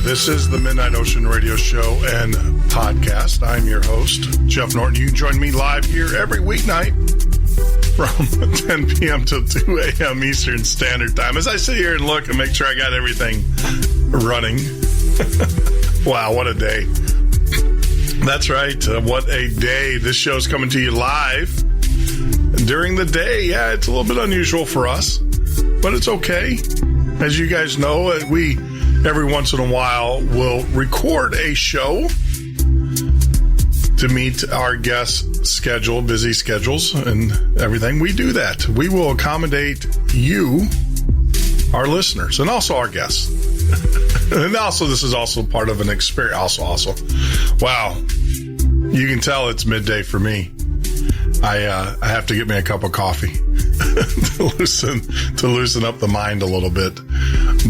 This is the Midnight Ocean Radio Show and Podcast. I'm your host, Jeff Norton. You can join me live here every weeknight from 10 p.m. till 2 a.m. Eastern Standard Time. As I sit here and look and make sure I got everything running. Wow, what a day. That's right. What a day. This show's coming to you live during the day. Yeah, it's a little bit unusual for us, but it's okay. As you guys know, we every once in a while will record a show to meet our guests' schedule, busy schedules and everything. We do that. We will accommodate you, our listeners, and also our guests. And also, this is also part of an experience. Also, wow. You can tell it's midday for me. I have to get me a cup of coffee to loosen up the mind a little bit.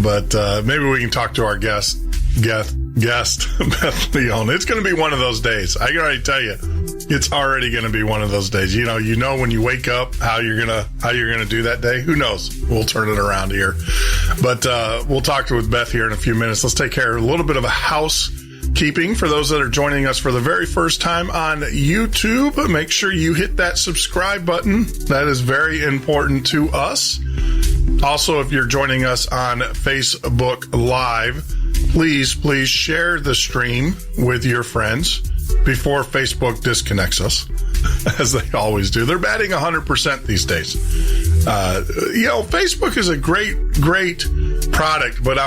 But maybe we can talk to our guest Beth Leone. It's going to be one of those days. I can already tell you, it's already going to be one of those days. You know when you wake up how you're gonna do that day. Who knows? We'll turn it around here. But we'll talk with Beth here in a few minutes. Let's take care of a little bit of a housekeeping for those that are joining us for the very first time on YouTube. Make sure you hit that subscribe button. That is very important to us. Also, if you're joining us on Facebook Live, please share the stream with your friends before Facebook disconnects us, as they always do. They're batting 100% these days. Facebook is a great product, but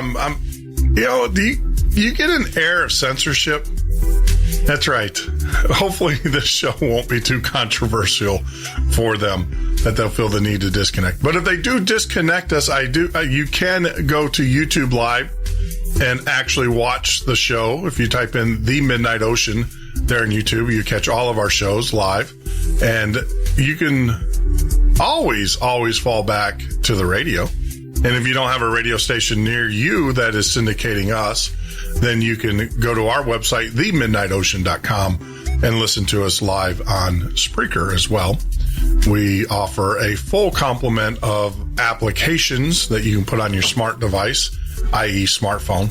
you get an air of censorship. That's right. Hopefully this show won't be too controversial for them that they'll feel the need to disconnect. But if they do disconnect us, you can go to YouTube Live and actually watch the show. If you type in The Midnight Ocean there in YouTube, you catch all of our shows live. And you can always fall back to the radio. And if you don't have a radio station near you that is syndicating us, then you can go to our website, themidnightocean.com, and listen to us live on Spreaker as well. We offer a full complement of applications that you can put on your smart device, i.e. smartphone,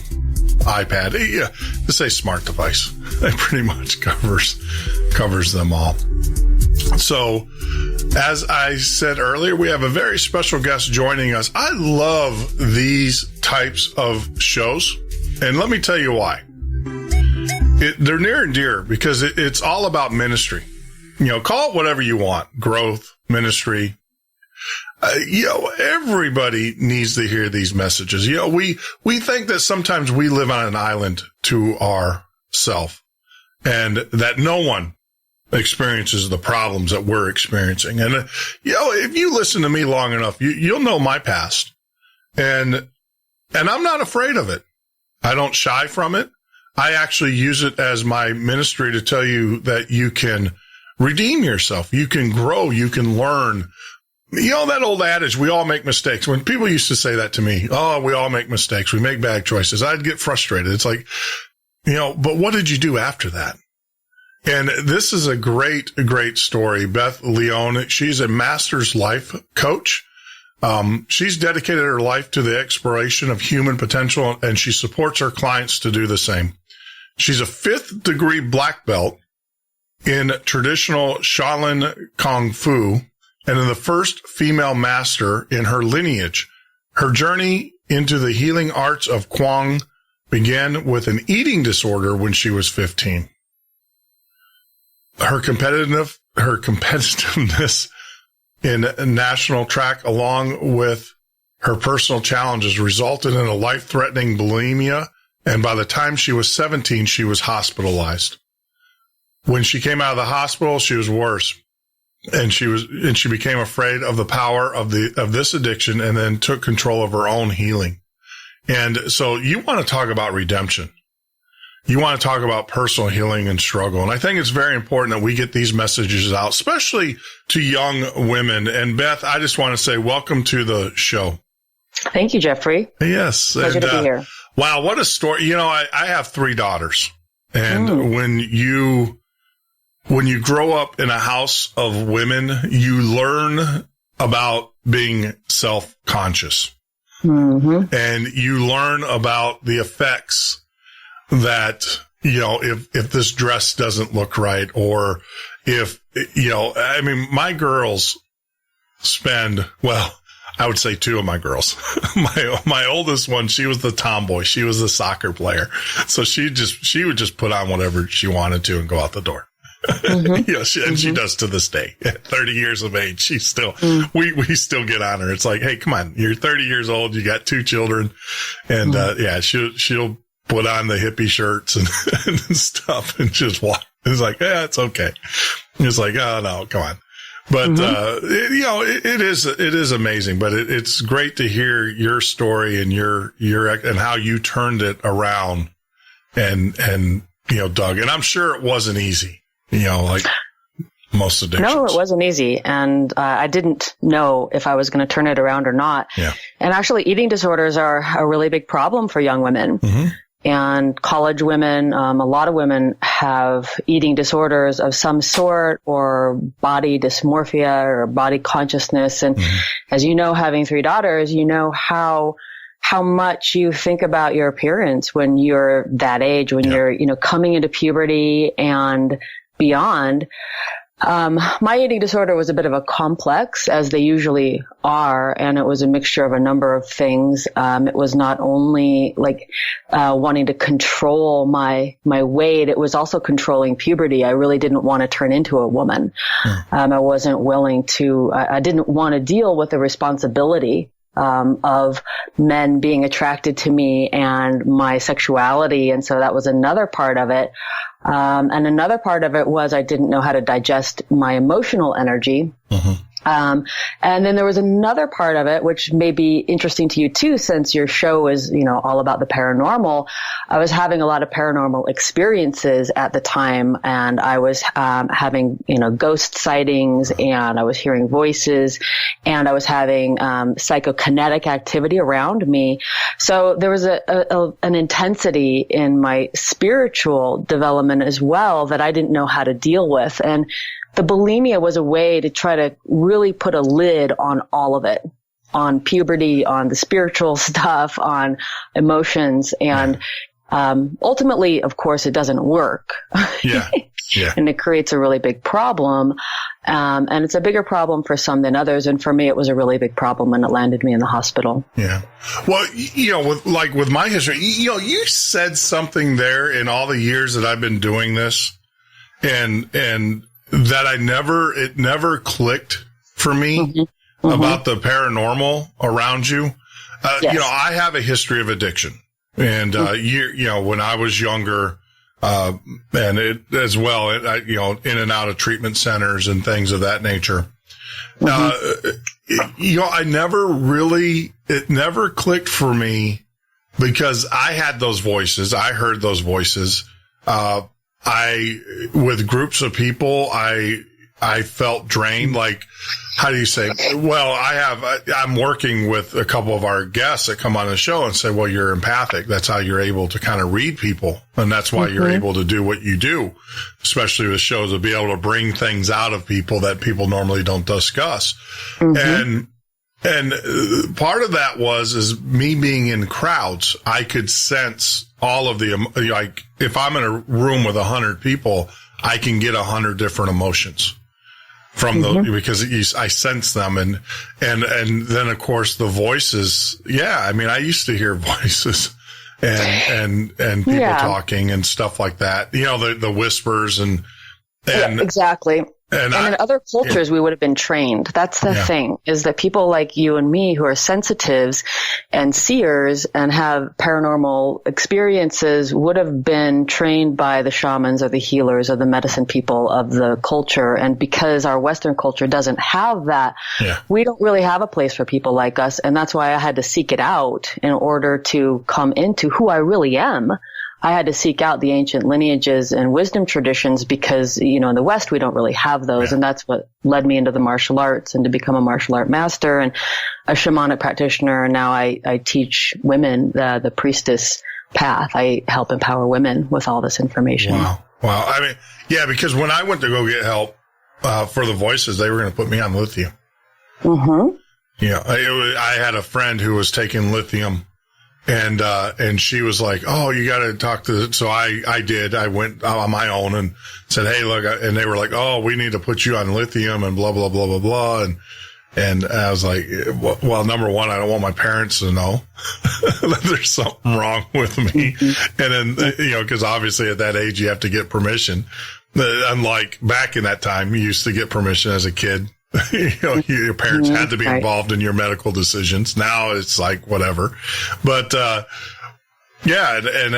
iPad. Yeah, just say smart device. It pretty much covers them all. So, as I said earlier, we have a very special guest joining us. I love these types of shows, and let me tell you why. They're near and dear because it's all about ministry. Call it whatever you want. Growth, ministry. Everybody needs to hear these messages. We think that sometimes we live on an island to ourselves and that no one experiences the problems that we're experiencing. And, if you listen to me long enough, you'll know my past. And I'm not afraid of it. I don't shy from it. I actually use it as my ministry to tell you that you can redeem yourself. You can grow. You can learn. That old adage, we all make mistakes. When people used to say that to me, oh, we all make mistakes. We make bad choices. I'd get frustrated. It's like, but what did you do after that? And this is a great story. Beth Leone, she's a master's life coach. She's dedicated her life to the exploration of human potential, and she supports her clients to do the same. She's a 5th degree black belt in traditional Shaolin Kung Fu and in the first female master in her lineage. Her journey into the healing arts of qigong began with an eating disorder when she was 15. Her competitiveness in national track, along with her personal challenges, resulted in a life-threatening bulimia, and by the time she was 17, she was hospitalized. When she came out of the hospital, she was worse, and she became afraid of the power of this addiction, and then took control of her own healing. And so, you want to talk about redemption. You want to talk about personal healing and struggle. And I think it's very important that we get these messages out, especially to young women. And Beth, I just want to say welcome to the show. Thank you, Jeffrey. Yes. Pleasure to be here. Wow, what a story. I have 3 daughters. And when you grow up in a house of women, you learn about being self-conscious. Mm-hmm. And you learn about the effects that, if this dress doesn't look right, or if, my girls I would say two of my girls. My oldest one, she was the tomboy. She was the soccer player. So she would just put on whatever she wanted to and go out the door. Mm-hmm. She does to this day. At 30 years of age, she's still, we still get on her. It's like, hey, come on, you're 30 years old, you got two children, and she'll put on the hippie shirts and stuff and just walk. It's like, yeah, it's okay. It's like, oh no, come on. But, it is amazing, but it's great to hear your story and and how you turned it around and, Doug, and I'm sure it wasn't easy, like most addictions. No, it wasn't easy. And, I didn't know if I was going to turn it around or not. Yeah. And actually eating disorders are a really big problem for young women. Mm-hmm. And college women, a lot of women have eating disorders of some sort, or body dysmorphia or body consciousness. And as you know, having three daughters, you know how much you think about your appearance when you're that age, when you're, coming into puberty and beyond. My eating disorder was a bit of a complex, as they usually are, and it was a mixture of a number of things. It was not only like wanting to control my weight, it was also controlling puberty. I really didn't want to turn into a woman. I wasn't willing to, I didn't want to deal with the responsibility of men being attracted to me and my sexuality. And so that was another part of it. And another part of it was I didn't know how to digest my emotional energy. Mm-hmm. And then there was another part of it, which may be interesting to you too, since your show is, all about the paranormal. I was having a lot of paranormal experiences at the time, and I was, having, ghost sightings, and I was hearing voices, and I was having, psychokinetic activity around me. So there was an intensity in my spiritual development as well that I didn't know how to deal with. And the bulimia was a way to try to really put a lid on all of it, on puberty, on the spiritual stuff, on emotions. And ultimately, of course, it doesn't work. Yeah. Yeah. And it creates a really big problem. And it's a bigger problem for some than others. And for me, it was a really big problem, and it landed me in the hospital. Yeah. Well, with my history, you said something there in all the years that I've been doing this, and that it never clicked for me about the paranormal around you. Yes. I have a history of addiction, and, when I was younger, and it as well, in and out of treatment centers and things of that nature. It never clicked for me, because I had those voices. I heard those voices. With groups of people, I felt drained. Like, how do you say? Well, I'm working with a couple of our guests that come on the show and say, well, you're empathic. That's how you're able to kind of read people. And that's why you're able to do what you do, especially with shows, to be able to bring things out of people that people normally don't discuss. And part of that is me being in crowds. I could sense all of the, like, if I'm in a room with 100 people, I can get 100 different emotions from those, because I sense them. And then of course the voices. Yeah. I mean, I used to hear voices and people talking and stuff like that, the whispers and exactly. And in other cultures, we would have been trained. That's the thing, is that people like you and me who are sensitives and seers and have paranormal experiences would have been trained by the shamans or the healers or the medicine people of the culture. And because our Western culture doesn't have that, we don't really have a place for people like us. And that's why I had to seek it out in order to come into who I really am. I had to seek out the ancient lineages and wisdom traditions, because, in the West, we don't really have those. And that's what led me into the martial arts and to become a martial art master and a shamanic practitioner. And now I teach women the Priestess Path. I help empower women with all this information. Wow. I mean, because when I went to go get help for the voices, they were going to put me on lithium. I had a friend who was taking lithium And she was like, "Oh, you got to talk to," so I did. I went on my own and said, "Hey, look," and they were like, "Oh, we need to put you on lithium and blah, blah, blah, blah, blah." And I was like, well, number one, I don't want my parents to know that there's something wrong with me. And then, cause obviously at that age, you have to get permission. Unlike back in that time, you used to get permission as a kid. Your parents had to be involved in your medical decisions. Now it's like whatever, but, yeah. And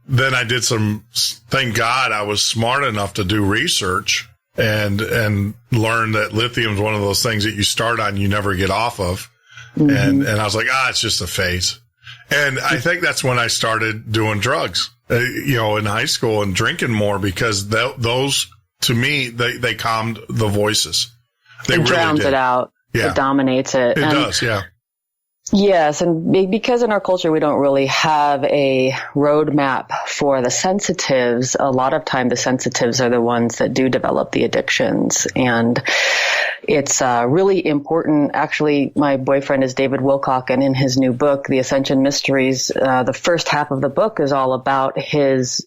then I did thank God I was smart enough to do research and learn that lithium is one of those things that you start on, you never get off of. And I was like, it's just a phase. And I think that's when I started doing drugs, in high school and drinking more because those, to me, they calmed the voices. It really drowns did. It out. Yeah. It dominates it. It does, yeah. Yes, and because in our culture we don't really have a roadmap for the sensitives, a lot of time the sensitives are the ones that do develop the addictions. And it's really important. Actually, my boyfriend is David Wilcock, and in his new book, The Ascension Mysteries, the first half of the book is all about his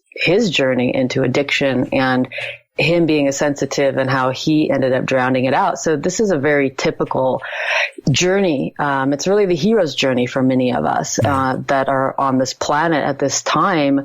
journey into addiction and him being a sensitive and how he ended up drowning it out. So this is a very typical journey. It's really the hero's journey for many of us that are on this planet at this time.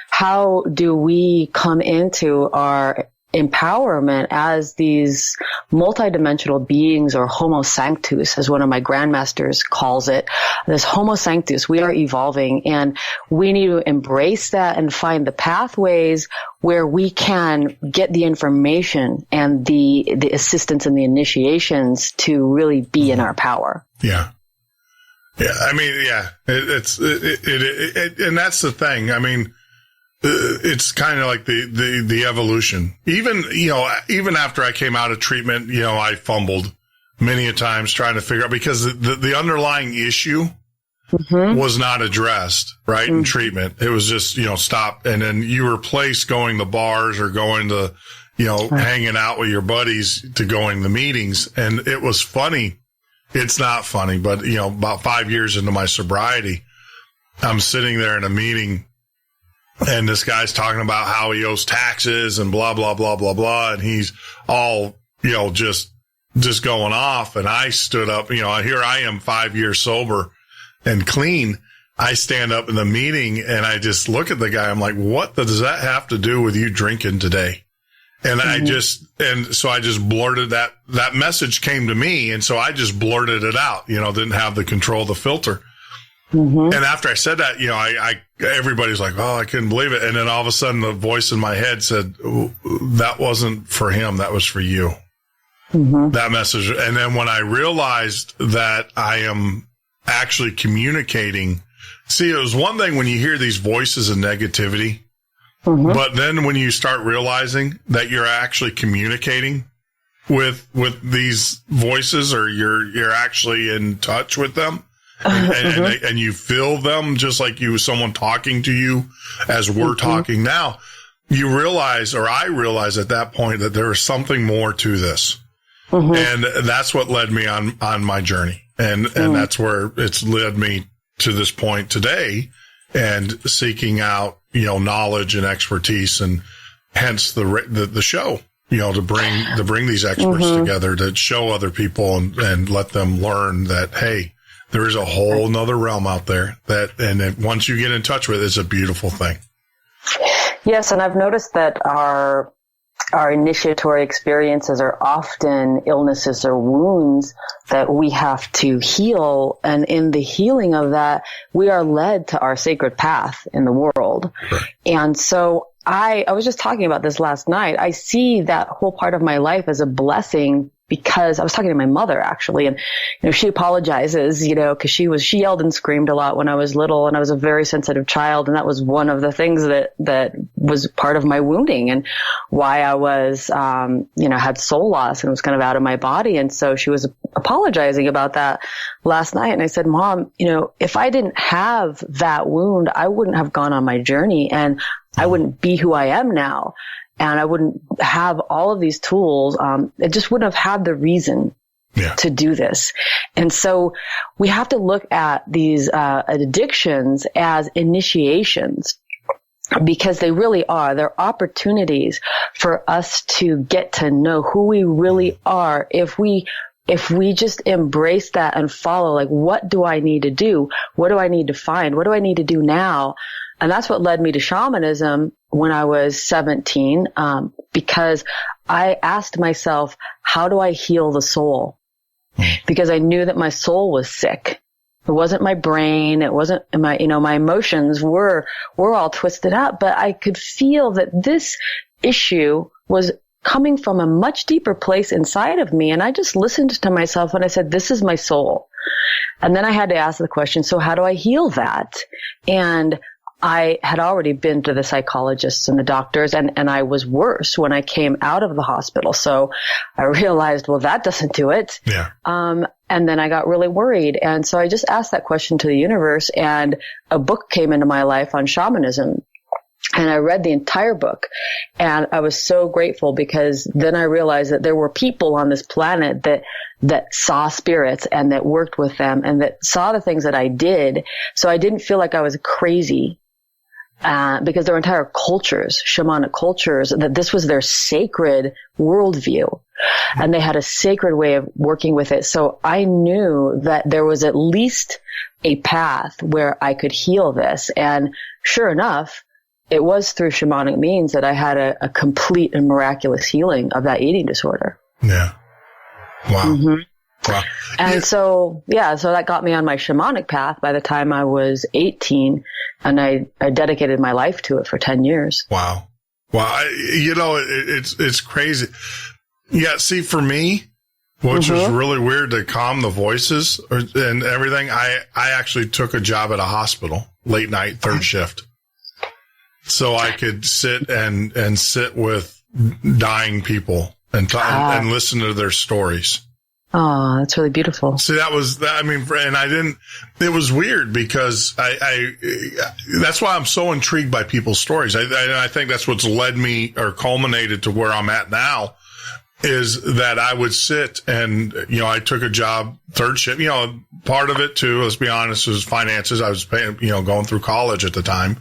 How do we come into our empowerment as these multidimensional beings, or homo sanctus, as one of my grandmasters calls it, this homo sanctus? We are evolving, and we need to embrace that and find the pathways where we can get the information and the assistance and the initiations to really be in our power. Yeah. Yeah. I mean, yeah, and that's the thing. I mean, it's kind of like the evolution. Even after I came out of treatment, I fumbled many a times trying to figure out, because the underlying issue was not addressed, right? In treatment. It was just, stop. And then you replace going to bars or going to, hanging out with your buddies to going to meetings. And it was funny. It's not funny, but about 5 years into my sobriety, I'm sitting there in a meeting, and this guy's talking about how he owes taxes and blah, blah, blah, blah, blah. And he's all, just going off. And I stood up, here I am 5 years sober and clean. I stand up in the meeting and I just look at the guy. I'm like, what does that have to do with you drinking today? And so I just blurted that message came to me. And so I just blurted it out, didn't have the control, the filter. And after I said that, everybody's like, oh, I couldn't believe it. And then all of a sudden the voice in my head said, that wasn't for him. That was for you. That message. And then when I realized that I am actually communicating, see, it was one thing when you hear these voices of negativity, but then when you start realizing that you're actually communicating with these voices, or you're actually in touch with them. And you feel them just like someone talking to you as we're talking now. You realize, or I realized at that point, that there is something more to this. And that's what led me on my journey. And that's where it's led me to this point today, and seeking out, knowledge and expertise, and hence the show, to bring these experts together to show other people and let them learn that, hey, there is a whole nother realm out there and once you get in touch with it, it's a beautiful thing. Yes. And I've noticed that our initiatory experiences are often illnesses or wounds that we have to heal. And in the healing of that, we are led to our sacred path in the world. Right. And so I was just talking about this last night. I see that whole part of my life as a blessing, because I was talking to my mother actually, and she apologizes, because she yelled and screamed a lot when I was little, and I was a very sensitive child, and that was one of the things that was part of my wounding and why I was had soul loss and was kind of out of my body. And so she was apologizing about that last night, and I said, Mom, if I didn't have that wound, I wouldn't have gone on my journey, and I wouldn't be who I am now. And I wouldn't have all of these tools. It just wouldn't have had the reason to do this. And so we have to look at these addictions as initiations, because they really are. They're opportunities for us to get to know who we really are. If we just embrace that and follow, like, what do I need to do? What do I need to find? What do I need to do now? And that's what led me to shamanism when I was 17, because I asked myself, how do I heal the soul? Because I knew that my soul was sick. It wasn't my brain. It wasn't my, my emotions were all twisted up, but I could feel that this issue was coming from a much deeper place inside of me. And I just listened to myself and I said, this is my soul. And then I had to ask the question, so how do I heal that? And I had already been to the psychologists and the doctors, and I was worse when I came out of the hospital. So I realized, well, that doesn't do it. Yeah. And then I got really worried. And so I just asked that question to the universe, and a book came into my life on shamanism. And I read the entire book, and I was so grateful, because then I realized that there were people on this planet that saw spirits and that worked with them and that saw the things that I did. So I didn't feel like I was crazy. Because there were entire cultures, shamanic cultures, that this was their sacred worldview, and they had a sacred way of working with it. So I knew that there was at least a path where I could heal this. And sure enough, it was through shamanic means that I had a complete and miraculous healing of that eating disorder. Yeah. Wow. Mm-hmm. Wow. And so that got me on my shamanic path by the time I was 18, and I dedicated my life to it for 10 years. Wow. Wow. It's crazy. Yeah. See, for me, which was really weird to calm the voices and everything, I actually took a job at a hospital, late night, third shift. So I could sit and sit with dying people and listen to their stories. Oh, that's really beautiful. See, it was weird because that's why I'm so intrigued by people's stories. I think that's what's led me or culminated to where I'm at now, is that I would sit and, I took a job, third shift, part of it too, let's be honest, was finances. I was paying, going through college at the time.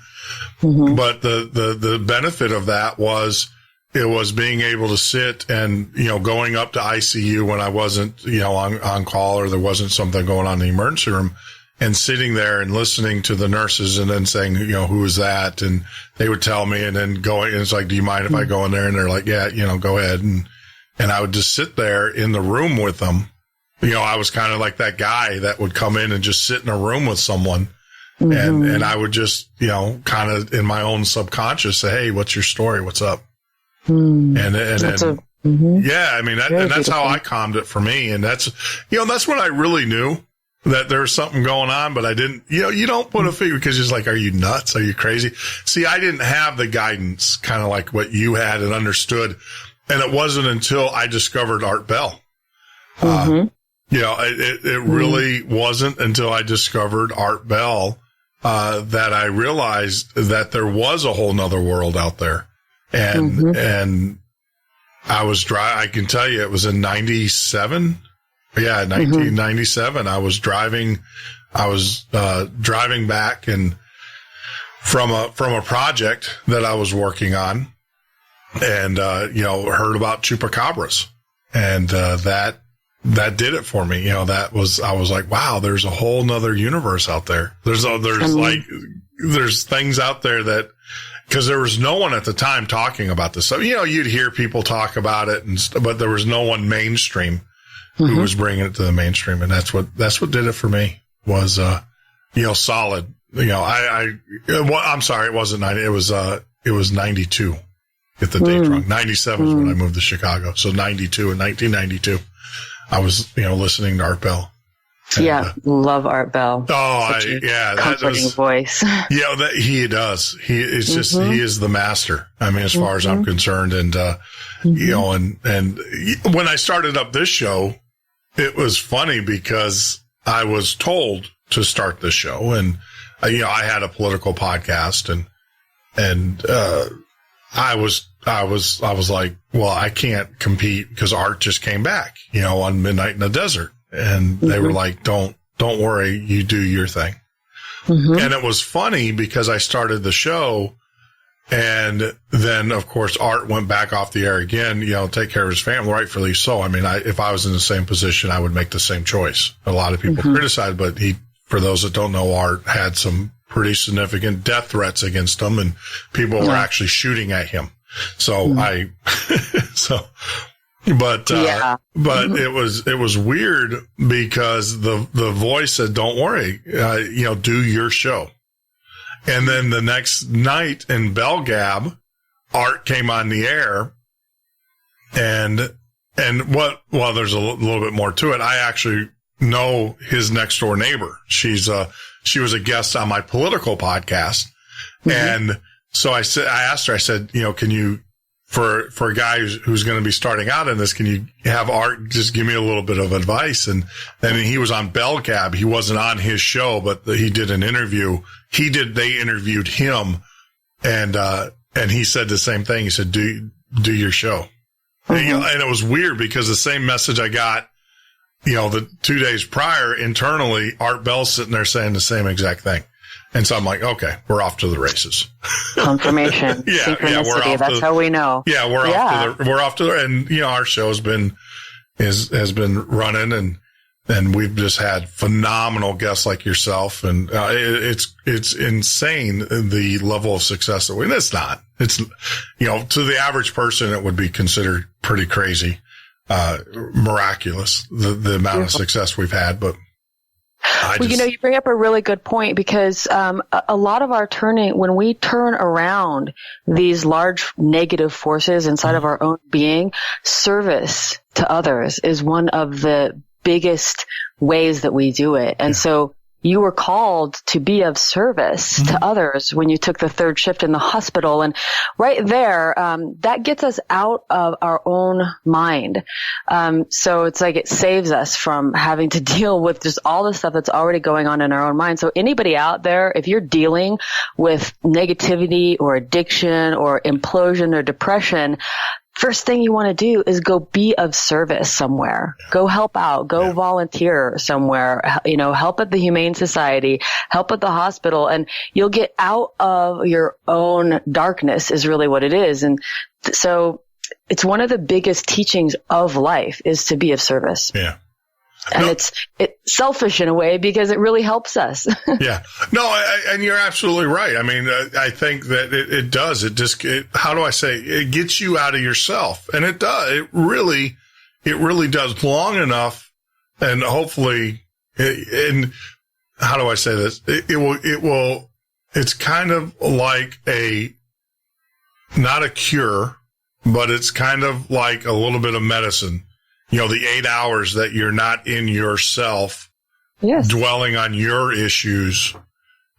Mm-hmm. But the benefit of that was, it was being able to sit and, going up to ICU when I wasn't, on call, or there wasn't something going on in the emergency room, and sitting there and listening to the nurses and then saying, who is that? And they would tell me, and then going, and it's like, do you mind if I go in there? And they're like, yeah, go ahead. And I would just sit there in the room with them. I was kind of like that guy that would come in and just sit in a room with someone. Mm-hmm. And I would just, kind of in my own subconscious say, hey, what's your story? What's up? And that's how I calmed it for me. And that's when I really knew that there was something going on, but I didn't, you don't put a figure, because it's like, are you nuts? Are you crazy? See, I didn't have the guidance kind of like what you had and understood. And it wasn't until I discovered Art Bell. It really wasn't until I discovered Art Bell, that I realized that there was a whole nother world out there. And I was I can tell you, it was in 97. Yeah, 1997. I was driving back and from a project that I was working on, and, heard about chupacabras, and, that did it for me. I was like, wow, there's a whole nother universe out there. There's things out there that, because there was no one at the time talking about this. So, you'd hear people talk about it, but there was no one mainstream who was bringing it to the mainstream. And that's what did it for me, was, solid. I'm sorry, it wasn't 90. It was 92. Get the date wrong. 97 is when I moved to Chicago. So 92, in 1992, I was, listening to Art Bell. And, love Art Bell. Comforting voice. Yeah, he does. He is just, he is the master. I mean, as far as I'm concerned. And, and when I started up this show, it was funny because I was told to start this show, and, I had a political podcast, and I was I was like, well, I can't compete because Art just came back, on Midnight in the Desert. And they were like, don't worry, you do your thing. And it was funny because I started the show, and then of course Art went back off the air again, take care of his family, rightfully so. I mean, if I was in the same position, I would make the same choice. A lot of people criticize, but for those that don't know, Art had some pretty significant death threats against him, and people were actually shooting at him. So but it was weird because the voice said, don't worry, do your show. And then the next night in Bell Gab, Art came on the air, and there's a little bit more to it. I actually know his next door neighbor. She was a guest on my political podcast. And so I asked her, I said, can you, for a guy who's going to be starting out in this, can you have Art just give me a little bit of advice? And then he was on Bell Gab. He wasn't on his show, but he did an interview. They interviewed him, and he said the same thing. He said, do your show. And it was weird because the same message I got, the 2 days prior internally, Art Bell's sitting there saying the same exact thing. And so I'm like, okay, we're off to the races. Confirmation. Synchronicity. We're off. That's how we know. Yeah, we're off to the, and our show's has been running, and we've just had phenomenal guests like yourself, and it's insane the level of success that it's not. It's to the average person it would be considered pretty crazy, miraculous the amount of success we've had, but. You bring up a really good point because a lot of our when we turn around these large negative forces inside of our own being, service to others is one of the biggest ways that we do it. And so you were called to be of service to others when you took the third shift in the hospital. And right there, that gets us out of our own mind. So it's like it saves us from having to deal with just all the stuff that's already going on in our own mind. So anybody out there, if you're dealing with negativity or addiction or implosion or depression, first thing you want to do is go be of service somewhere. Go help out. Go volunteer somewhere. Help at the Humane Society, help at the hospital, and you'll get out of your own darkness is really what it is. And so it's one of the biggest teachings of life is to be of service. Yeah. And it's selfish in a way because it really helps us. Yeah. No, and you're absolutely right. I mean, I think that it does. How do I say? It gets you out of yourself. And it does. It really does long enough. And hopefully, and how do I say this? It's kind of like not a cure, but it's kind of like a little bit of medicine. The 8 hours that you're not in yourself, dwelling on your issues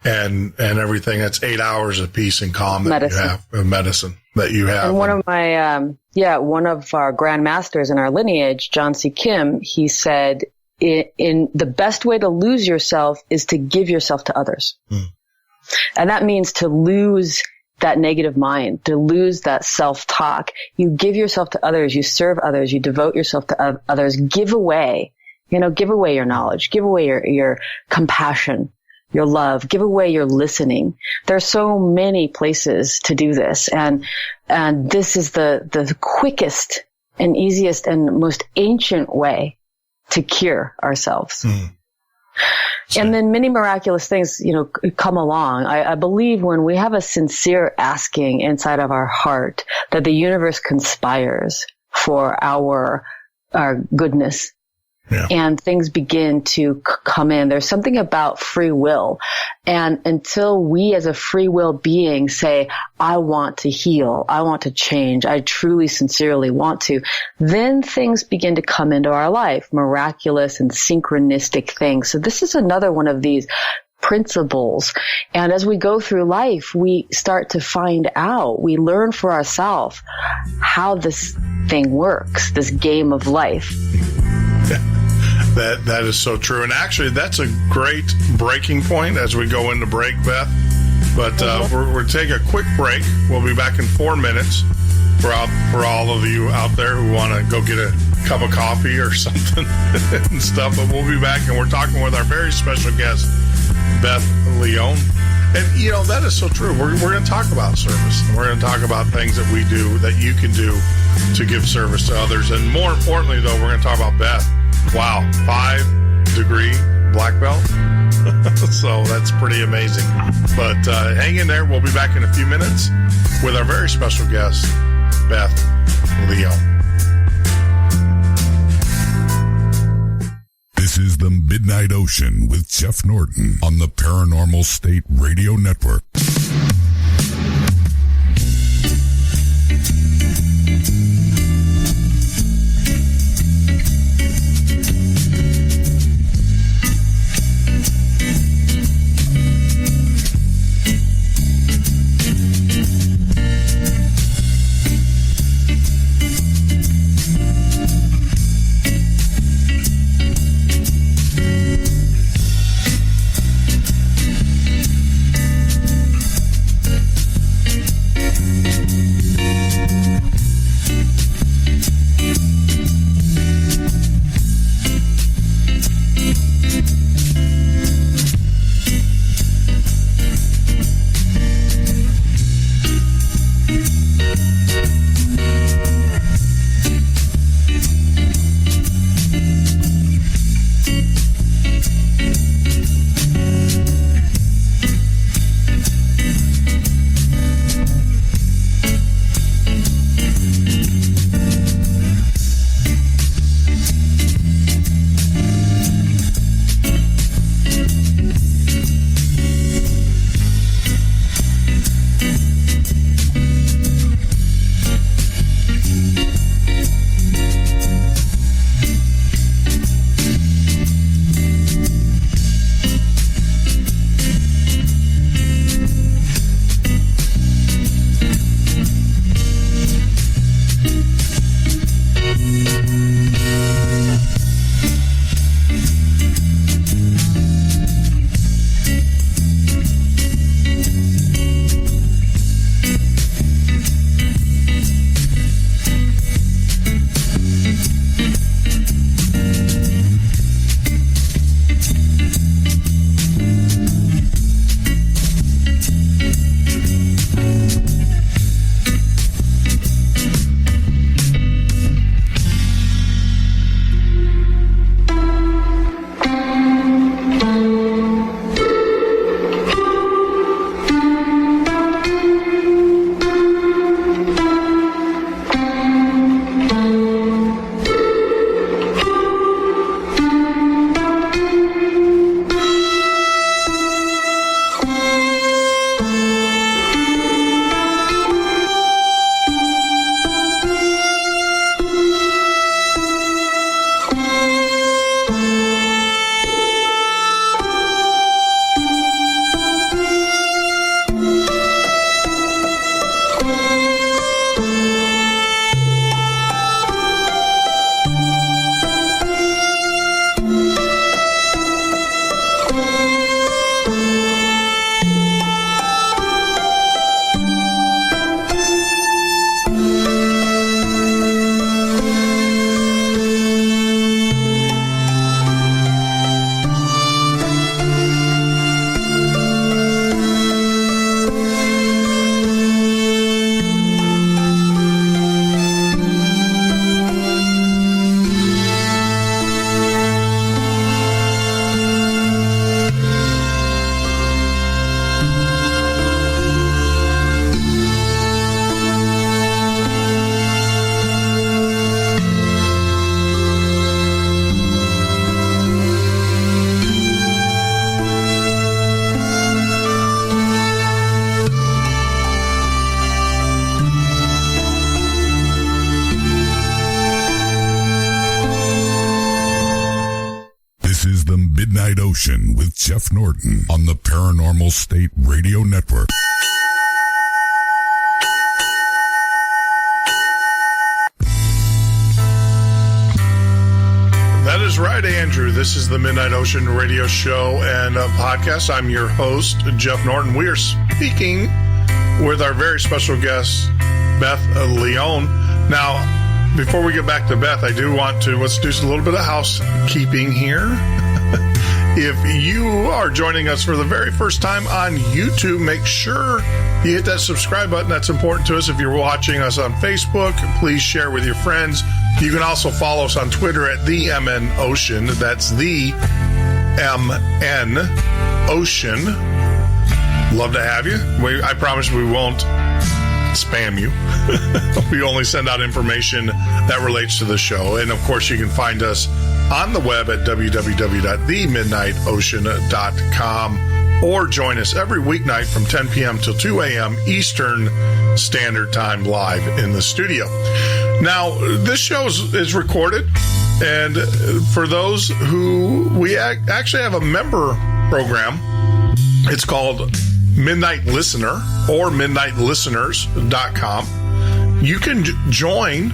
and everything. That's 8 hours of peace and calm that you have, medicine that you have. And one of our grandmasters in our lineage, John C. Kim, he said, in the best way to lose yourself is to give yourself to others. And that means to lose that negative mind, to lose that self-talk. You give yourself to others, you serve others, you devote yourself to others, give away your knowledge, give away your compassion, your love, give away your listening. There are so many places to do this. And this is the quickest and easiest and most ancient way to cure ourselves. And then many miraculous things, come along. I believe when we have a sincere asking inside of our heart that the universe conspires for our goodness. Yeah. And things begin to come in. There's something about free will. And until we as a free will being say, I want to heal, I want to change, I truly, sincerely want to, then things begin to come into our life, miraculous and synchronistic things. So this is another one of these principles. And as we go through life, we start to find out, we learn for ourselves how this thing works, this game of life. That is so true. And actually, that's a great breaking point as we go into break, Beth. But we're taking a quick break. We'll be back in 4 minutes. for all of you out there who want to go get a cup of coffee or something and stuff. But we'll be back, and we're talking with our very special guest, Beth Leone. And, that is so true. We're going to talk about service. We're going to talk about things that we do, that you can do to give service to others. And more importantly, though, we're going to talk about Beth. Wow, 5-degree black belt. So that's pretty amazing. But hang in there. We'll be back in a few minutes with our very special guest, Beth Leone. This is the Midnight Ocean with Jeff Norton on the Paranormal State Radio Network. Midnight Ocean with Jeff Norton on the Paranormal State Radio Network. That is right, Andrew. This is the Midnight Ocean radio show and podcast. I'm your host, Jeff Norton. We are speaking with our very special guest, Beth Leone. Now, before we get back to Beth, I do want to, let's do a little bit of housekeeping here. If you are joining us for the very first time on YouTube, make sure you hit that subscribe button. That's important to us. If you're watching us on Facebook, please share with your friends. You can also follow us on Twitter at the MN Ocean. That's the MN Ocean. Love to have you. I promise we won't spam you. We only send out information that relates to the show. And of course, you can find us on the web at www.themidnightocean.com or join us every weeknight from 10 p.m. till 2 a.m. Eastern Standard Time live in the studio. Now, this show is recorded, and for those who we actually have a member program, it's called Midnight Listener or midnightlisteners.com. You can join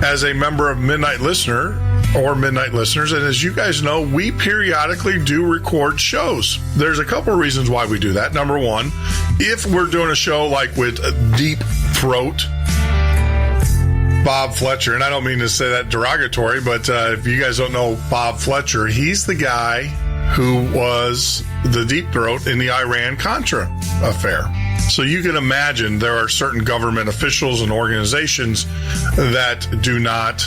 as a member of Midnight Listener or Midnight Listeners, and as you guys know, we periodically do record shows. There's a couple of reasons why we do that. Number one, if we're doing a show like with Deep Throat Bob Fletcher, and I don't mean to say that derogatory, but if you guys don't know Bob Fletcher, he's the guy who was the Deep Throat in the Iran-Contra affair. So you can imagine there are certain government officials and organizations that do not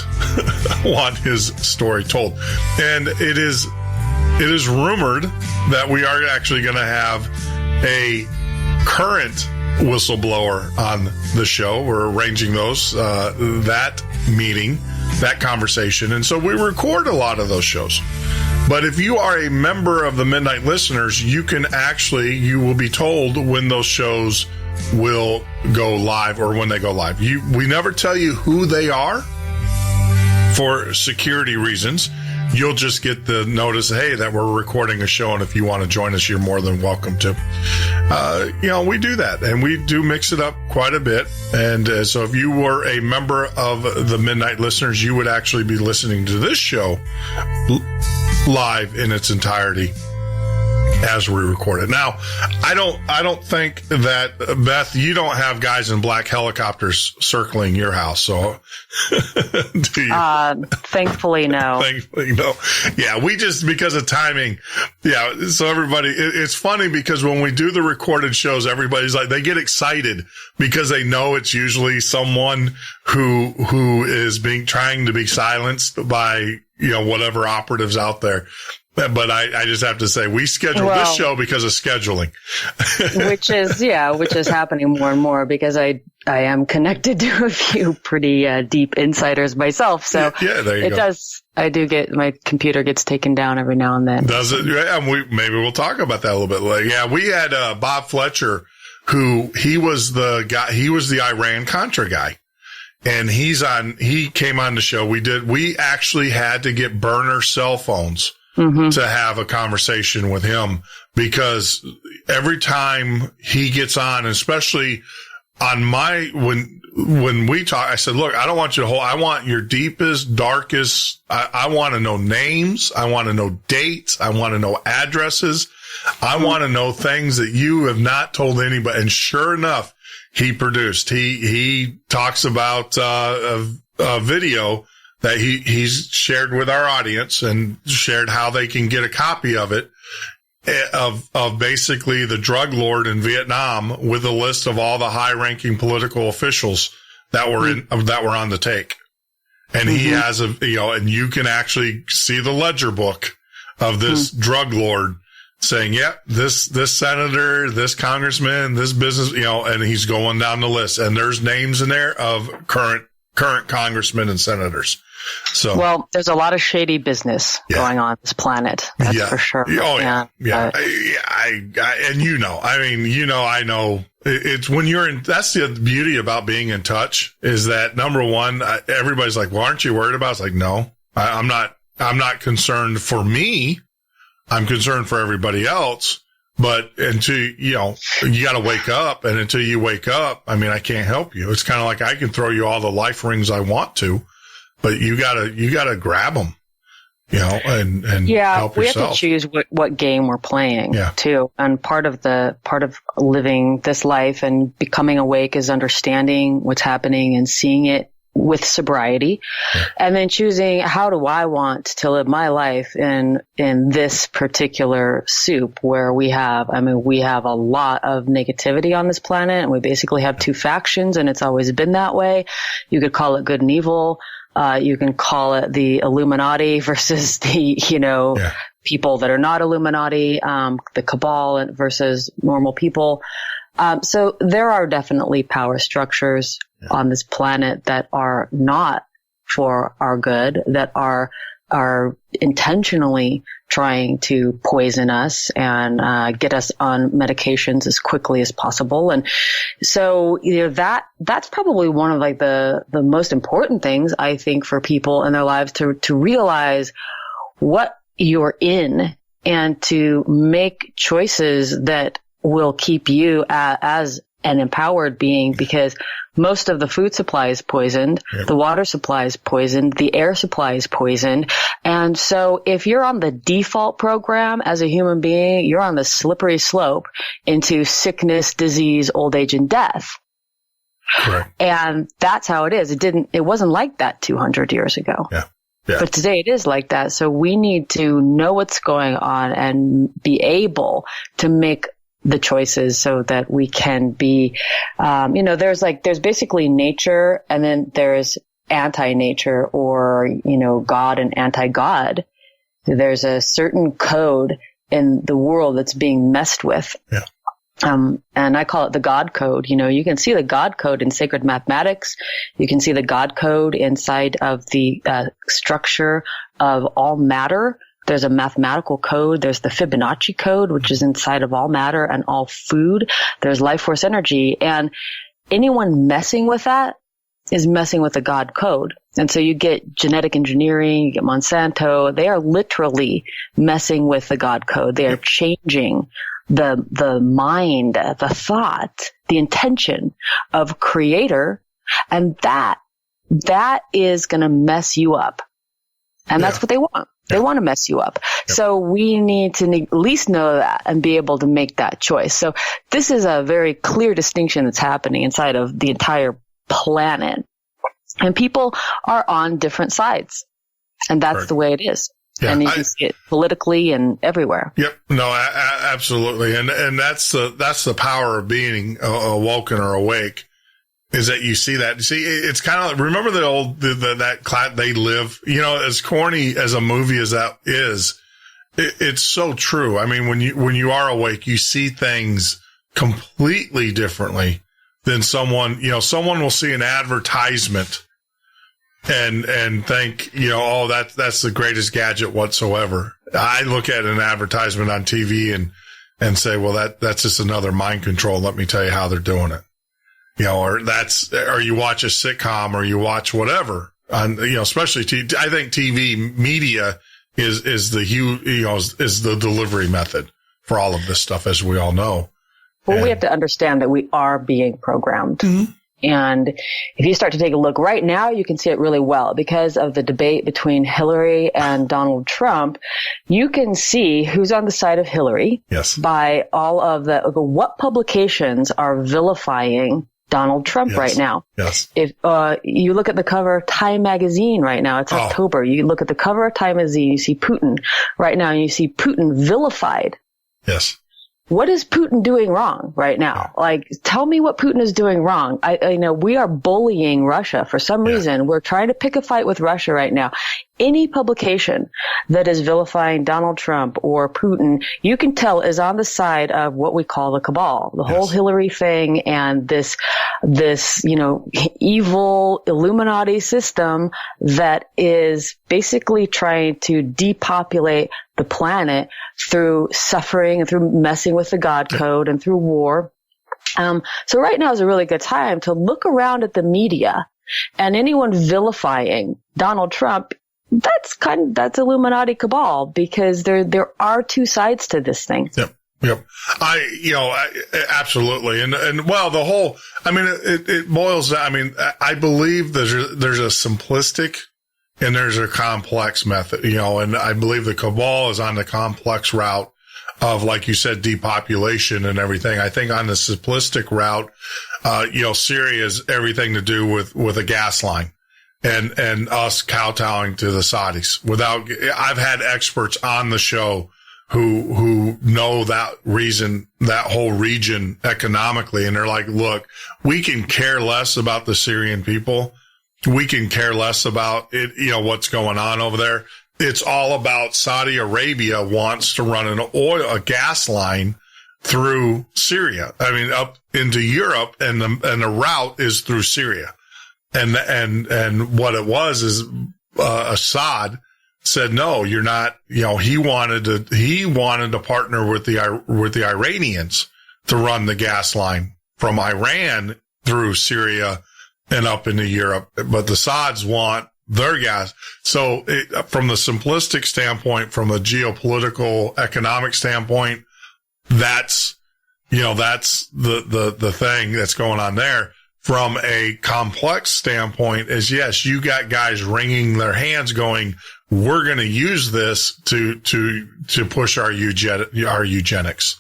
want his story told. And it is rumored that we are actually going to have a current whistleblower on the show. We're arranging that meeting, that conversation. And so we record a lot of those shows. But if you are a member of the Midnight Listeners, you will be told when those shows will go live or when they go live. We never tell you who they are for security reasons. You'll just get the notice, hey, that we're recording a show, and if you want to join us, you're more than welcome to. We do that, and we do mix it up quite a bit. And so if you were a member of the Midnight Listeners, you would actually be listening to this show live in its entirety as we record it. Now, I don't think that, Beth, you don't have guys in black helicopters circling your house, so do you? Thankfully, no. Thankfully, no. Yeah, we just, because of timing. Yeah, so everybody, it's funny because when we do the recorded shows, everybody's like, they get excited because they know it's usually someone who is trying to be silenced by, whatever operatives out there. But I just have to say, we scheduled this show because of scheduling. which is happening more and more because I am connected to a few pretty deep insiders myself. So yeah, there you go. I do get, my computer gets taken down every now and then. Does it? Yeah, maybe we'll talk about that a little bit later. Yeah, we had Bob Fletcher, he was the Iran-Contra guy. And he came on the show. We actually had to get burner cell phones to have a conversation with him because every time he gets on, especially on when we talk, I said, look, I don't want you to I want your deepest, darkest, I want to know names. I want to know dates. I want to know addresses. I want to know things that you have not told anybody. And sure enough, he produced. He talks about a video that he's shared with our audience and shared how they can get a copy of it, of basically the drug lord in Vietnam with a list of all the high-ranking political officials that were on the take. And he has and you can actually see the ledger book of this drug lord saying, yep, this senator, this congressman, this business, and he's going down the list. And there's names in there of current congressmen and senators. So, well, there's a lot of shady business going on this planet. That's for sure. Oh, yeah. And I know it's when you're in, that's the beauty about being in touch is that number one, everybody's like, well, aren't you worried about it? It's like, no, I'm not concerned for me. I'm concerned for everybody else, but until, you got to wake up, and until you wake up, I can't help you. It's kind of like I can throw you all the life rings I want to, but you gotta grab them. and help yourself. We have to choose what game we're playing too. And part of living this life and becoming awake is understanding what's happening and seeing it with sobriety, and then choosing how do I want to live my life in this particular soup where we have a lot of negativity on this planet, and we basically have two factions, and it's always been that way. You could call it good and evil. You can call it the Illuminati versus the, people that are not Illuminati, the cabal versus normal people. So there are definitely power structures on this planet that are not for our good, that are intentionally trying to poison us and get us on medications as quickly as possible. And so, that's probably one of like the most important things, I think, for people in their lives to realize what you're in and to make choices that will keep you as an empowered being, because most of the food supply is poisoned, the water supply is poisoned, the air supply is poisoned. And so if you're on the default program as a human being, you're on the slippery slope into sickness, disease, old age, and death. Correct. And that's how it is. It wasn't like that 200 years ago. Yeah. But today it is like that. So we need to know what's going on and be able to make the choices so that we can be, there's basically nature, and then there's anti-nature, or, God and anti-God. There's a certain code in the world that's being messed with. Yeah. And I call it the God code. You can see the God code in sacred mathematics. You can see the God code inside of the structure of all matter. There's a mathematical code. There's the Fibonacci code, which is inside of all matter and all food. There's life force energy. And anyone messing with that is messing with the God code. And so you get genetic engineering, you get Monsanto. They are literally messing with the God code. They are changing the mind, the thought, the intention of creator. And that is going to mess you up. And that's what they want. They want to mess you up. Yep. So we need to at least know that and be able to make that choice. So this is a very clear distinction that's happening inside of the entire planet. And people are on different sides. And that's the way it is. Yeah, and you can see it politically and everywhere. Yep. No, absolutely. And that's the power of being awoken or awake. Is that you see that? See, it's kind of like, remember the old, that They Live, as corny as a movie as that is, it's so true. I mean, when you are awake, you see things completely differently than someone will see an advertisement and think, that's the greatest gadget whatsoever. I look at an advertisement on TV and say, well, that's just another mind control. Let me tell you how they're doing it. Or you watch a sitcom or you watch whatever on, especially I think TV media is the delivery method for all of this stuff, as we all know. Well, we have to understand that we are being programmed. Mm-hmm. And if you start to take a look right now, you can see it really well because of the debate between Hillary and Donald Trump. You can see who's on the side of Hillary by all of what publications are vilifying Donald Trump right now. Yes. If you look at the cover of Time magazine right now, it's October. You look at the cover of Time magazine, you see Putin right now, and you see Putin vilified. Yes. What is Putin doing wrong right now? Like, tell me what Putin is doing wrong. I know we are bullying Russia for some reason. We're trying to pick a fight with Russia right now. Any publication that is vilifying Donald Trump or Putin, you can tell is on the side of what we call the cabal, the whole Hillary thing and this, evil Illuminati system that is basically trying to depopulate the planet through suffering and through messing with the God code and through war. So right now is a really good time to look around at the media, and anyone vilifying Donald Trump, that's Illuminati cabal, because there are two sides to this thing. Yep. Absolutely. And well, the whole, it boils down. I believe there's a simplistic and there's a complex method, and I believe the cabal is on the complex route of, like you said, depopulation and everything. I think on the simplistic route, Syria is everything to do with a gas line and us kowtowing to the Saudis. I've had experts on the show who know that whole region economically. And they're like, look, we can care less about the Syrian people. We can care less about it, what's going on over there. It's all about Saudi Arabia wants to run a gas line through Syria. I mean, up into Europe, and the route is through Syria. And what it was is, Assad said, no, you're not, he wanted to partner with the Iranians to run the gas line from Iran through Syria and up into Europe. But the Saudis want their gas. So from the simplistic standpoint, from a geopolitical economic standpoint, that's the thing that's going on there. From a complex standpoint is, yes, you got guys wringing their hands going, we're going to use this to push our eugenics.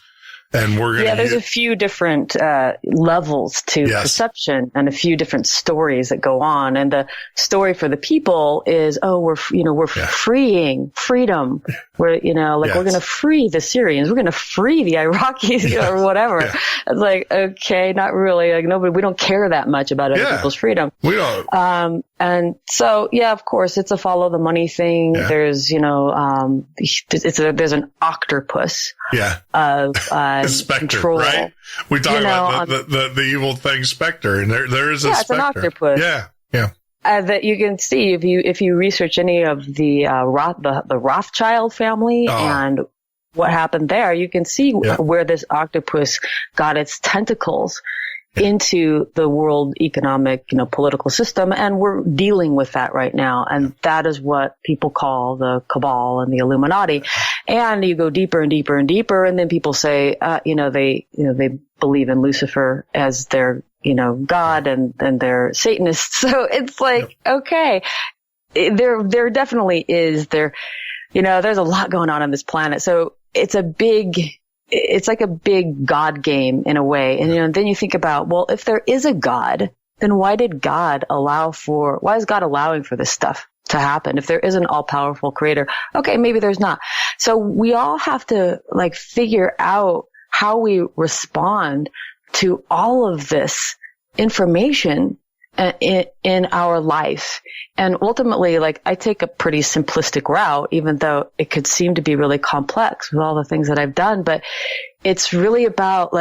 And we're going to. There's a few different levels to perception and a few different stories that go on. And the story for the people is, we're freeing freedom. We're, we're going to free the Syrians. We're going to free the Iraqis, or whatever. Yeah. It's like, okay, not really. Like, we don't care that much about other people's freedom. We don't. And so, of course, it's a follow the money thing. Yeah. There's, there's an octopus. Yeah. Of, Spectre, control. Right? We talk about the evil thing, Spectre, and there is a Spectre. It's an octopus. Yeah. That you can see if you research any of the Rothschild family and what happened there, you can see where this octopus got its tentacles into the world economic, political system. And we're dealing with that right now. And that is what people call the cabal and the Illuminati. And you go deeper and deeper and deeper. And then people say, they believe in Lucifer as their, God, and they're Satanists. So it's like, okay, there definitely is there's a lot going on this planet. So it's like a big God game in a way. And, then you think about, well, if there is a God, then why is God allowing for this stuff to happen? If there is an all-powerful creator, okay, maybe there's not. So we all have to figure out how we respond to all of this information in our life. And ultimately, I take a pretty simplistic route, even though it could seem to be really complex with all the things that I've done. But it's really about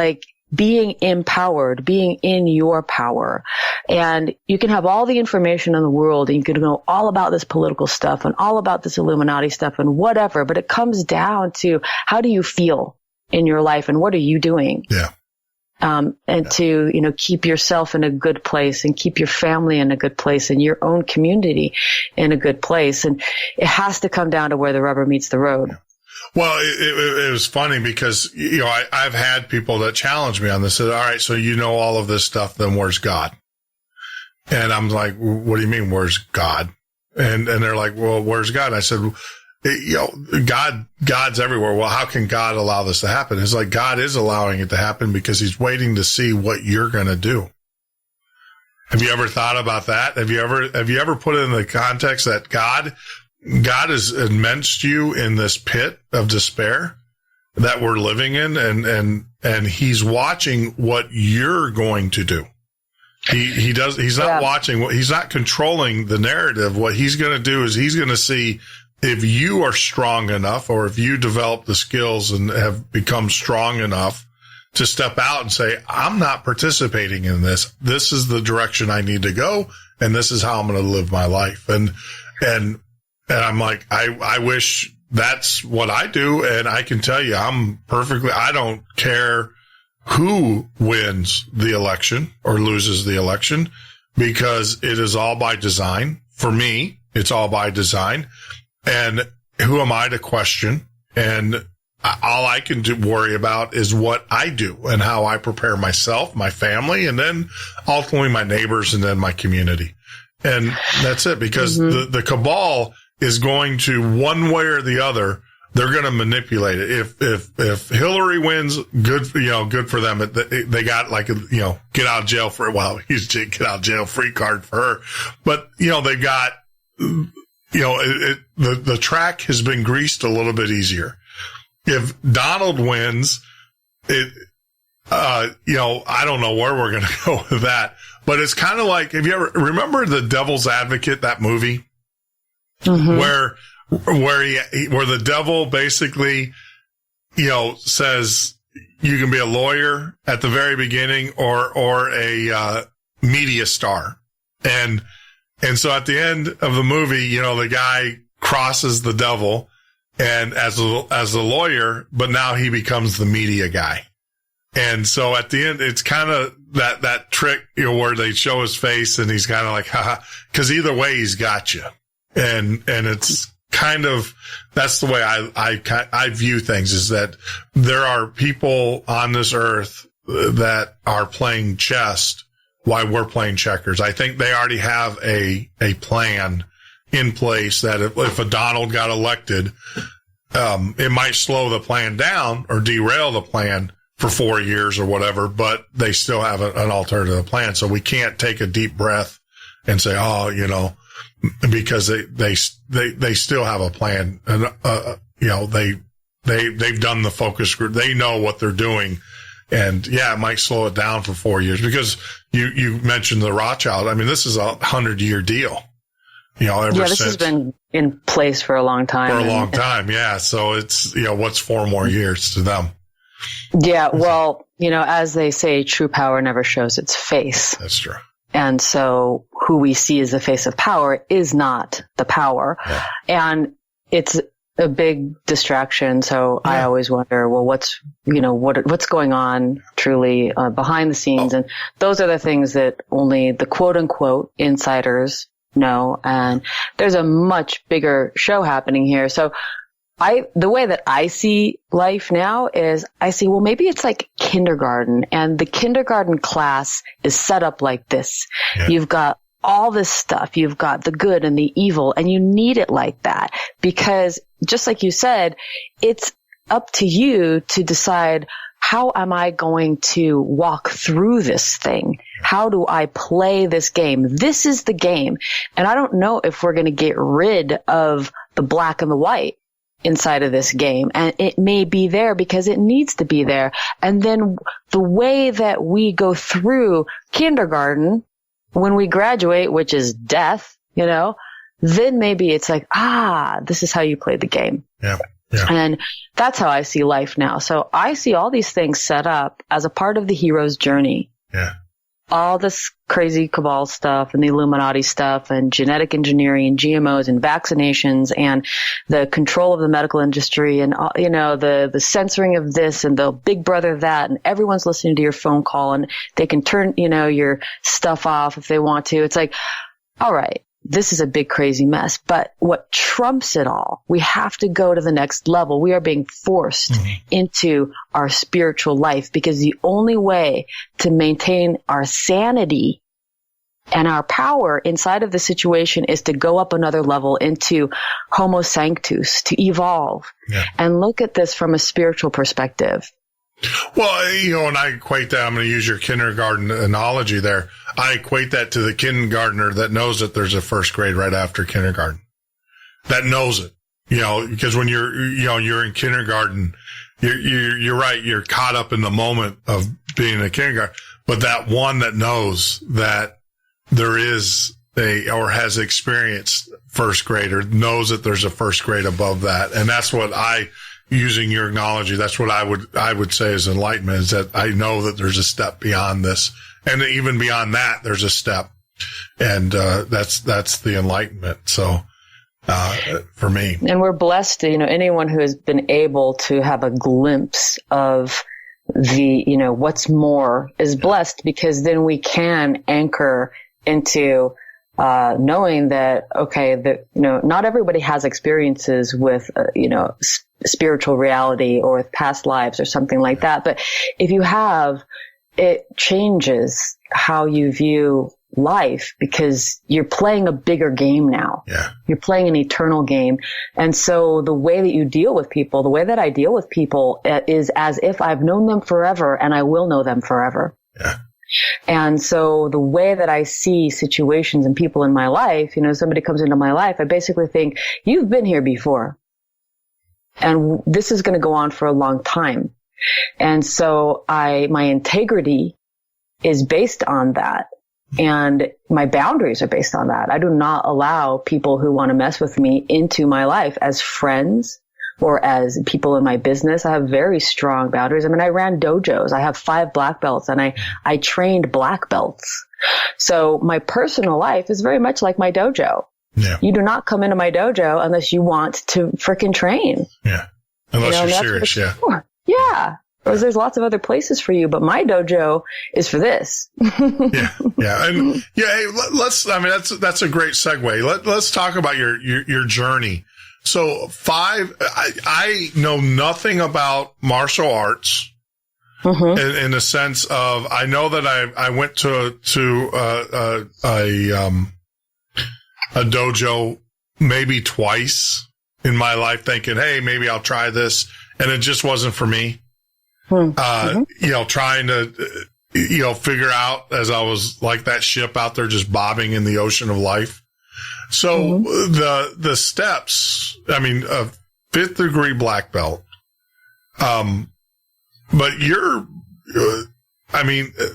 being empowered, being in your power. And you can have all the information in the world, and you can know all about this political stuff and all about this Illuminati stuff and whatever. But it comes down to, how do you feel in your life and what are you doing? Yeah. To, keep yourself in a good place and keep your family in a good place and your own community in a good place. And it has to come down to where the rubber meets the road. Yeah. Well, it was funny because, I've had people that challenge me on this. Said, all right, so all of this stuff, then where's God? And I'm like, what do you mean, where's God? And they're like, well, where's God? And I said, God's everywhere. Well, how can God allow this to happen? It's like God is allowing it to happen because he's waiting to see what you're going to do. Have you ever thought about that? Have you ever put it in the context that God has immersed you in this pit of despair that we're living in, and he's watching what you're going to do. He's not watching, he's not controlling the narrative. What he's going to do is he's going to see if you are strong enough, or if you develop the skills and have become strong enough to step out and say, I'm not participating in this. This is the direction I need to go, and this is how I'm going to live my life. And I'm like, I wish that's what I do. And I can tell you, I don't care who wins the election or loses the election, because it is all by design. For me, it's all by design. And who am I to question? And all I can worry about is what I do and how I prepare myself, my family, and then ultimately my neighbors, and then my community. And that's it, because the cabal is going to, one way or the other, they're going to manipulate it. If Hillary wins, good for them. They got get out of jail for, well, he's get out of jail free card for her. But, they've got, the track has been greased a little bit easier. If Donald wins, I don't know where we're going to go with that, but it's kind of like, have you ever remember The Devil's Advocate, that movie where the devil basically, says you can be a lawyer at the very beginning or a media star. And so at the end of the movie, the guy crosses the devil and as a lawyer, but now he becomes the media guy. And so at the end, it's kind of that trick, where they show his face and he's kind of like, haha, because either way he's got you. And it's kind of, that's the way I view things, is that there are people on this earth that are playing chess while we're playing checkers. I think they already have a plan in place that if a Donald got elected, it might slow the plan down or derail the plan for 4 years or whatever, but they still have an alternative plan. So we can't take a deep breath and say, because they still have a plan, and they've done the focus group. They know what they're doing. And it might slow it down for 4 years, because you mentioned the Rothschild. I mean, this is a 100-year deal. This has been in place for a long time. For a long time. Yeah. So it's, what's 4 more years to them? Yeah. Well, as they say, true power never shows its face. That's true. And so who we see as the face of power is not the power. Yeah. And it's a big distraction. So I always wonder, well, what's going on truly behind the scenes? And those are the things that only the quote unquote insiders know. And there's a much bigger show happening here. So the way that I see life now is I see, well, maybe it's like kindergarten, and the kindergarten class is set up like this. Yeah. You've got all this stuff. You've got the good and the evil, and you need it like that, because just like you said, it's up to you to decide, how am I going to walk through this thing? How do I play this game? This is the game. And I don't know if we're going to get rid of the black and the white inside of this game. And it may be there because it needs to be there. And then the way that we go through kindergarten when we graduate, which is death, then maybe it's like, this is how you play the game. Yeah. Yeah. And that's how I see life now. So I see all these things set up as a part of the hero's journey. Yeah. All this crazy cabal stuff and the Illuminati stuff and genetic engineering and GMOs and vaccinations and the control of the medical industry and, the censoring of this and the big brother that, and everyone's listening to your phone call and they can turn, your stuff off if they want to. It's like, all right, this is a big crazy mess. But what trumps it all, we have to go to the next level. We are being forced into our spiritual life, because the only way to maintain our sanity and our power inside of the situation is to go up another level into Homo Sanctus, to evolve and look at this from a spiritual perspective. Well, and I equate that, I'm going to use your kindergarten analogy there. I equate that to the kindergartner that knows that there's a first grade right after kindergarten. That knows it, because when you're in kindergarten, you're right. You're caught up in the moment of being in kindergarten, but that one that knows that there is or has experienced first grade, or knows that there's a first grade above that. And that's what using your analogy, that's what I would say is enlightenment, is that I know that there's a step beyond this. And even beyond that, there's a step. And, that's the enlightenment. So, for me. And we're blessed, anyone who has been able to have a glimpse of the, what's more is blessed, because then we can anchor into, knowing that, okay, not everybody has experiences with, spiritual reality or with past lives or something like that. But if you have, it changes how you view life because you're playing a bigger game now. Yeah. You're playing an eternal game. And so the way that you deal with people, the way that I deal with people is as if I've known them forever and I will know them forever. Yeah. And so the way that I see situations and people in my life, somebody comes into my life, I basically think, you've been here before. And this is going to go on for a long time. And so my integrity is based on that. And my boundaries are based on that. I do not allow people who want to mess with me into my life as friends or as people in my business. I have very strong boundaries. I mean, I ran dojos. I have 5 black belts and I trained black belts. So my personal life is very much like my dojo. Yeah. You do not come into my dojo unless you want to frickin' train. Yeah. Unless you're serious. Yeah. Yeah. Or there's lots of other places for you, but my dojo is for this. Yeah. And hey, that's a great segue. Let's talk about your journey. So I know nothing about martial arts in the sense of, I know that I went to a dojo maybe twice in my life thinking, hey, maybe I'll try this. And it just wasn't for me. Trying to, figure out as I was like that ship out there just bobbing in the ocean of life. So the steps, a 5th degree black belt. But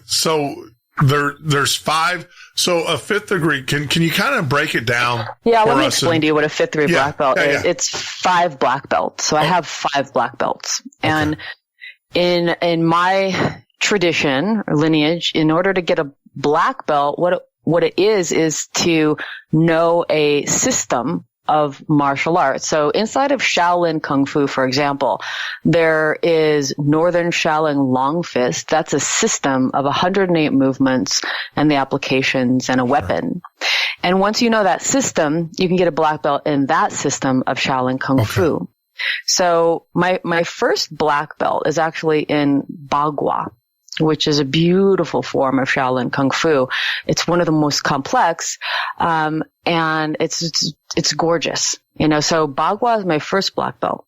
so there's 5. So a 5th degree, can you kind of break it down? Yeah, let me explain to you what a 5th degree black belt is. Yeah. It's 5 black belts. So I have 5 black belts. And in my tradition or lineage, in order to get a black belt, what it is to know a system of martial arts. So inside of Shaolin Kung Fu, for example, there is Northern Shaolin Long Fist. That's a system of 108 movements and the applications and a weapon. And once you know that system, you can get a black belt in that system of Shaolin Kung Fu. So my first black belt is actually in Bagua, which is a beautiful form of Shaolin Kung Fu. It's one of the most complex, and it's gorgeous. So Bagua is my first black belt.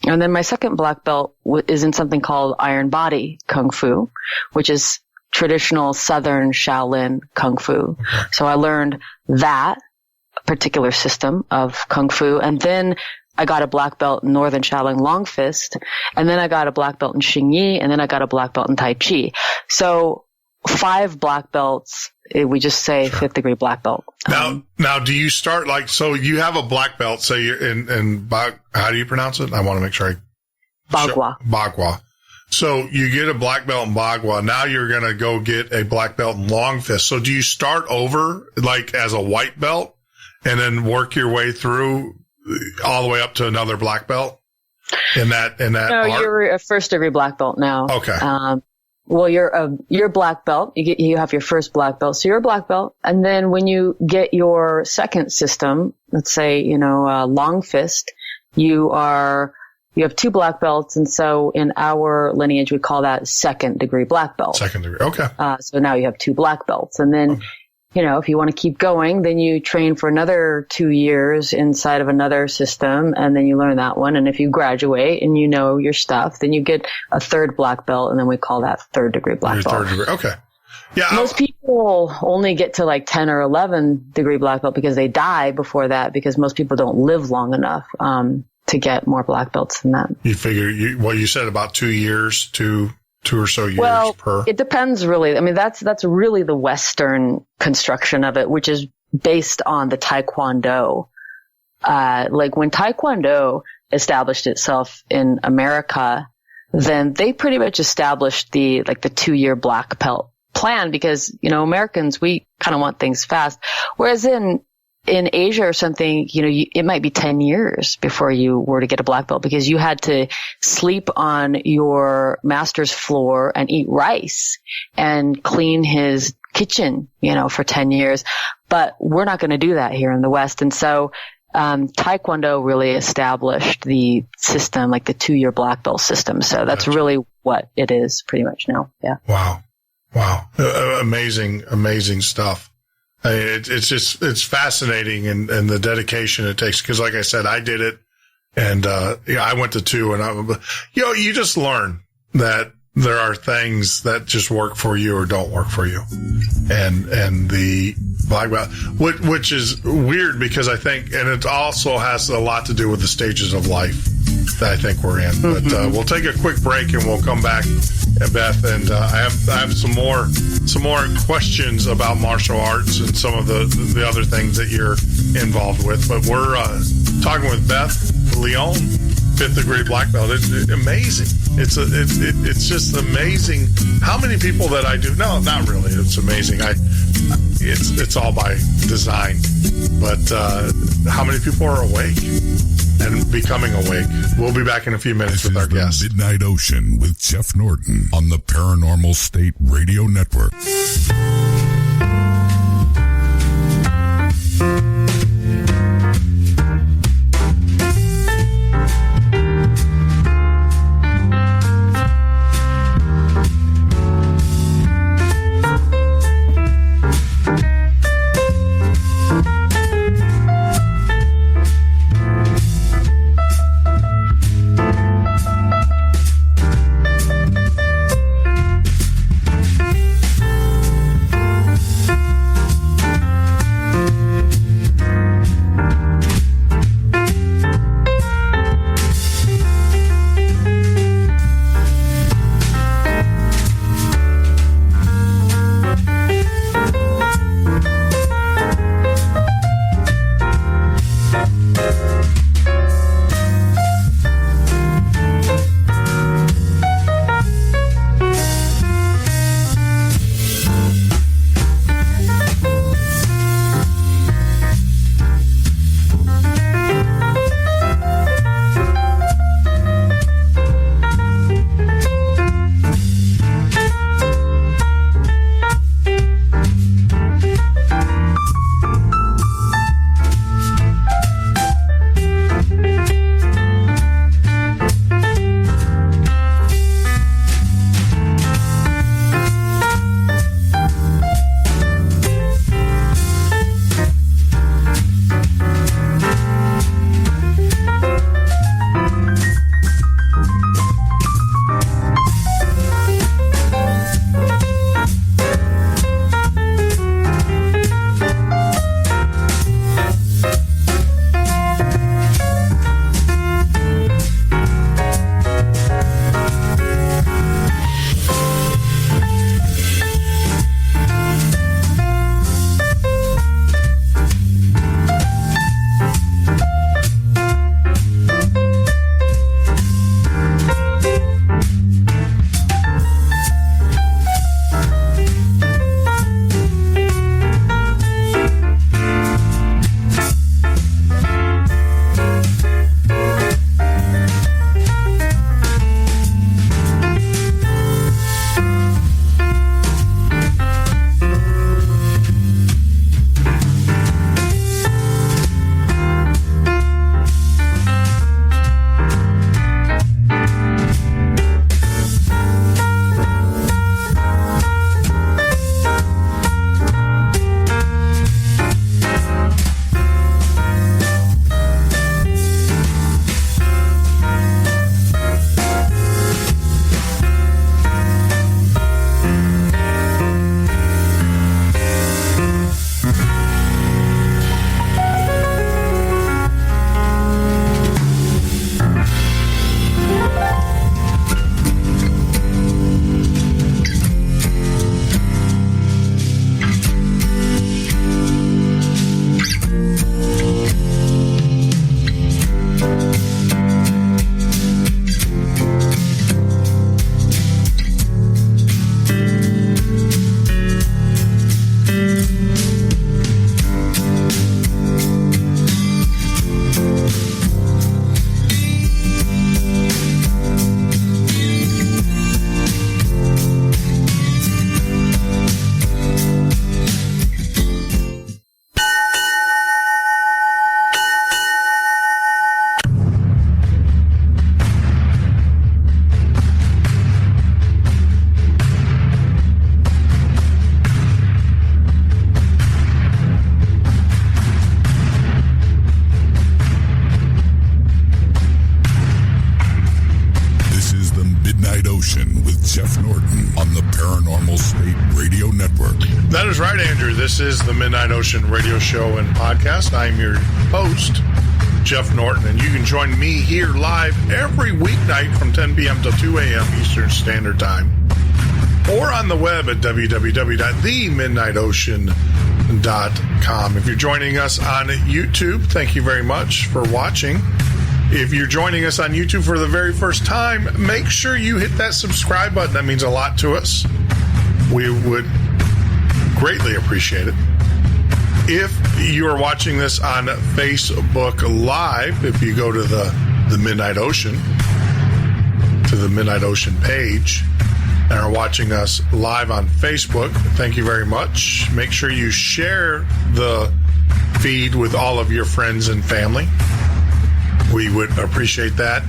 And then my second black belt is in something called Iron Body Kung Fu, which is traditional Southern Shaolin Kung Fu. So I learned that particular system of Kung Fu. And then I got a black belt in Northern Shaolin Long Fist, and then I got a black belt in Xingyi, and then I got a black belt in Tai Chi. So 5 black belts, we just say 5th degree black belt. Now, do you start so you have a black belt, say you're in how do you pronounce it? I want to make sure Bagua. Bagua. So you get a black belt in Bagua. Now you're going to go get a black belt in Long Fist. So do you start over as a white belt and then work your way through all the way up to another black belt in that No, art? You're a 1st degree black belt now. Okay. Well, you're black belt. You have your first black belt. So you're a black belt. And then when you get your second system, let's say, Long Fist, you have 2 black belts. And so in our lineage, we call that 2nd degree black belt. 2nd degree. Okay. So now you have 2 black belts. And then, if you want to keep going, then you train for another 2 years inside of another system, and then you learn that one. And if you graduate and you know your stuff, then you get a 3rd black belt, and then we call that 3rd degree black belt. 3rd degree. Okay. Yeah. Most people only get to 10 or 11 degree black belt because they die before that, because most people don't live long enough to get more black belts than that. You figure you said about 2 years, two or so years per. It depends really. That's really the Western construction of it, which is based on the Taekwondo. When Taekwondo established itself in America, then they pretty much established the 2-year black belt plan, because, Americans, we kind of want things fast. Whereas in Asia or something, it might be 10 years before you were to get a black belt, because you had to sleep on your master's floor and eat rice and clean his kitchen, for 10 years. But we're not going to do that here in the West. And so, Taekwondo really established the system, the 2-year black belt system. So that's really what it is pretty much now. Yeah. Wow. Amazing stuff. It's fascinating and the dedication it takes. Cause like I said, I did it and, I went to 2 and you just learn that there are things that just work for you or don't work for you. And the black belt, which is weird because I think, and it also has a lot to do with the stages of life that I think we're in. But we'll take a quick break and we'll come back, Beth, and I have some more questions about martial arts and some of the other things that you're involved with. But we're talking with Beth Leone, 5th degree black belt. It's amazing. It's just amazing how many people that I do. No, not really. It's amazing. It's all by design, but how many people are awake and becoming awake? We'll be back in a few minutes with our guest. Midnight Ocean with Jeff Norton on the Paranormal State Radio Network. Midnight Ocean with Jeff Norton on the Paranormal State Radio Network. That is right, Andrew. This is the Midnight Ocean radio show and podcast. I'm your host, Jeff Norton, and you can join me here live every weeknight from 10 p.m. to 2 a.m. Eastern Standard Time, or on the web at www.themidnightocean.com. If you're joining us on YouTube, thank you very much for watching. If you're joining us on YouTube for the very first time, make sure you hit that subscribe button. That means a lot to us. We would greatly appreciate it. If you are watching this on Facebook Live, if you go to the Midnight Ocean, to the Midnight Ocean page, and are watching us live on Facebook, thank you very much. Make sure you share the feed with all of your friends and family. We would appreciate that.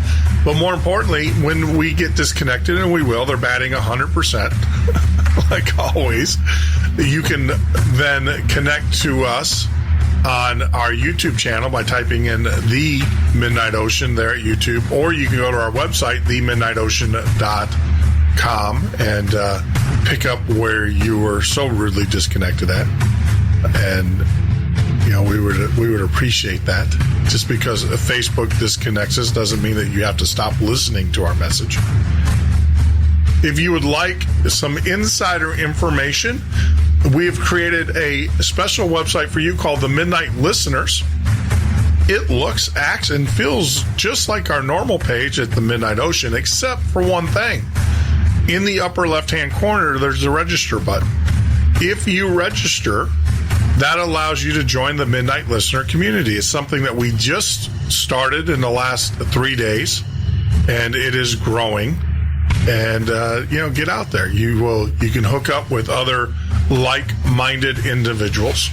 But more importantly, when we get disconnected, and we will, they're batting 100%, like always, you can then connect to us on our YouTube channel by typing in The Midnight Ocean there at YouTube, or you can go to our website, themidnightocean.com, and pick up where you were so rudely disconnected at. And we would appreciate that. Just because Facebook disconnects us doesn't mean that you have to stop listening to our message. If you would like some insider information, we have created a special website for you called the Midnight Listeners. It looks, acts, and feels just like our normal page at the Midnight Ocean, except for one thing. In the upper left-hand corner, there's a register button. If you register, that allows you to join the Midnight Listener community. It's something that we just started in the last 3 days, and it is growing. And, get out there. You can hook up with other like-minded individuals,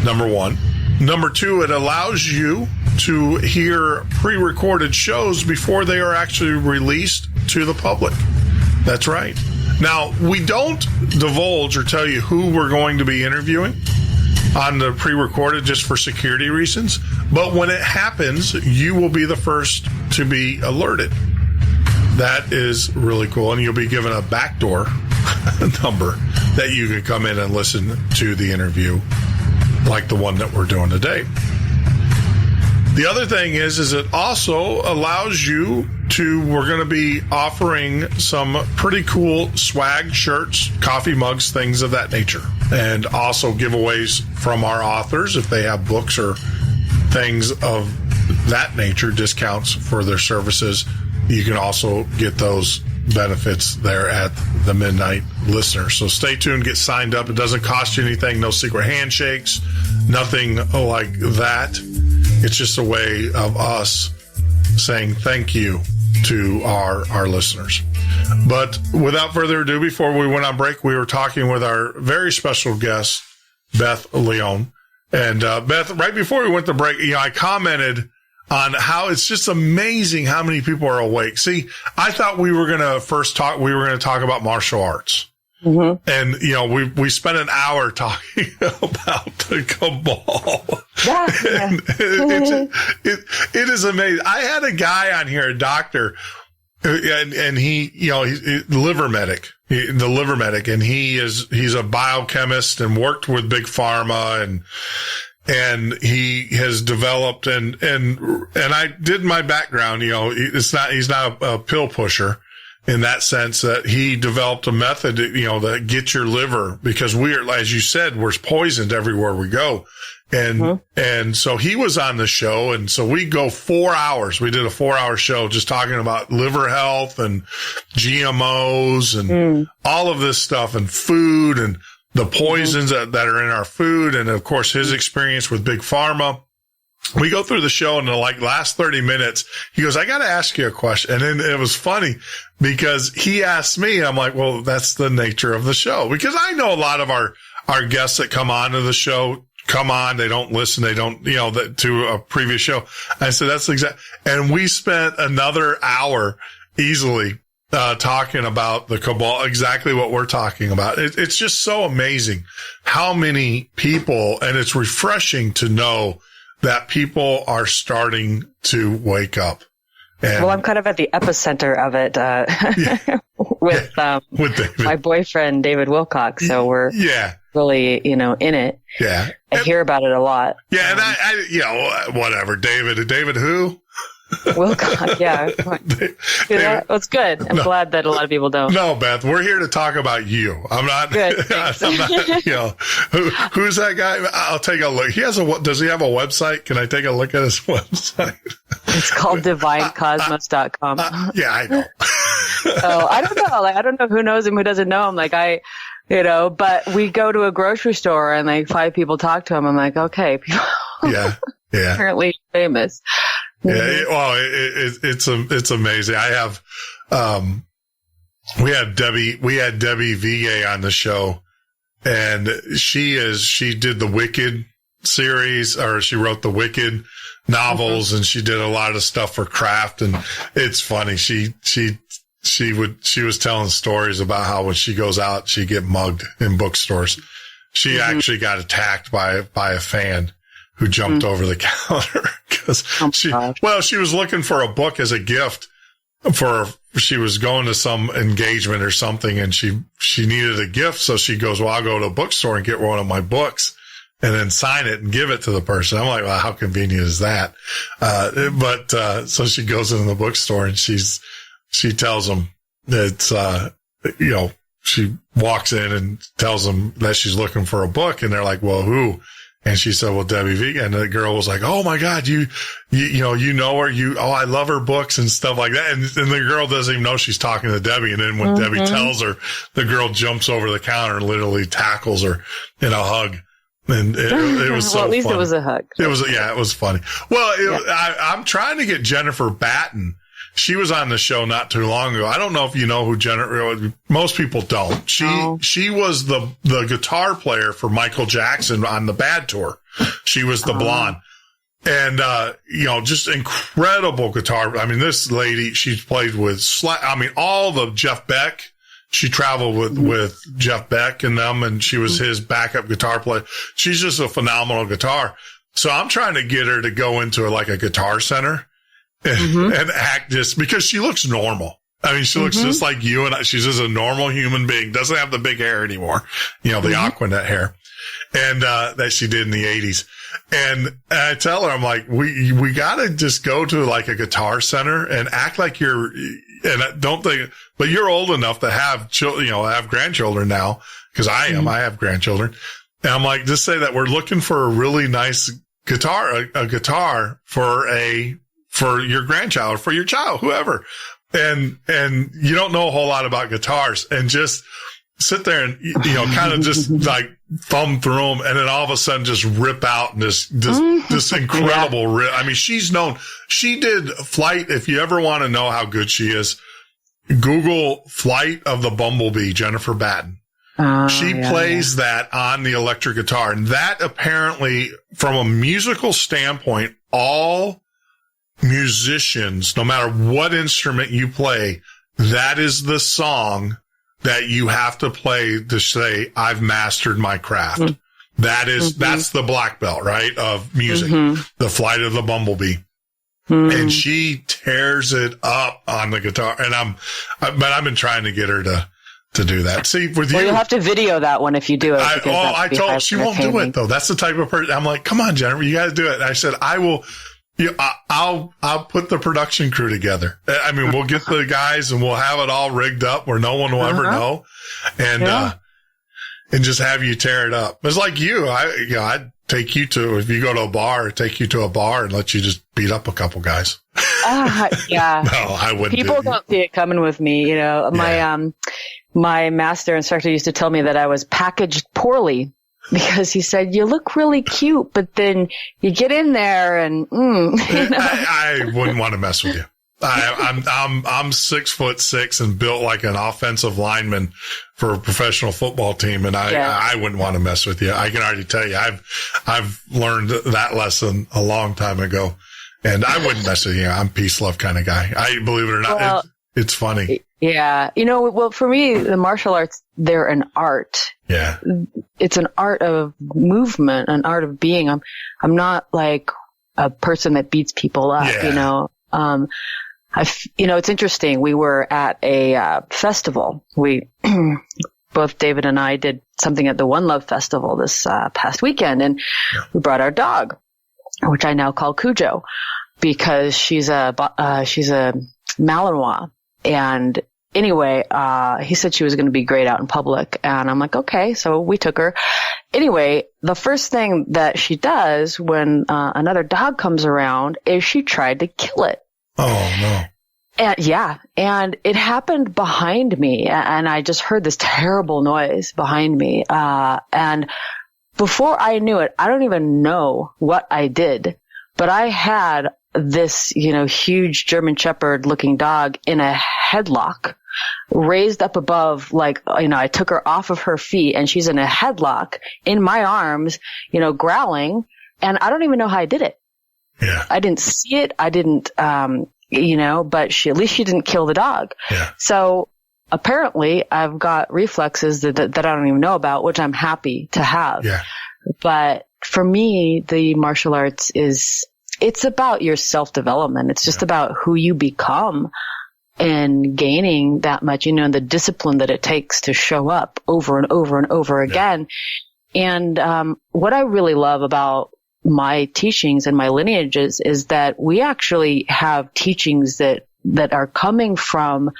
number one. Number two, it allows you to hear pre-recorded shows before they are actually released to the public. That's right. Now, we don't divulge or tell you who we're going to be interviewing on the pre-recorded just for security reasons. But when it happens, you will be the first to be alerted. That is really cool. And you'll be given a backdoor number that you can come in and listen to the interview like the one that we're doing today. The other thing is it also allows you we're going to be offering some pretty cool swag, shirts, coffee mugs, things of that nature. And also giveaways from our authors if they have books or things of that nature, discounts for their services. You can also get those benefits there at the Midnight Listener. So stay tuned, get signed up. It doesn't cost you anything, no secret handshakes, nothing like that. It's just a way of us saying thank you to our listeners. But without further ado, before we went on break, we were talking with our very special guest, Beth Leone. And Beth, right before we went to break, I commented on how it's just amazing how many people are awake. See, I thought we were going to talk about martial arts. Mm-hmm. And, we spent an hour talking about the cabal. Yeah. And it is amazing. I had a guy on here, a doctor, and he, he's liver medic, and he's a biochemist and worked with Big Pharma and he has developed and I did my background, he's not a pill pusher. In that sense, that he developed a method, that gets your liver, because as you said, we're poisoned everywhere we go. And so he was on the show. And so we go 4 hours. We did a 4-hour show just talking about liver health and GMOs and all of this stuff and food and the poisons that are in our food. And of course, his experience with Big Pharma. We go through the show and in the last 30 minutes, he goes, I got to ask you a question. And then it was funny because he asked me, I'm like, well, that's the nature of the show, because I know a lot of our guests that come on to the show they don't listen. They don't, to a previous show. I said, that's exact. And we spent another hour easily, talking about the cabal, exactly what we're talking about. It's just so amazing how many people, and it's refreshing to know that people are starting to wake up. And, well, I'm kind of at the epicenter of it with David. My boyfriend, David Wilcox. So we're really, in it. Yeah. I hear about it a lot. Yeah. And I whatever. David who? Wilcox, yeah. Well, it's good. I'm glad that a lot of people don't. No, Beth, we're here to talk about you. I'm not. Good. I'm not. Who's that guy? I'll take a look. Does he have a website? Can I take a look at his website? It's called divinecosmos.com. Yeah, I know. So I don't know. I don't know who knows him, who doesn't know him. But we go to a grocery store and 5 people talk to him. I'm like, okay, people. Yeah. Apparently famous. Yeah, well, it's amazing. I have, we had Debbie Vigay on the show, and she did the Wicked series, or she wrote the Wicked novels, and she did a lot of stuff for craft, and it's funny. She was telling stories about how when she goes out, she get mugged in bookstores. She actually got attacked by a fan who jumped over the counter because she was looking for a book as a gift she was going to some engagement or something, and she needed a gift. So she goes, well, I'll go to a bookstore and get one of my books and then sign it and give it to the person. I'm like, well, how convenient is that? So she goes into the bookstore and she tells them that, she walks in and tells them that she's looking for a book, and they're like, well, who? And she said, well, Debbie V. And the girl was like, oh my God, you know her, I love her books and stuff like that. And the girl doesn't even know she's talking to Debbie. And then when Debbie tells her, the girl jumps over the counter and literally tackles her in a hug. And it was so well, at least funny. It was a hug. It was funny. Well, I'm trying to get Jennifer Batten. She was on the show not too long ago. I don't know if you know who Jennifer, most people don't. She was the guitar player for Michael Jackson on the Bad Tour. She was the blonde. And, just incredible guitar. I mean, this lady, she's played with, all the Jeff Beck. She traveled with Jeff Beck and them, and she was his backup guitar player. She's just a phenomenal guitar. So I'm trying to get her to go into a guitar center. And act just because she looks normal. I mean, she looks just like you and I. She's just a normal human being. Doesn't have the big hair anymore. The Aquanet hair. And, that she did in the 80s. And I tell her, I'm like, we gotta just go to a guitar center and act like and I don't think, but you're old enough to have have grandchildren now. Cause I have grandchildren. And I'm like, just say that we're looking for a really nice guitar, a guitar for your grandchild, for your child, whoever. And you don't know a whole lot about guitars, and just sit there and, kind of just thumb through them, and then all of a sudden just rip out this incredible rip. I mean, she did Flight. If you ever want to know how good she is, Google Flight of the Bumblebee, Jennifer Batten. She plays that on the electric guitar, and that apparently, from a musical standpoint, all musicians, no matter what instrument you play, that is the song that you have to play to say, I've mastered my craft. That's the black belt, right? Of music, the Flight of the Bumblebee. And she tears it up on the guitar. And I've been trying to get her to do that. See, with you. Well, you'll have to video that one if you do it. I told her she won't do it though. That's the type of person. I'm like, come on, Jennifer, you got to do it. And I said, I will. I'll put the production crew together. I mean, we'll get the guys and we'll have it all rigged up where no one will ever know. And just have you tear it up. It's like I'd take you if you go to a bar, take you to a bar and let you just beat up a couple guys. Yeah. No, I wouldn't. People don't see it coming with me. My master instructor used to tell me that I was packaged poorly. Because he said, you look really cute, but then you get in there and, I wouldn't want to mess with you. I'm 6'6" and built like an offensive lineman for a professional football team. And I wouldn't want to mess with you. I can already tell you, I've learned that lesson a long time ago, and I wouldn't mess with you. I'm peace, love kind of guy. Believe it or not, it's funny. Yeah. Well, for me, the martial arts, they're an art. Yeah. It's an art of movement, an art of being. I'm not like a person that beats people up, It's interesting. We were at a festival. Both David and I did something at the One Love Festival this past weekend, and we brought our dog, which I now call Cujo, because she's a Malinois. And anyway, he said she was going to be great out in public, and I'm like, okay, so we took her. Anyway, the first thing that she does when another dog comes around is she tried to kill it. Oh, no. And it happened behind me, and I just heard this terrible noise behind me. And before I knew it, I don't even know what I did, but I had this, huge German Shepherd looking dog in a headlock, raised up above, I took her off of her feet, and she's in a headlock in my arms, growling, and I don't even know how I did it. Yeah. I didn't see it. I didn't, but at least she didn't kill the dog. Yeah. So apparently I've got reflexes that I don't even know about, which I'm happy to have. Yeah. But for me, the martial arts it's about your self-development. It's just about who you become and gaining that much, the discipline that it takes to show up over and over and over again. And what I really love about my teachings and my lineages is that we actually have teachings that are coming from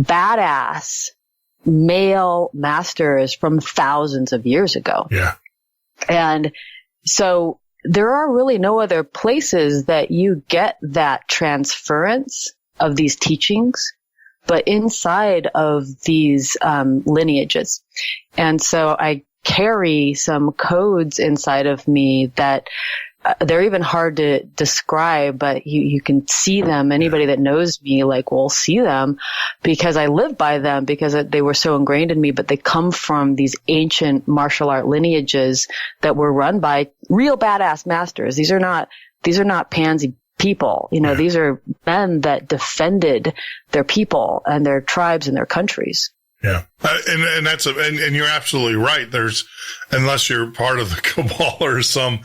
badass male masters from thousands of years ago. Yeah. And so there are really no other places that you get that transference of these teachings, but inside of these lineages. And so I carry some codes inside of me that they're even hard to describe, but you can see them. Anybody that knows me will see them because I live by them, because they were so ingrained in me, but they come from these ancient martial art lineages that were run by real badass masters. These are not pansy people. These are men that defended their people and their tribes and their countries. Yeah. And and you're absolutely right. Unless you're part of the cabal or some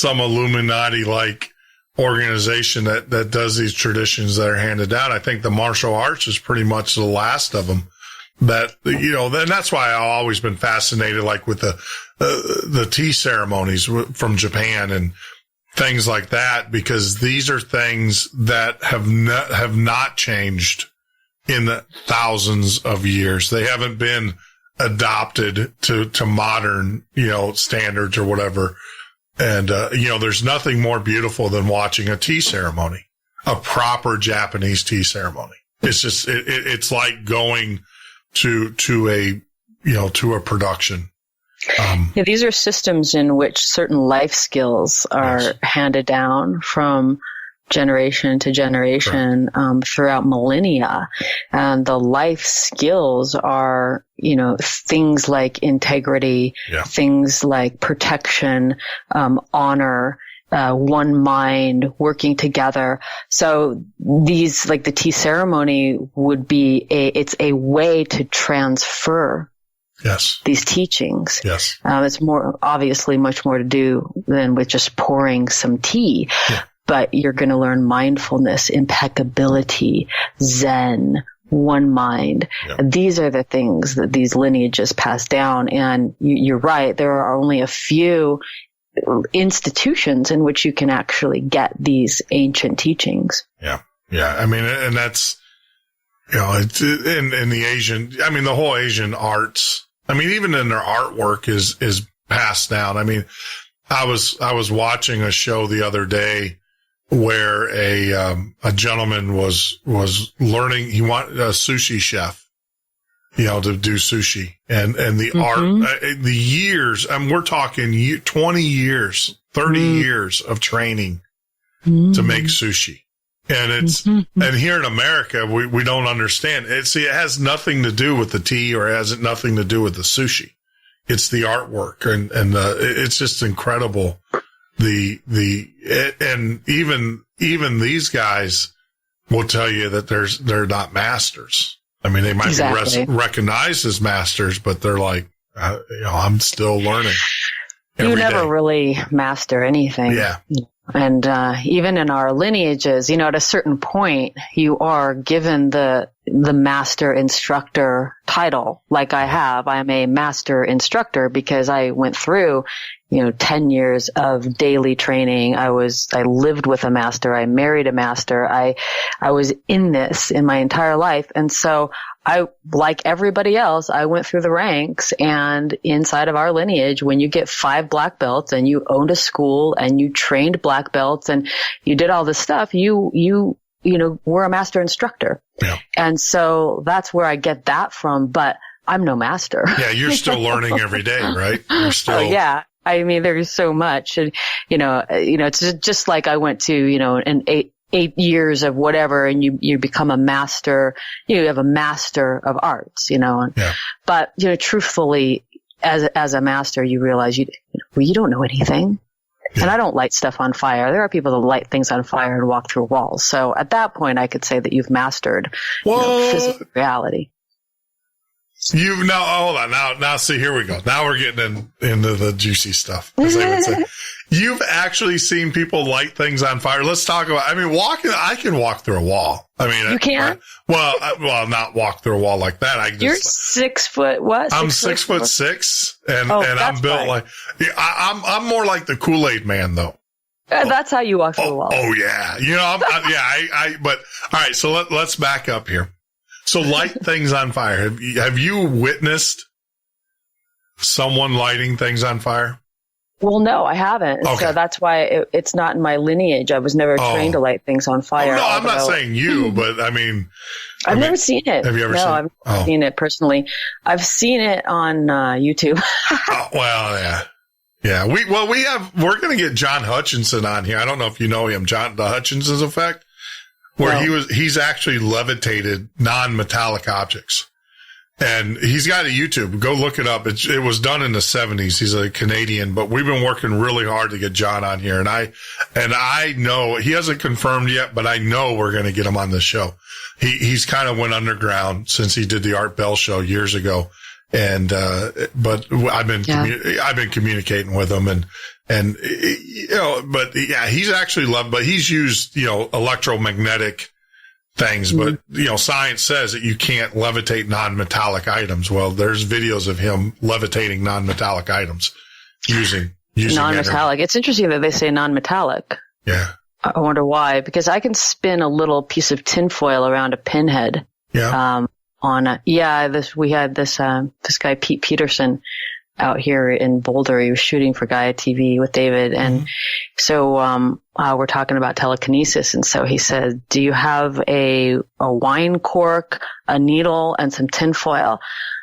Illuminati like organization that does these traditions that are handed down, I think the martial arts is pretty much the last of them and that's why I've always been fascinated, with the tea ceremonies from Japan and things like that, because these are things that have not changed in the thousands of years. They haven't been adopted to modern, standards or whatever. And, there's nothing more beautiful than watching a tea ceremony, a proper Japanese tea ceremony. It's just, it's like going to a production. These are systems in which certain life skills are handed down from generation to generation, throughout millennia. And the life skills are, things like integrity, things like protection, honor, one mind, working together. So these, the tea ceremony would be it's a way to transfer these teachings. Yes. It's obviously much more to do than with just pouring some tea. Yeah. But you're going to learn mindfulness, impeccability, Zen, one mind. Yeah. These are the things that these lineages pass down. And you're right. There are only a few institutions in which you can actually get these ancient teachings. Yeah. Yeah. I mean, and that's, it's in the Asian, the whole Asian arts, even in their artwork is passed down. I was watching a show the other day where a gentleman was learning, he wanted a sushi chef, to do sushi and the art, the years, we're talking 20 years, 30 years of training to make sushi. And and here in America, we don't understand it. It has nothing to do with the tea or it has nothing to do with the sushi. It's the artwork and it's just incredible. And even these guys will tell you that they're not masters. They might be recognized as masters, but they're like, I'm still learning. You never really master anything. Yeah. And even in our lineages, at a certain point, you are given the master instructor title. Like I am a master instructor because I went through, 10 years of daily training. I lived with a master. I married a master. I was in this in my entire life. And so like everybody else, I went through the ranks, and inside of our lineage, when you get 5 black belts and you owned a school and you trained black belts and you did all this stuff, you were a master instructor. Yeah. And so that's where I get that from, but I'm no master. Yeah. You're still learning every day, right? You're still. Oh, yeah. I mean, there's so much, and, it's just like I went to, an 8 years of whatever, and you become a master, you have a master of arts, Yeah. But, truthfully, as a master, you realize you don't know anything. Yeah. And I don't light stuff on fire. There are people that light things on fire and walk through walls. So at that point, I could say that you've mastered physical reality. Hold on. Now, see, here we go. Now we're getting into the juicy stuff, as I would say. You've actually seen people light things on fire. Let's talk about, I can walk through a wall. You can? Not walk through a wall like that. You're 6 foot, what? I'm 6'6", and I'm built like, I'm more like the Kool-Aid man though. That's how you walk through a wall. Oh yeah. But all right. So let's back up here. So light things on fire. Have you witnessed someone lighting things on fire? Well, no, I haven't. Okay. So that's why it's not in my lineage. I was never trained to light things on fire. Oh, no, I'm not saying you, but I've never seen it. Have you ever seen it? I've seen it personally. I've seen it on YouTube. Well, yeah. Yeah. We're going to get John Hutchinson on here. I don't know if you know him, the Hutchinson's effect, where he's actually levitated non-metallic objects. And he's got a YouTube. Go look it up. It was done in the 70s. He's a Canadian, but we've been working really hard to get John on here. And I know he hasn't confirmed yet, but I know we're going to get him on this show. He's kind of went underground since he did the Art Bell show years ago. And, but I've been communicating with him and, but yeah, he's actually but he's used, electromagnetic things, but science says that you can't levitate non-metallic items. Well, there's videos of him levitating non-metallic items using non-metallic. energy. It's interesting that they say non-metallic. Yeah. I wonder why, because I can spin a little piece of tinfoil around a pinhead. Yeah. We had this guy, Pete Peterson, out here in Boulder. He was shooting for Gaia TV with David. And so, we're talking about telekinesis. And so he said, do you have a wine cork, a needle, and some tinfoil?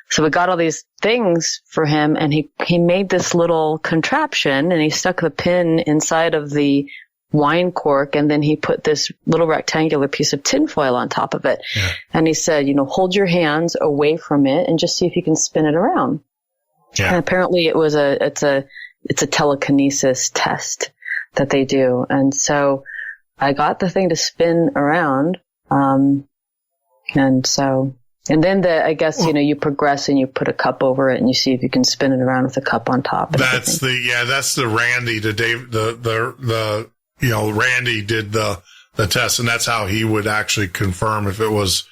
So we got all these things for him, and he made this little contraption, and he stuck the pin inside of the wine cork, and then he put this little rectangular piece of tinfoil on top of it. Yeah. And he said, hold your hands away from it and just see if you can spin it around. Yeah. And apparently it's a telekinesis test that they do. And so I got the thing to spin around. And then I guess, you progress and you put a cup over it and you see if you can spin it around with a cup on top. That's the Randy, Randy did the test, and that's how he would actually confirm if it was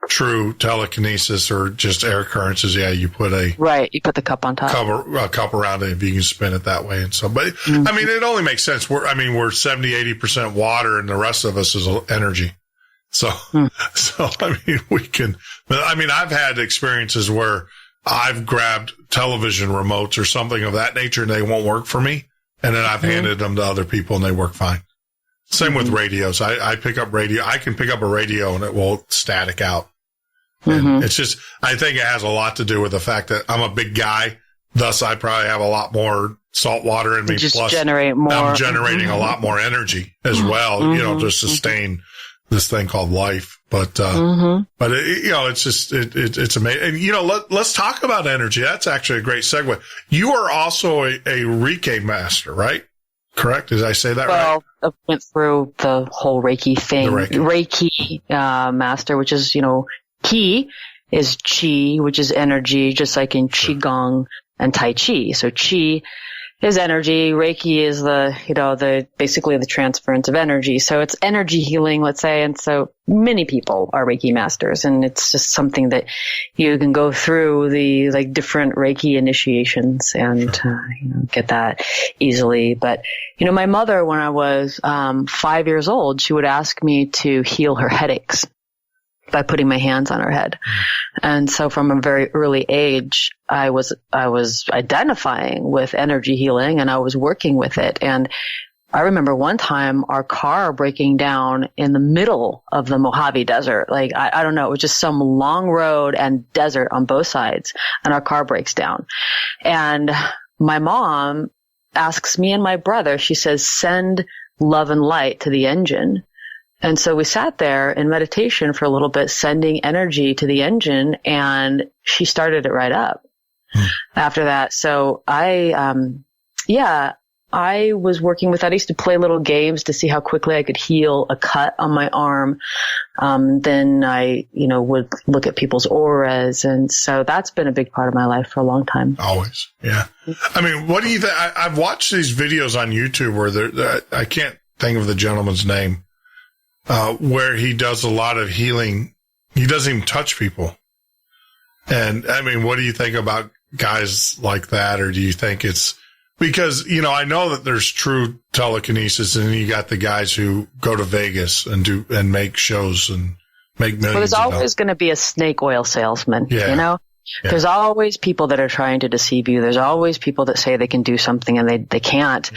true telekinesis or just air currents. Yeah, you put you put the cup on top, a cup around it if you can spin it that way. And so, but it only makes sense. We're 70-80% water, and the rest of us is energy. So, we can. I've had experiences where I've grabbed television remotes or something of that nature, and they won't work for me. And then I've handed them to other people and they work fine. Same with radios. I pick up radio. I can pick up a radio and it will static out. And it's just, I think it has a lot to do with the fact that I'm a big guy. Thus, I probably have a lot more salt water in me. Plus, generate more. I'm generating a lot more energy as well, to sustain this thing called life. But it's just, it's amazing. And, let's talk about energy. That's actually a great segue. You are also a Reiki master, right? Correct? Did I say that right? Well, I went through the whole Reiki thing. Reiki master, which is, Ki is chi, which is energy, just like in qigong and tai chi. So chi is energy. Reiki is basically the transference of energy. So it's energy healing, let's say. And so many people are Reiki masters, and it's just something that you can go through the different Reiki initiations and get that easily. But my mother, when I was 5 years old, she would ask me to heal her headaches by putting my hands on her head. And so from a very early age, I was identifying with energy healing, and I was working with it. And I remember one time our car breaking down in the middle of the Mojave Desert. Like, I don't know, it was just some long road and desert on both sides, and our car breaks down. And my mom asks me and my brother, she says, send love and light to the engine. And so we sat there in meditation for a little bit, sending energy to the engine, and she started it right up after that. So I was working with that. I used to play little games to see how quickly I could heal a cut on my arm. Then I, would look at people's auras. And so that's been a big part of my life for a long time. Always. Yeah. I mean, what do you think? I've watched these videos on YouTube where I can't think of the gentleman's name. Where he does a lot of healing. He doesn't even touch people. And I mean, what do you think about guys like that? Or do you think it's because, I know that there's true telekinesis, and you got the guys who go to Vegas and make shows and make millions. Well, there's always going to be a snake oil salesman, Yeah. There's always people that are trying to deceive you. There's always people that say they can do something and they can't.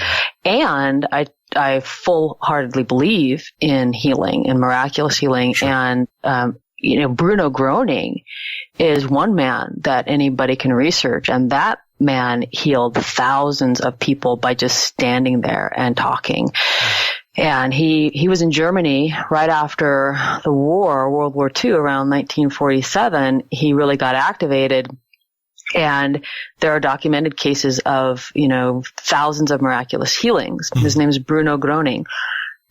And I full-heartedly believe in healing, in miraculous healing. Sure. And, Bruno Groening is one man that anybody can research. And that man healed thousands of people by just standing there and talking. And he was in Germany right after the war, World War II, around 1947. He really got activated. And there are documented cases of, thousands of miraculous healings. His name is Bruno Groening.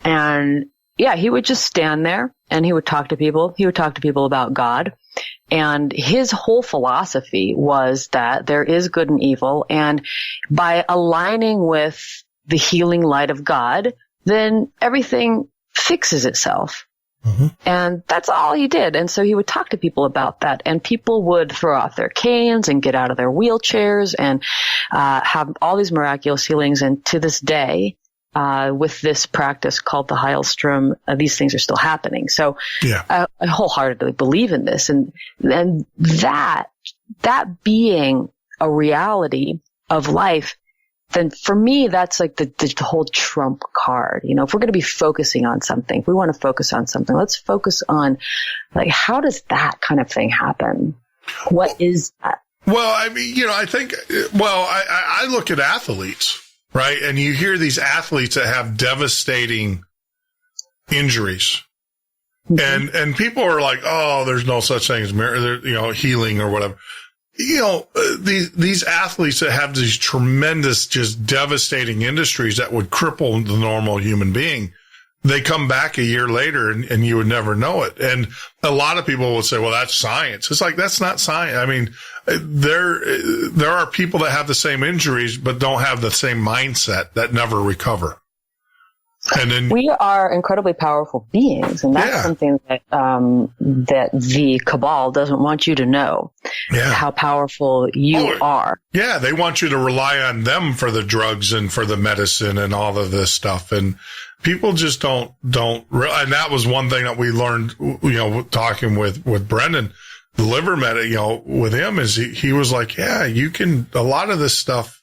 And he would just stand there and he would talk to people. He would talk to people about God. And his whole philosophy was that there is good and evil. And by aligning with the healing light of God, then everything fixes itself. Mm-hmm. And that's all he did. And so he would talk to people about that, and people would throw off their canes and get out of their wheelchairs and have all these miraculous healings. And to this day, with this practice called the Heilstrom, these things are still happening. So I wholeheartedly believe in this. And that being a reality of life, then for me, that's like the whole trump card. If we're going to be focusing on something, if we want to focus on something, let's focus on, like, how does that kind of thing happen? What is that? Well, I mean, I think, I look at athletes, right? And you hear these athletes that have devastating injuries. Mm-hmm. And people are like, oh, there's no such thing as healing or whatever. These athletes that have these tremendous, just devastating injuries that would cripple the normal human being, they come back a year later and you would never know it. And a lot of people would say, well, that's science. It's like, that's not science. I mean, there are people that have the same injuries, but don't have the same mindset that never recover. And then we are incredibly powerful beings, and that's something that that the cabal doesn't want you to know. Yeah. How powerful you are. Yeah, they want you to rely on them for the drugs and for the medicine and all of this stuff, and people just don't. And that was one thing that we learned, talking with Brendan, the liver med, with him, is he was like, yeah, you can. A lot of this stuff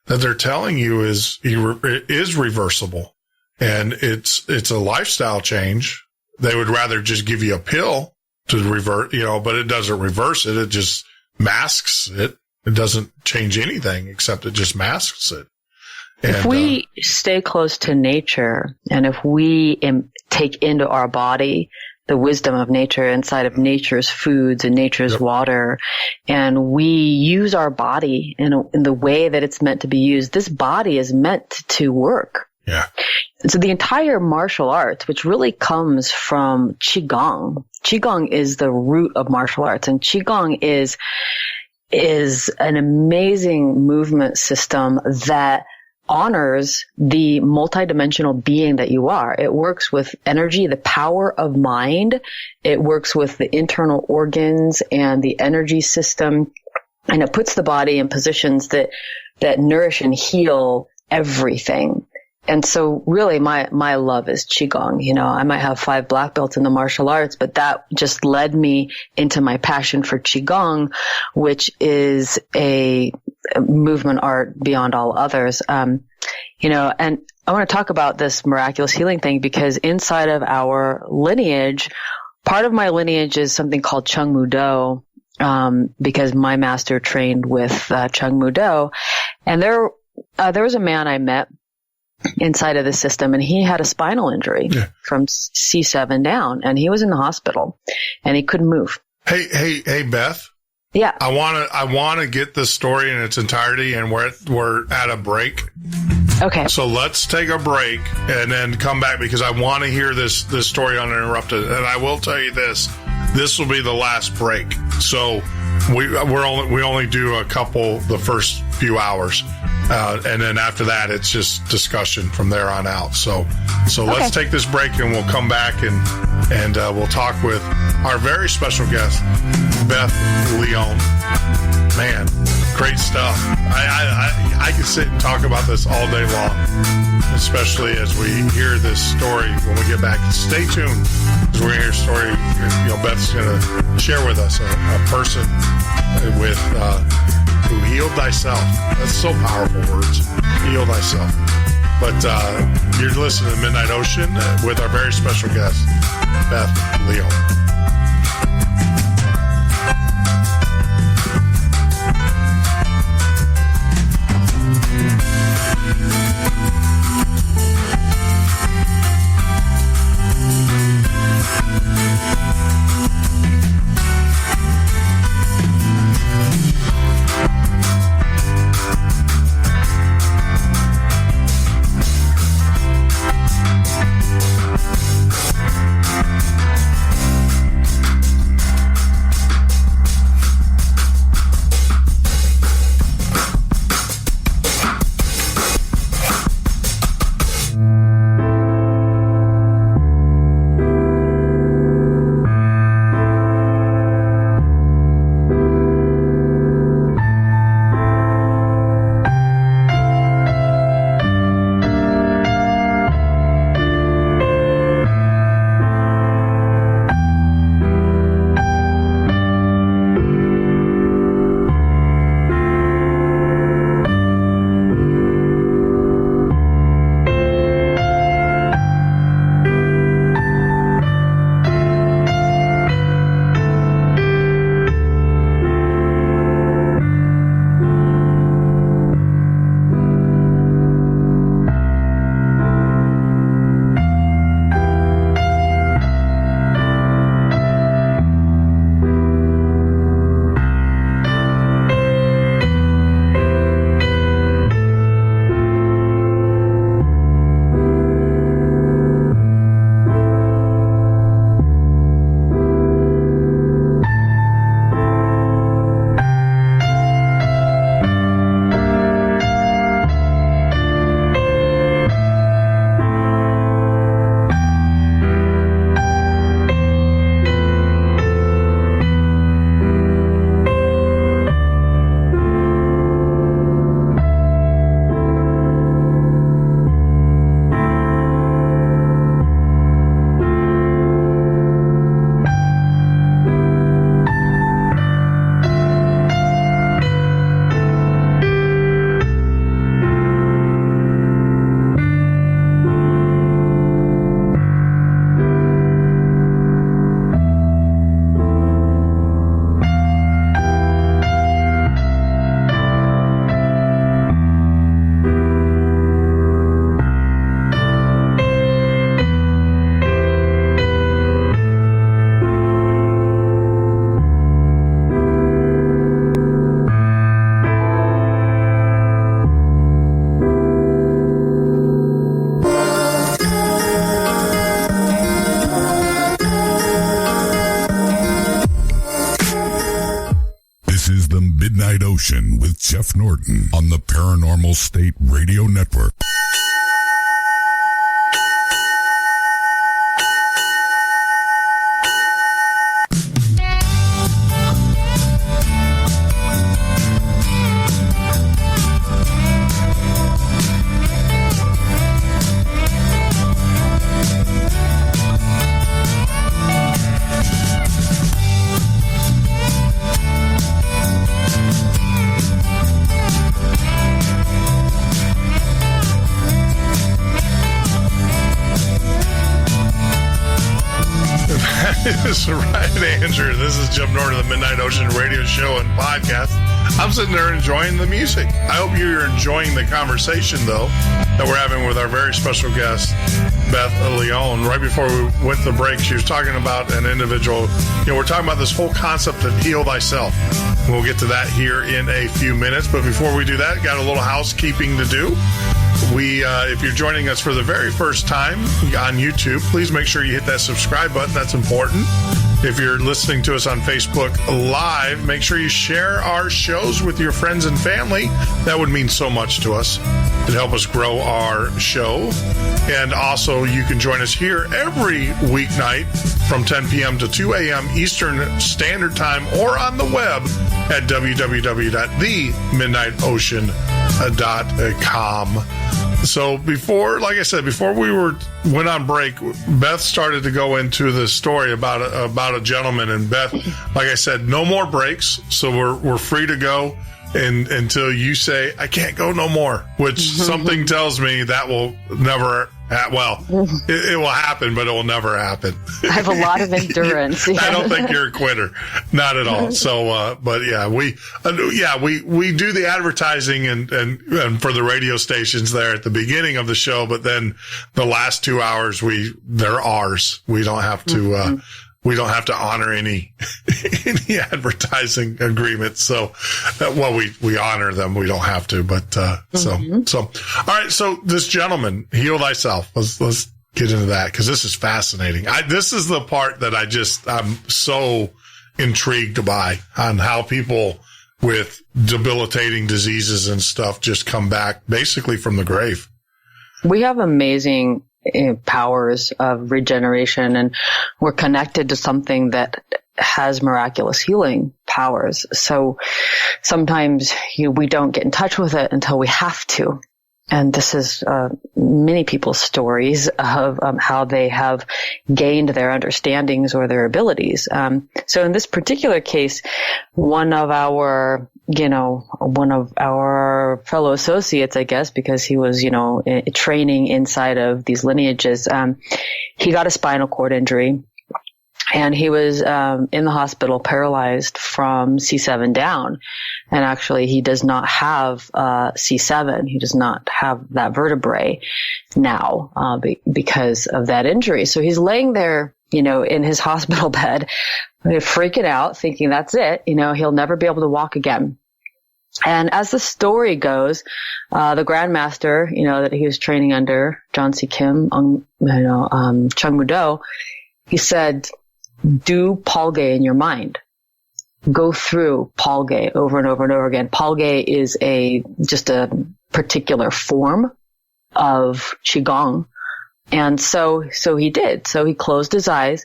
that they're telling you is reversible. And it's a lifestyle change. They would rather just give you a pill to revert, but it doesn't reverse it. It just masks it. It doesn't change anything except it just masks it. And, if we stay close to nature, and if we take into our body the wisdom of nature inside of nature's foods and nature's water, and we use our body in the way that it's meant to be used, this body is meant to work. Yeah. So the entire martial arts, which really comes from qigong. Qigong is the root of martial arts, and qigong is an amazing movement system that honors the multidimensional being that you are. It works with energy, the power of mind. It works with the internal organs and the energy system. And it puts the body in positions that nourish and heal everything. And so really my love is qigong. You know, I might have 5 black belts in the martial arts, but that just led me into my passion for qigong, which is a movement art beyond all others. You know, and I want to talk about this miraculous healing thing because inside of our lineage, part of my lineage is something called Chung Mu Do, because my master trained with Chung Mu Do. And there was a man I met inside of the system, and he had a spinal injury from C7 down, and he was in the hospital, and he couldn't move. Hey, Beth. Yeah. I want to get this story in its entirety, and we're at a break. Okay. So let's take a break and then come back because I want to hear this story uninterrupted. And I will tell you this will be the last break. So we only do a couple the first few hours. And then after that, it's just discussion from there on out. So let's take this break and we'll come back and we'll talk with our very special guest, Beth Leone. Man, great stuff. I could sit and talk about this all day long, especially as we hear this story when we get back. Stay tuned because we're going to hear a story. You know, Beth's going to share with us a person with who healed thyself. That's so powerful words. Heal thyself. But you're listening to Midnight Ocean with our very special guest, Beth Leone. Midnight Ocean with Jeff Norton on the Paranormal State Radio Network. That's right, Andrew. This is Jeff Norton of the Midnight Ocean Radio Show and Podcast. I'm sitting there enjoying the music. I hope you're enjoying the conversation, though, that we're having with our very special guest, Beth Leone. Right before we went to the break, she was talking about an individual. We're talking about this whole concept of heal thyself. We'll get to that here in a few minutes. But before we do that, got a little housekeeping to do. If you're joining us for the very first time on YouTube, please make sure you hit that subscribe button. That's important. If you're listening to us on Facebook Live, make sure you share our shows with your friends and family. That would mean so much to us. It'd help us grow our show. And also, you can join us here every weeknight from 10 p.m. to 2 a.m. Eastern Standard Time or on the web at www.themidnightocean.com. So before we went on break, Beth started to go into the story about a gentleman, and Beth, like I said, no more breaks, so we're free to go until you say I can't go no more, which something tells me that will never. It will happen, but it will never happen. I have a lot of endurance. I don't think you're a quitter, not at all. So, but yeah, we do the advertising and for the radio stations there at the beginning of the show, but then the last 2 hours they're ours. We don't have to. We don't have to honor any advertising agreements. So, we honor them. We don't have to, but, so, all right. So this gentleman, heal thyself. Let's get into that, because this is fascinating. This is the part that I'm so intrigued by, on how people with debilitating diseases and stuff just come back basically from the grave. We have amazing powers of regeneration, and we're connected to something that has miraculous healing powers. So sometimes we don't get in touch with it until we have to. And this is many people's stories of how they have gained their understandings or their abilities. So in this particular case, one of our fellow associates, I guess, because he was, training inside of these lineages, he got a spinal cord injury. And he was in the hospital paralyzed from C7 down. And actually, he does not have C7. He does not have that vertebrae now because of that injury. So he's laying there, in his hospital bed, freaking out, thinking that's it. He'll never be able to walk again. And as the story goes, the grandmaster, that he was training under, John C. Kim, Chung Mudo, he said, do Palge in your mind. Go through Palge over and over and over again. Palge is just a particular form of qigong. And so he did. So he closed his eyes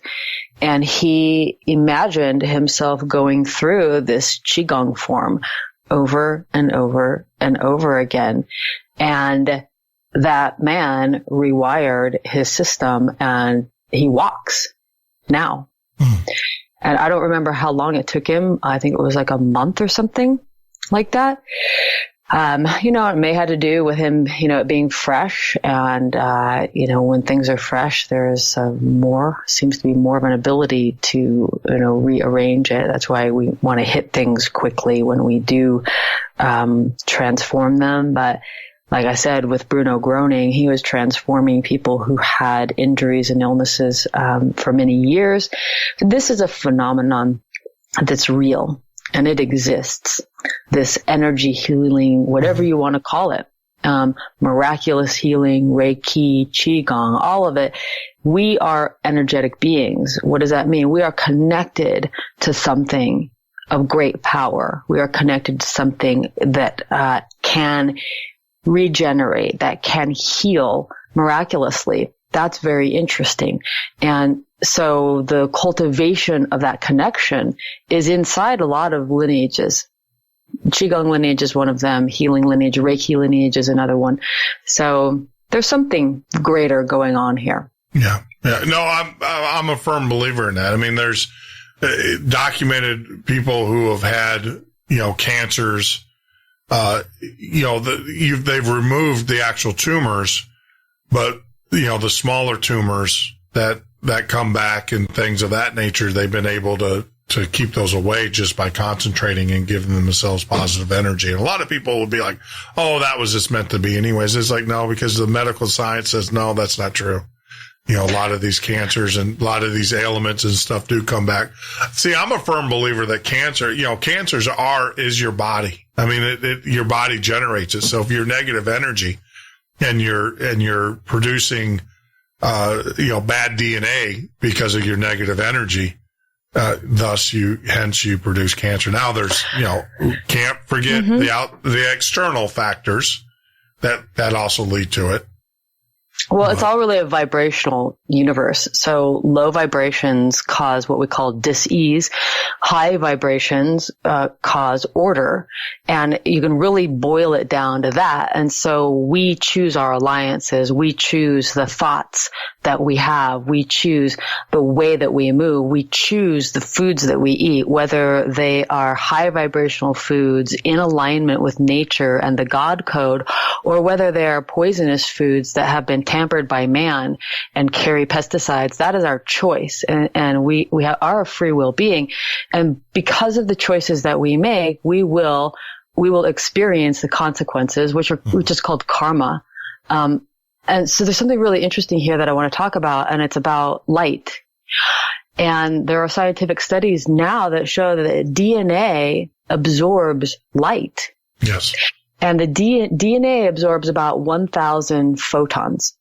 and he imagined himself going through this qigong form over and over and over again. And that man rewired his system, and he walks now. And I don't remember how long it took him. I think it was like a month or something like that. It may have to do with him, it being fresh. And, when things are fresh, there's seems to be more of an ability to, rearrange it. That's why we want to hit things quickly when we do, transform them. But like I said, with Bruno Groening, he was transforming people who had injuries and illnesses for many years. This is a phenomenon that's real, and it exists. This energy healing, whatever you want to call it, miraculous healing, Reiki, Qigong, all of it. We are energetic beings. What does that mean? We are connected to something of great power. We are connected to something that can regenerate, that can heal miraculously. That's very interesting. And so the cultivation of that connection is inside a lot of lineages. Qigong lineage is one of them. Healing lineage, Reiki lineage is another one. So there's something greater going on here. Yeah. No, I'm a firm believer in that. I mean, there's documented people who have had, cancers, they've removed the actual tumors, but, the smaller tumors that come back and things of that nature, they've been able to keep those away just by concentrating and giving themselves positive energy. And a lot of people would be like, oh, that was just meant to be anyways. It's like, no, because the medical science says, no, that's not true. A lot of these cancers and a lot of these ailments and stuff do come back. See, I'm a firm believer that cancers is your body. I mean, your body generates it. So if you're negative energy and you're producing, bad DNA because of your negative energy, thus you produce cancer. Now there's, can't forget the external factors that also lead to it. Well, it's all really a vibrational universe. So low vibrations cause what we call dis-ease. High vibrations cause order. And you can really boil it down to that. And so we choose our alliances. We choose the thoughts that we have. We choose the way that we move. We choose the foods that we eat, whether they are high vibrational foods in alignment with nature and the God code, or whether they are poisonous foods that have been tampered by man and carry pesticides. That is our choice. And we are a free will being. And because of the choices that we make, we will experience the consequences, which is called karma. And so there's something really interesting here that I want to talk about, and it's about light. And there are scientific studies now that show that DNA absorbs light. Yes. And the DNA absorbs about 1,000 photons.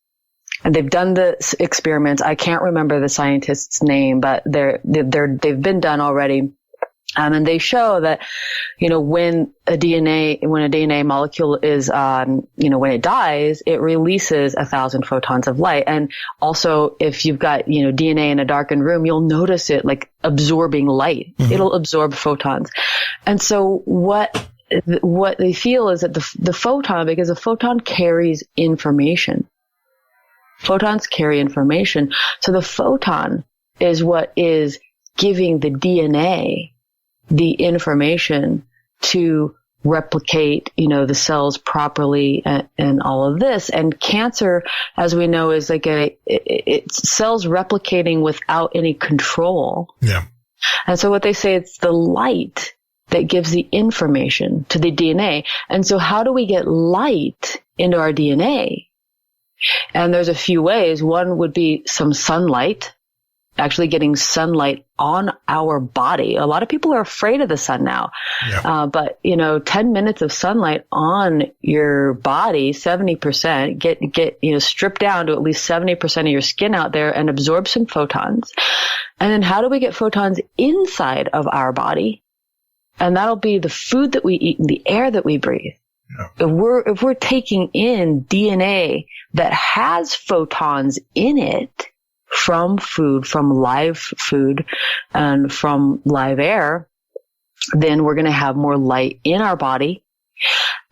And they've done the experiments. I can't remember the scientist's name, but they've been done already. And they show that, when a DNA molecule is, when it dies, it releases 1,000 photons of light. And also, if you've got, DNA in a darkened room, you'll notice it like absorbing light. Mm-hmm. It'll absorb photons. And so what they feel is that the photon, because a photon carries information. Photons carry information. So the photon is what is giving the DNA the information to replicate, the cells properly and all of this. And cancer, as we know, is like it's cells replicating without any control. Yeah. And so what they say, it's the light that gives the information to the DNA. And so how do we get light into our DNA? And there's a few ways. One would be some sunlight, actually getting sunlight on our body. A lot of people are afraid of the sun now. Yeah. But 10 minutes of sunlight on your body, 70%, get strip down to at least 70% of your skin out there and absorb some photons. And then how do we get photons inside of our body? And that'll be the food that we eat and the air that we breathe. Yeah. If we're taking in DNA that has photons in it from food, from live food and from live air, then we're going to have more light in our body.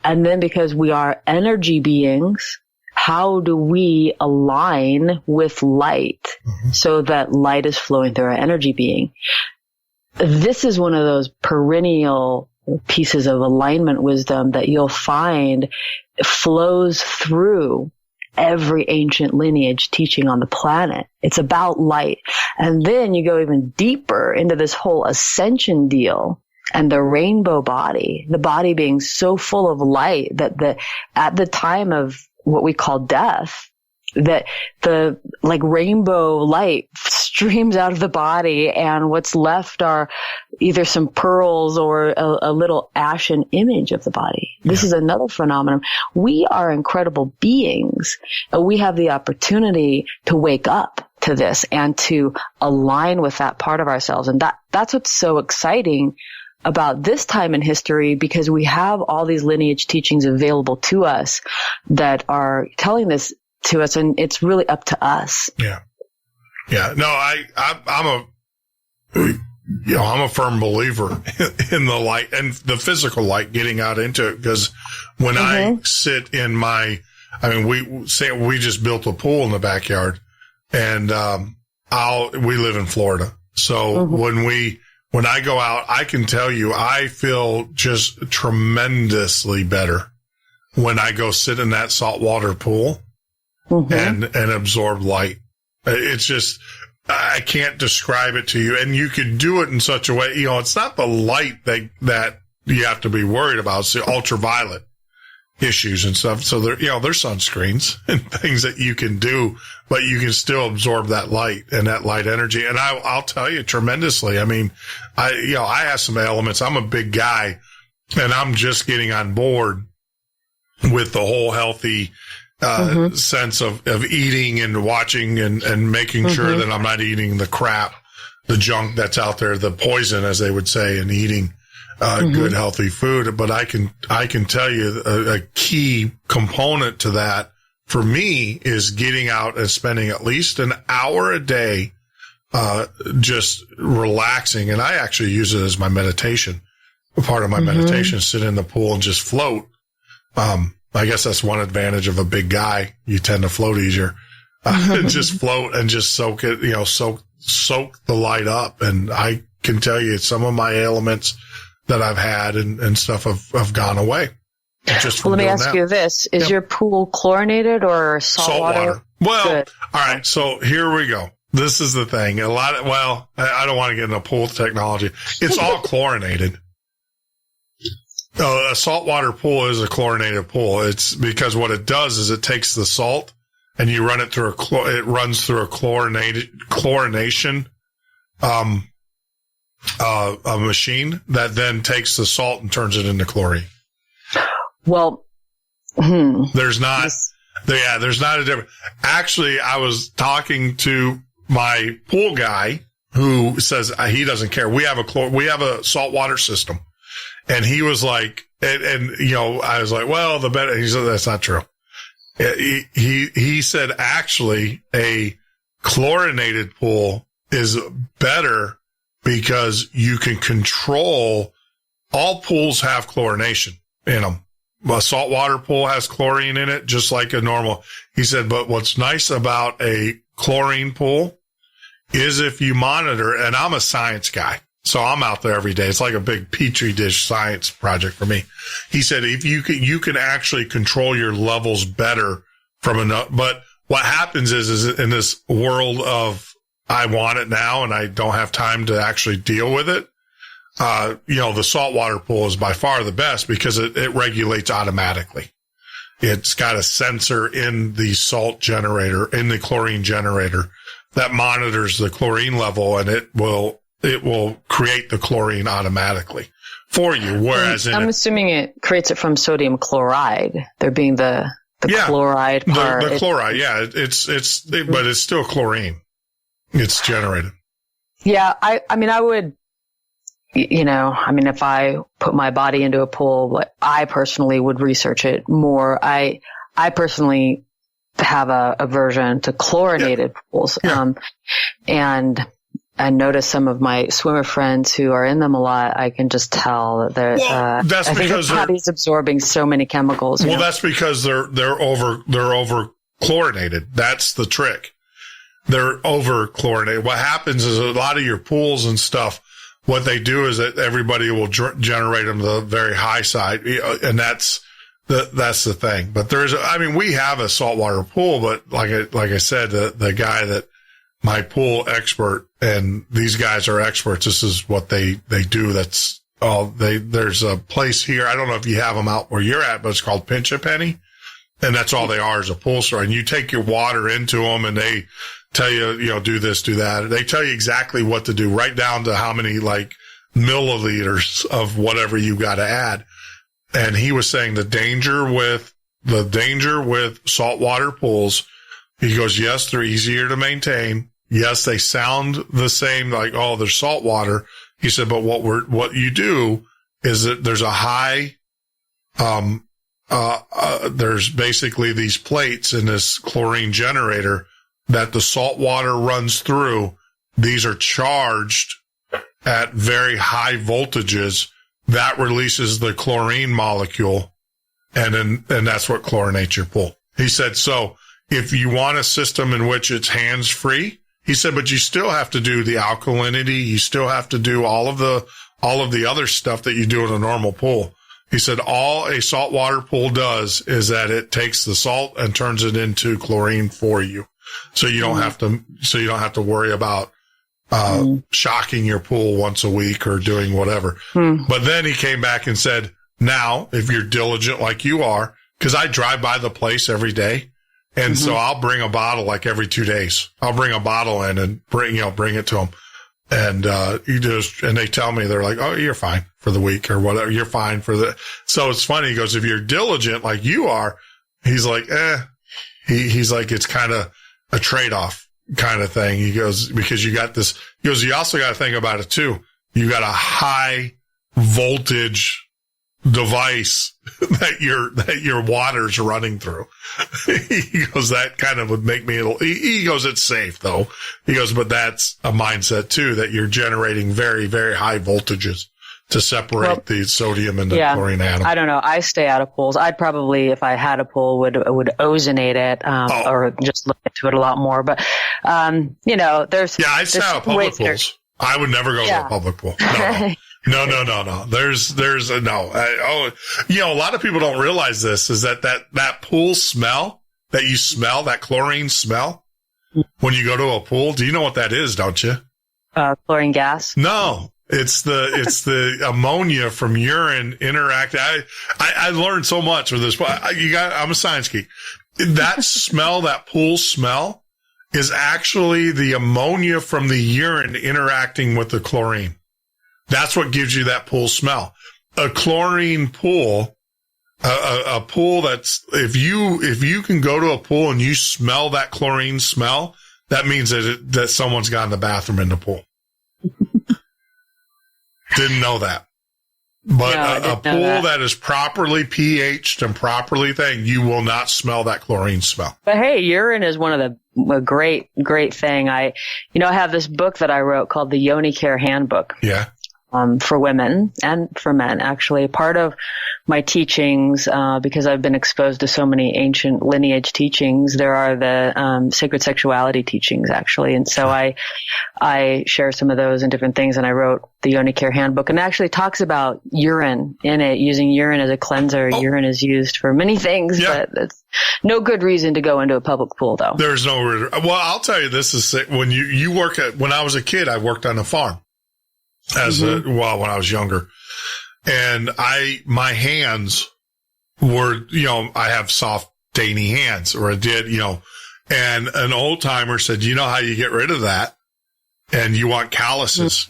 And then because we are energy beings, how do we align with light so that light is flowing through our energy being? This is one of those perennial pieces of alignment wisdom that you'll find flows through every ancient lineage teaching on the planet. It's about light. And then you go even deeper into this whole ascension deal and the rainbow body, the body being so full of light that at the time of what we call death, that the rainbow light streams out of the body, and what's left are either some pearls or a little ashen image of the body. This is another phenomenon. We are incredible beings. We have the opportunity to wake up to this and to align with that part of ourselves. And that's what's so exciting about this time in history because we have all these lineage teachings available to us that are telling this to us, and it's really up to us. Yeah. Yeah. No, I'm a firm believer in the light and the physical light, getting out into it, because when I sit in we just built a pool in the backyard, and we live in Florida. So when I go out, I can tell you, I feel just tremendously better when I go sit in that saltwater pool and absorb light. It's just, I can't describe it to you. And you can do it in such a way, it's not the light that you have to be worried about. It's the ultraviolet issues and stuff. So there's sunscreens and things that you can do, but you can still absorb that light and that light energy. And I'll tell you, tremendously. I mean, I have some elements. I'm a big guy, and I'm just getting on board with the whole healthy sense of eating and watching and making sure that I'm not eating the crap, the junk that's out there, the poison, as they would say, and eating good, healthy food. But I can tell you a key component to that for me is getting out and spending at least an hour a day, just relaxing. And I actually use it as my meditation. Part of my meditation, sit in the pool and just float. I guess that's one advantage of a big guy. You tend to float easier. Just float and just soak it, soak the light up. And I can tell you some of my ailments that I've had and stuff have gone away. Just let me ask you this. Is your pool chlorinated or saltwater? Well, good. All right. So here we go. This is the thing. I don't want to get into pool technology. It's all chlorinated. A saltwater pool is a chlorinated pool. It's because what it does is it takes the salt and you run it through it runs through a chlorination, a machine that then takes the salt and turns it into chlorine. Well, there's not a difference. Actually, I was talking to my pool guy who says he doesn't care. We have a saltwater system. And he was like, I was like, well, the better. He said, that's not true. He said, actually, a chlorinated pool is better because you can control. All pools have chlorination in them. A saltwater pool has chlorine in it, just like a normal. He said, but what's nice about a chlorine pool is if you monitor, and I'm a science guy. So I'm out there every day. It's like a big petri dish science project for me. He said, if you can actually control your levels better but what happens is in this world of I want it now and I don't have time to actually deal with it. The saltwater pool is by far the best because it regulates automatically. It's got a sensor in the salt generator, in the chlorine generator that monitors the chlorine level, and it will create the chlorine automatically for you. Whereas I'm assuming it creates it from sodium chloride. There being the chloride part. The chloride, yeah. But it's still chlorine. It's generated. Yeah. I would, if I put my body into a pool, I personally would research it more. I personally have a aversion to chlorinated pools. Yeah. And I notice some of my swimmer friends who are in them a lot. I can just tell that that's because their body's absorbing so many chemicals. Well, that's because they're over chlorinated. That's the trick. They're over chlorinated. What happens is a lot of your pools and stuff, what they do is that everybody will generate them to the very high side, and that's the thing. But we have a saltwater pool, but like I said, the guy that my pool expert, and these guys are experts. This is what they do. That's all there's a place here. I don't know if you have them out where you're at, but it's called Pinch a Penny. And that's all they are, is a pool store. And you take your water into them and they tell you, do this, do that. They tell you exactly what to do, right down to how many milliliters of whatever you got to add. And he was saying the danger with saltwater pools, he goes, yes, they're easier to maintain. Yes, they sound the same, like, oh, there's salt water. He said, but what you do is that there's a high, there's basically these plates in this chlorine generator that the salt water runs through. These are charged at very high voltages. That releases the chlorine molecule, and that's what chlorinates your pool. He said, so if you want a system in which it's hands-free, he said, but you still have to do the alkalinity. You still have to do all of the other stuff that you do in a normal pool. He said, all a saltwater pool does is that it takes the salt and turns it into chlorine for you. So you don't have to worry about shocking your pool once a week or doing whatever. But then he came back and said, now, if you're diligent like you are, because I drive by the place every day, and so I'll bring a bottle like every 2 days. I'll bring a bottle in and bring it to them. And and they tell me, they're like, oh, you're fine for the week or whatever. You're fine for the. So it's funny. He goes, if you're diligent like you are, he's like, he's like, it's kind of a trade-off kind of thing. He goes, because you got this, he goes, you also got to think about it too. You got a high voltage device that your water's running through. He goes, that kind of would make me he goes, it's safe though. He goes, but that's a mindset too, that you're generating very, very high voltages to separate the sodium and the chlorine atom. I don't know. I stay out of pools. I'd probably, if I had a pool, would ozonate it, or just look into it a lot more. But, there's. Yeah, I'd stay out of public pools. I would never go to a public pool. No. No. There's a no. A lot of people don't realize this is that pool smell that you smell, that chlorine smell when you go to a pool. Do you know what that is? Don't you? Chlorine gas. No. It's the ammonia from urine interacting. I learned so much with this. I'm a science geek. That smell, that pool smell, is actually the ammonia from the urine interacting with the chlorine. That's what gives you that pool smell. A chlorine pool, a pool that's, if you can go to a pool and you smell that chlorine smell, that means that someone's gone to the bathroom in the pool. Didn't know that. But a pool that is properly pH'd and properly you will not smell that chlorine smell. But hey, urine is one of the great thing. I have this book that I wrote called the Yoni Care Handbook. Yeah. For women and for men, actually. Part of my teachings, because I've been exposed to so many ancient lineage teachings, there are the sacred sexuality teachings, actually. And so I share some of those and different things, and I wrote the Yoni Care Handbook, and it actually talks about urine in it, using urine as a cleanser. Urine is used for many things, but it's no good reason to go into a public pool, though. There's no reason. Well, I'll tell you, this is when you work when I was a kid, I worked on a farm. When I was younger, and my hands were, I have soft, dainty hands, or I did, and an old timer said, you know how you get rid of that? And you want calluses,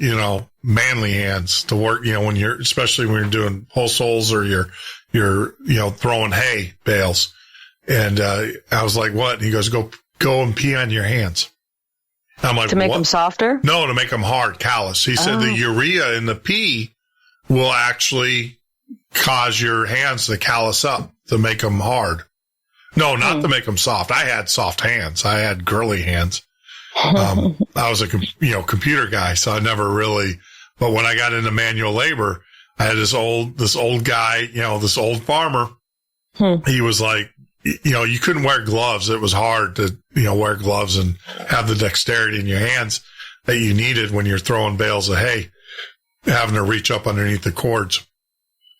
manly hands to work, especially when you're doing pole soles or you're throwing hay bales. And, I was like, what? And he goes, go and pee on your hands. I'm like, to make them softer? No, to make them hard, callous. He said the urea in the pee will actually cause your hands to callous up, to make them hard. No, not to make them soft. I had soft hands. I had girly hands. I was a computer guy, so I never really. But when I got into manual labor, I had this old guy, this old farmer. He was like, you couldn't wear gloves. It was hard to, wear gloves and have the dexterity in your hands that you needed when you're throwing bales of hay, having to reach up underneath the cords.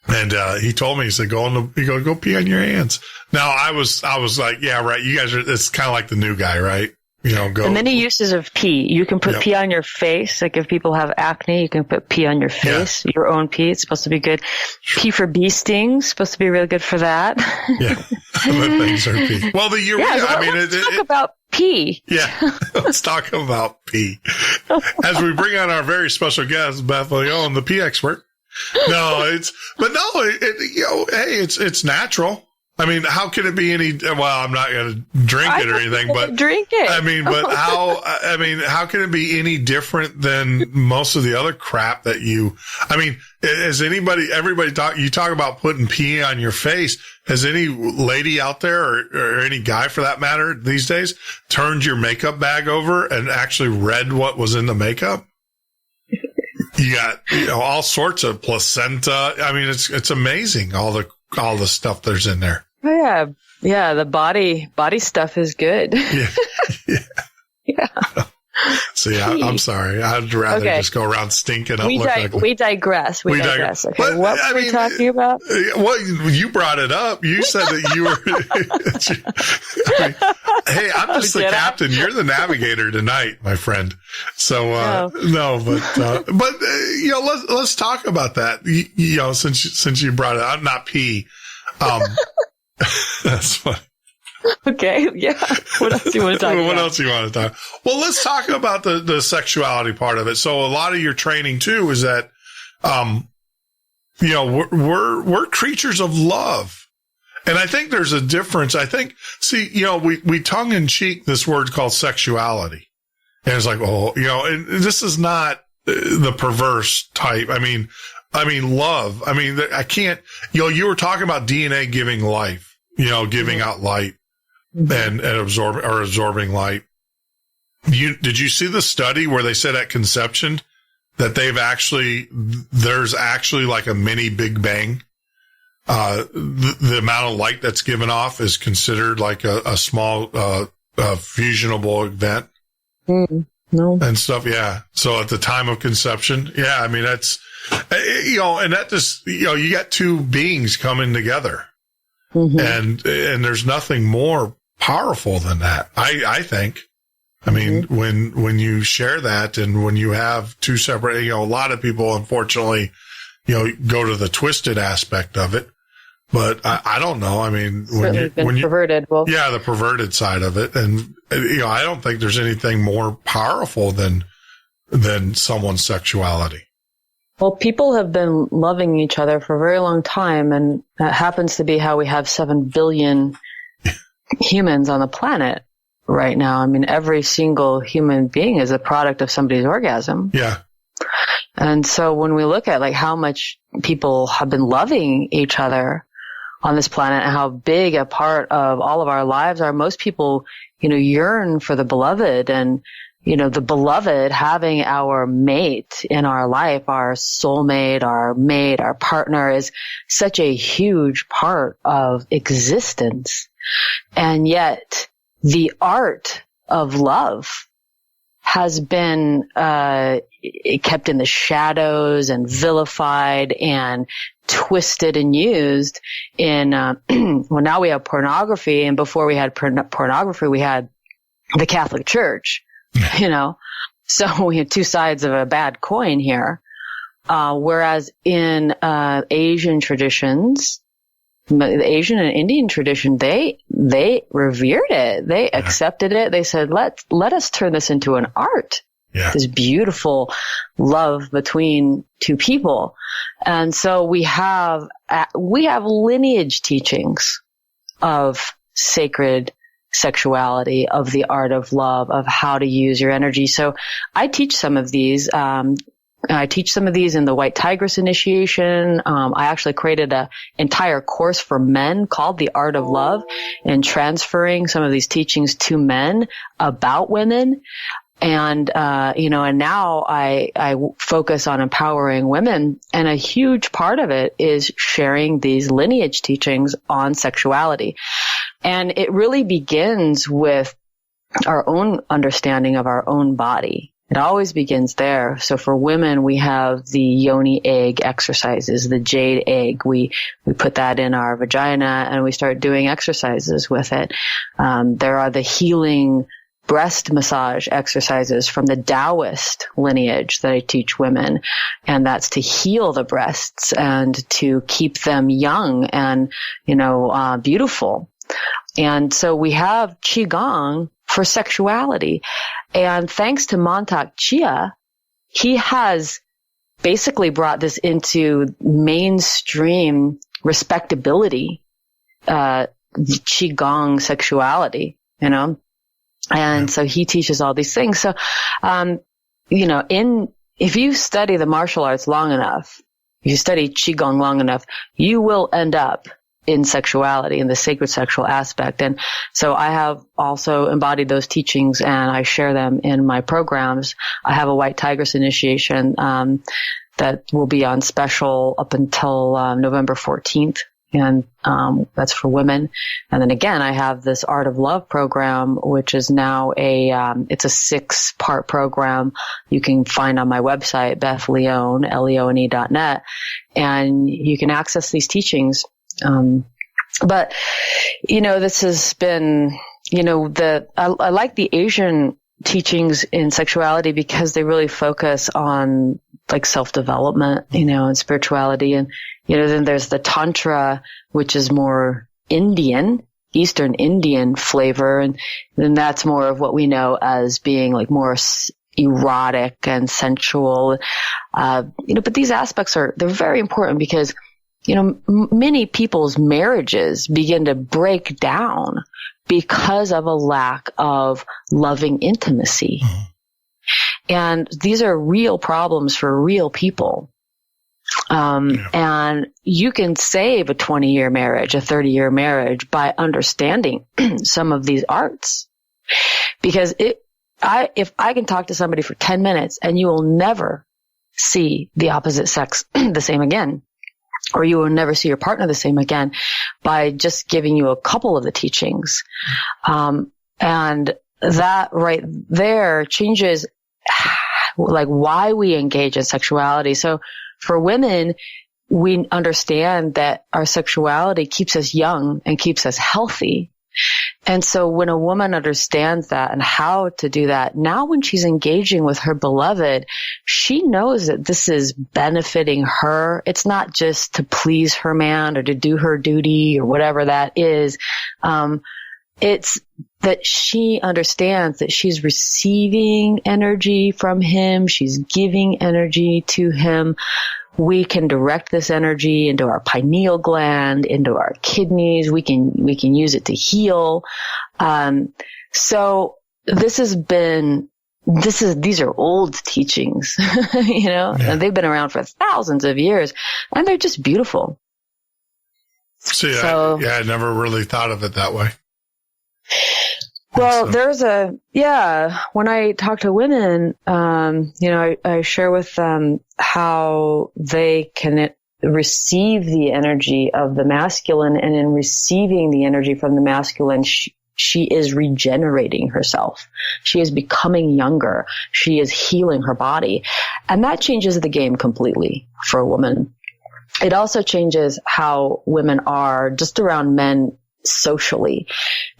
And, he told me, he said, go pee on your hands. Now I was like, yeah, right. You guys it's kind of like the new guy, right? Go. The many uses of pee. You can put pee on your face. Like if people have acne, you can put pee on your face, your own pee. It's supposed to be good. Pee for bee stings. Supposed to be really good for that. Yeah. The things are pee. Well, the urea, let's talk about pee. Yeah. Let's talk about pee. As we bring on our very special guest, Beth Leone, the pee expert. No, it's natural. I mean, how can it be any, well, I'm not going to drink it or anything, but drink it. I mean, but how can it be any different than most of the other crap that has everybody you talk about putting pee on your face. Has any lady out there or any guy for that matter these days turned your makeup bag over and actually read what was in the makeup? You got, all sorts of placenta. I mean, it's amazing. All the stuff there's in there. Oh, yeah. Yeah. The body stuff is good. Yeah. Yeah. See, I'm sorry. I'd rather just go around stinking up. We digress. We digress. Okay. But, what were we talking about? Well, you brought it up. You said that you were, hey, I'm just the captain. You're the navigator tonight, my friend. So, let's talk about that. Since you brought it up, not pee. That's funny. Okay, yeah. What else do you want to talk about? What else do you want to talk? Well, let's talk about the sexuality part of it. So a lot of your training too is that, we're creatures of love. And I think there's a difference. I think, we tongue in cheek this word called sexuality. And it's like, and this is not the perverse type. I mean, love. I mean, I can't, you were talking about DNA giving life, giving out light and absorbing light. Did you see the study where they said at conception that there's actually like a mini Big Bang? The amount of light that's given off is considered like a small, fusionable event. No. And stuff. Yeah. So at the time of conception. Yeah. I mean, that's, and that just, you got two beings coming together and there's nothing more powerful than that. I think. I mean, when you share that and when you have two separate, a lot of people, unfortunately, go to the twisted aspect of it. But I don't know. I mean, perverted. Well, yeah, the perverted side of it. And, I don't think there's anything more powerful than someone's sexuality. Well, people have been loving each other for a very long time. And that happens to be how we have 7 billion humans on the planet right now. I mean, every single human being is a product of somebody's orgasm. Yeah. And so when we look at like how much people have been loving each other on this planet and how big a part of all of our lives are, most people, yearn for the beloved and, the beloved having our mate in our life, our soulmate, our mate, our partner is such a huge part of existence. And yet the art of love has been kept in the shadows and vilified and twisted and used in, well, now we have pornography, and before we had pornography, we had the Catholic Church, so we had two sides of a bad coin here. Whereas in Asian traditions, the Asian and Indian tradition, they revered it. They accepted it. They said, let us turn this into an art. Yeah. This beautiful love between two people. And so we have lineage teachings of sacred sexuality, of the art of love, of how to use your energy. So I teach some of these. I teach some of these in the White Tigress initiation. I actually created an entire course for men called The Art of Love, and transferring some of these teachings to men about women. And, and now I focus on empowering women. And a huge part of it is sharing these lineage teachings on sexuality. And it really begins with our own understanding of our own body. It always begins there. So for women, we have the yoni egg exercises, the jade egg. We put that in our vagina and we start doing exercises with it. There are the healing breast massage exercises from the Taoist lineage that I teach women. And that's to heal the breasts and to keep them young and, beautiful. And so we have qigong for sexuality. And thanks to Mantak Chia, he has basically brought this into mainstream respectability qigong sexuality, and so he teaches all these things. So, if you study the martial arts long enough, if you study qigong long enough, you will end up in sexuality, in the sacred sexual aspect. And so I have also embodied those teachings, and I share them in my programs. I have a White Tigress initiation that will be on special up until November 14th. And that's for women. And then again, I have this Art of Love program, which is now it's a 6-part program you can find on my website, Beth Leone, LEONE.net. And you can access these teachings. But, this has been, I like the Asian teachings in sexuality because they really focus on like self-development, and spirituality. And, then there's the Tantra, which is more Eastern Indian flavor. And then that's more of what we know as being like more erotic and sensual. But these aspects they're very important because, many people's marriages begin to break down because of a lack of loving intimacy. Mm-hmm. And these are real problems for real people. And you can save a 20-year marriage, a 30-year marriage by understanding some of these arts. Because if I can talk to somebody for 10 minutes and you will never see the opposite sex the same again, or you will never see your partner the same again by just giving you a couple of the teachings. And that right there changes like why we engage in sexuality. So for women, we understand that our sexuality keeps us young and keeps us healthy. And so when a woman understands that and how to do that, now when she's engaging with her beloved, she knows that this is benefiting her. It's not just to please her man or to do her duty or whatever that is. It's that she understands that she's receiving energy from him. She's giving energy to him. We can direct this energy into our pineal gland, into our kidneys. We can use it to heal. So these are old teachings, and they've been around for thousands of years, and they're just beautiful. See, I never really thought of it that way. Well, when I talk to women, I share with them how they can receive the energy of the masculine, and in receiving the energy from the masculine, she is regenerating herself. She is becoming younger. She is healing her body. And that changes the game completely for a woman. It also changes how women are just around men socially.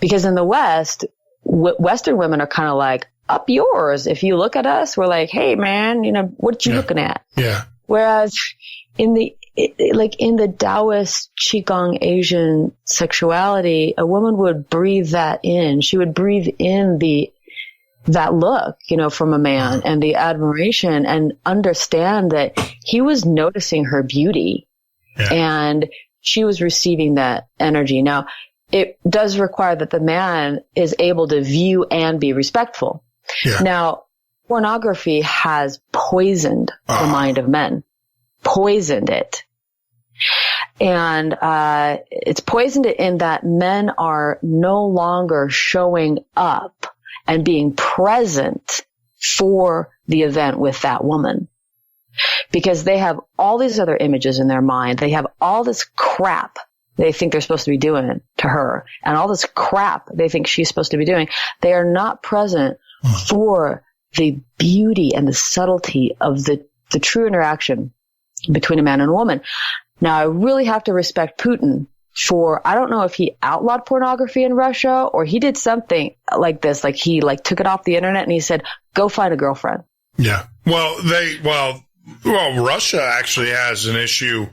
Because in the West, Western women are kind of like, up yours. If you look at us, we're like, hey man, what you looking at? Yeah. Whereas in the Taoist qigong Asian sexuality, a woman would breathe that in. She would breathe in that look, from a man and the admiration, and understand that he was noticing her beauty and she was receiving that energy. Now, it does require that the man is able to view and be respectful. Yeah. Now, pornography has poisoned the mind of men. Poisoned it. And it's poisoned it in that men are no longer showing up and being present for the event with that woman. Because they have all these other images in their mind. They have all this crap they think they're supposed to be doing to her, and all this crap they think she's supposed to be doing. They are not present for the beauty and the subtlety of the true interaction between a man and a woman. Now, I really have to respect Putin for, I don't know if he outlawed pornography in Russia or he did something like this, like he took it off the internet and he said, go find a girlfriend. Yeah. Well, Russia actually has an issue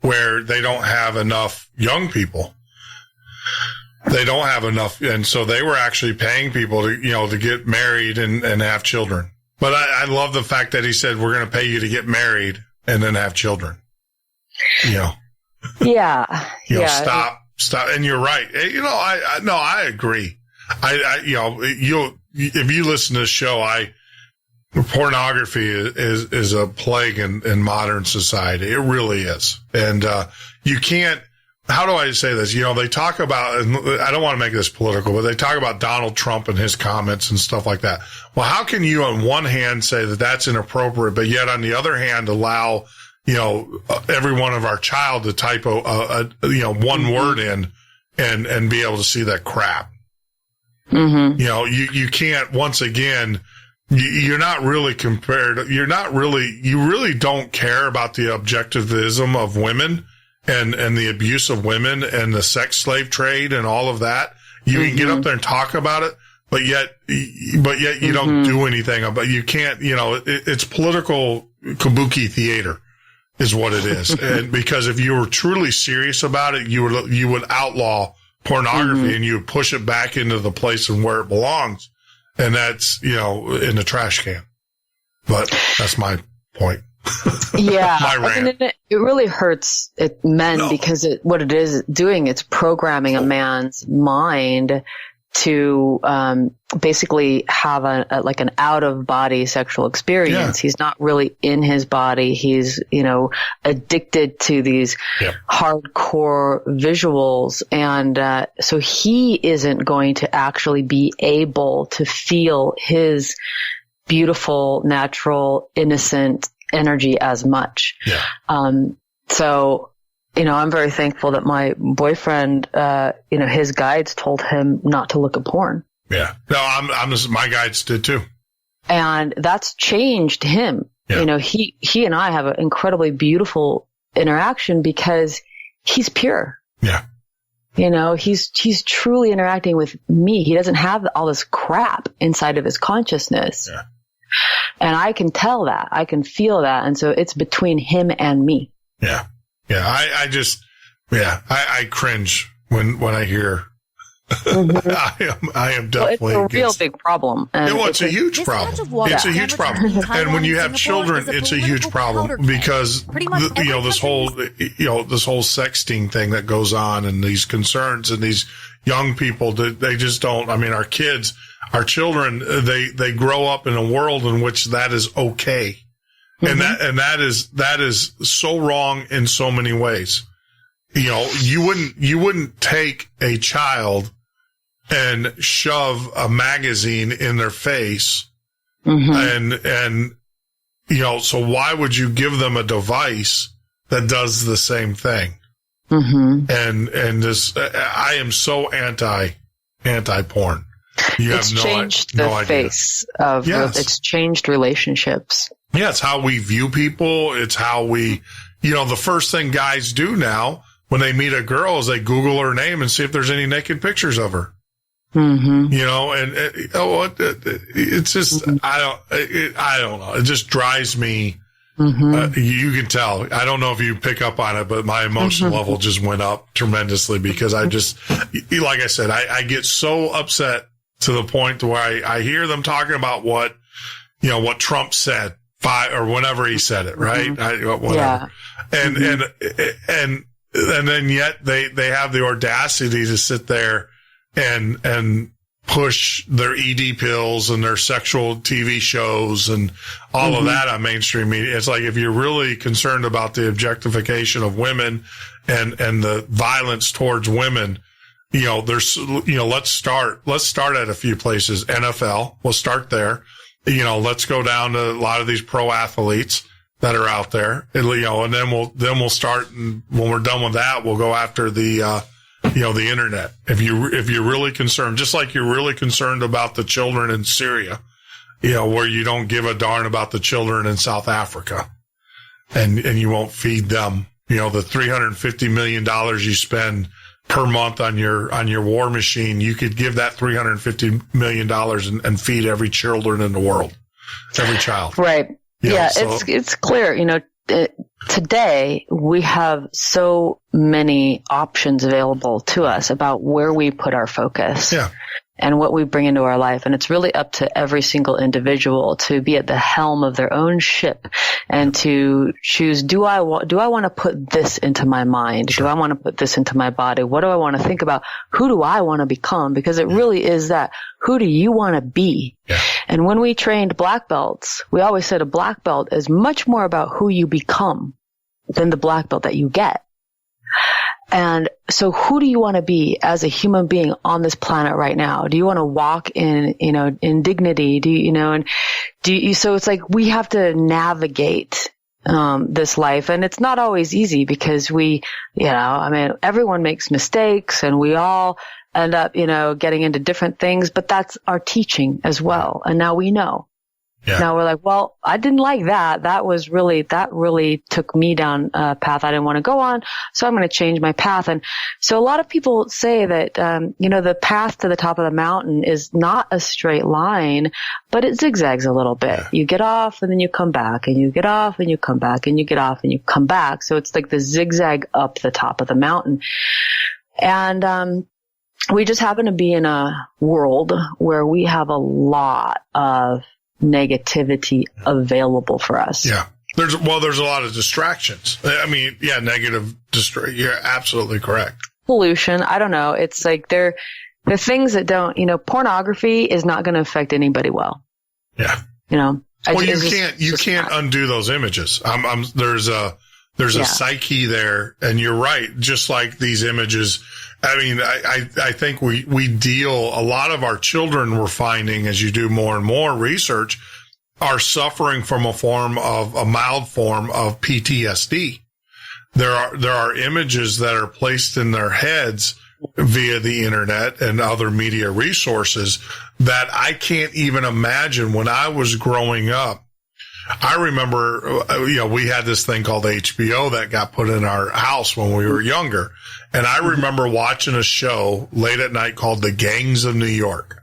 where they don't have enough young people. They don't have enough. And so they were actually paying people to get married and have children. But I love the fact that he said, we're going to pay you to get married and then have children. Yeah. stop. And you're right. I agree. If you listen to this show, pornography is a plague in modern society. It really is. And, you can't, how do I say this? They talk about, and I don't want to make this political, but they talk about Donald Trump and his comments and stuff like that. Well, how can you on one hand say that that's inappropriate, but yet on the other hand allow, every one of our child to type one word in and be able to see that crap? Mm-hmm. You can't, once again, you're not really you really don't care about the objectivism of women and the abuse of women and the sex slave trade and all of that. You can get up there and talk about it, but yet you don't do anything about it. You can't, it's political kabuki theater is what it is. And because if you were truly serious about it, you would outlaw pornography and you would push it back into the place and where it belongs. And that's, in the trash can. But that's my point. Yeah. My rant. It really hurts men because what it is doing, it's programming a man's mind to basically have an out of body sexual experience. Yeah. He's not really in his body. He's, addicted to these hardcore visuals. And so he isn't going to actually be able to feel his beautiful, natural, innocent energy as much. Yeah. So, I'm very thankful that my boyfriend, his guides told him not to look at porn. Yeah. No, my guides did too. And that's changed him. Yeah. He and I have an incredibly beautiful interaction because he's pure. Yeah. He's truly interacting with me. He doesn't have all this crap inside of his consciousness. Yeah. And I can tell that. I can feel that. And so it's between him and me. Yeah. Yeah. I cringe when I hear. I am definitely. It's a real big problem. It's a huge problem. It's a huge problem. And when you have children, it's a huge problem because this whole sexting thing that goes on and these concerns and these young people, they just don't. I mean, our children, they grow up in a world in which that is okay. And that is so wrong in so many ways. You wouldn't take a child and shove a magazine in their face. And so why would you give them a device that does the same thing? And this, I am so anti-porn. It's changed the face of, it's changed relationships. Yeah, it's how we view people. It's how we, the first thing guys do now when they meet a girl is they Google her name and see if there's any naked pictures of her. It's just, I don't know. It just drives me. You can tell. I don't know if you pick up on it, but my emotion level just went up tremendously because I just, like I said, I get so upset to the point where I hear them talking about what Trump said or whenever he said it, right? Whatever. Yeah. And then yet they have the audacity to sit there and push their ED pills and their sexual TV shows and all of that on mainstream media. It's like, if you're really concerned about the objectification of women and the violence towards women, let's start at a few places. NFL, we'll start there. Let's go down to a lot of these pro athletes that are out there, and then we'll start. And when we're done with that, we'll go after the internet. If you're really concerned, just like you're really concerned about the children in Syria, where you don't give a darn about the children in South Africa and you won't feed them, the $350 million you spend per month on your war machine, you could give that $350 million and feed every children in the world, every child. Right. It's clear, today we have so many options available to us about where we put our focus. Yeah. and what we bring into our life. And it's really up to every single individual to be at the helm of their own ship and to choose, do I want to put this into my mind? Do I want to put this into my body? What do I want to think about? Who do I want to become? Because it really is that. Who do you want to be? Yeah. And when we trained black belts, we always said a black belt is much more about who you become than the black belt that you get. And so who do you want to be as a human being on this planet right now? Do you want to walk in, in dignity? So it's like we have to navigate, this life. And it's not always easy because everyone makes mistakes and we all end up, getting into different things, but that's our teaching as well. And now we know. Yeah. Now we're like, well, I didn't like that. That really took me down a path I didn't want to go on. So I'm going to change my path. And so a lot of people say that, the path to the top of the mountain is not a straight line, but it zigzags a little bit. Yeah. You get off and then you come back and you get off and you come back and you get off and you come back. So it's like the zigzag up the top of the mountain. And, we just happen to be in a world where we have a lot of negativity available for us. Yeah. There's a lot of distractions. I mean, yeah, you're absolutely correct. Pollution. I don't know. It's like the things that don't, pornography is not going to affect anybody well. Yeah. You can't undo those images. There's a psyche there, and you're right. Just like these images, I mean, I think we deal, a lot of our children, we're finding as you do more and more research, are suffering from a mild form of PTSD. There are images that are placed in their heads via the internet and other media resources that I can't even imagine. When I was growing up, I remember, we had this thing called HBO that got put in our house when we were younger. And I remember watching a show late at night called The Gangs of New York.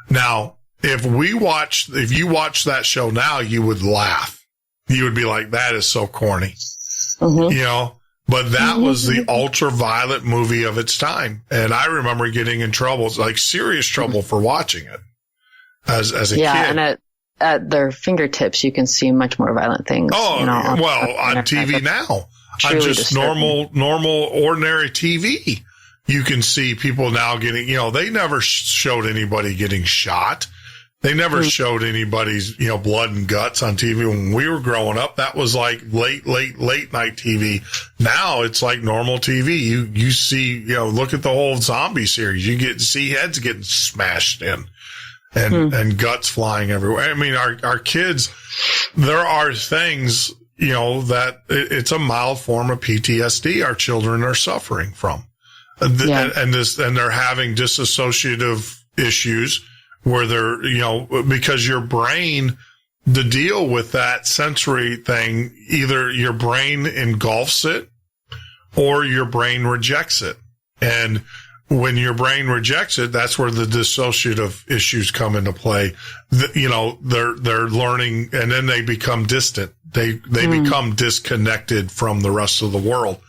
Now, if you watch that show now, you would laugh. You would be like, that is so corny. Mm-hmm. But that was the ultraviolet movie of its time. And I remember getting in trouble, like serious trouble for watching it as a kid. Yeah, and at their fingertips, you can see much more violent things. Oh, on TV now. On just normal, ordinary TV, you can see people now getting, they never showed anybody getting shot. They never showed anybody's, blood and guts on TV. When we were growing up, that was like late night TV. Now it's like normal TV. You see, look at the whole zombie series. You get to see heads getting smashed in. And guts flying everywhere. I mean, our kids, there are things, that it's a mild form of PTSD our children are suffering from. And they're having dissociative issues where they're, because your brain, to deal with that sensory thing, either your brain engulfs it or your brain rejects it. And when your brain rejects it, that's where the dissociative issues come into play. They're learning, and then they become distant. They become disconnected from the rest of the world.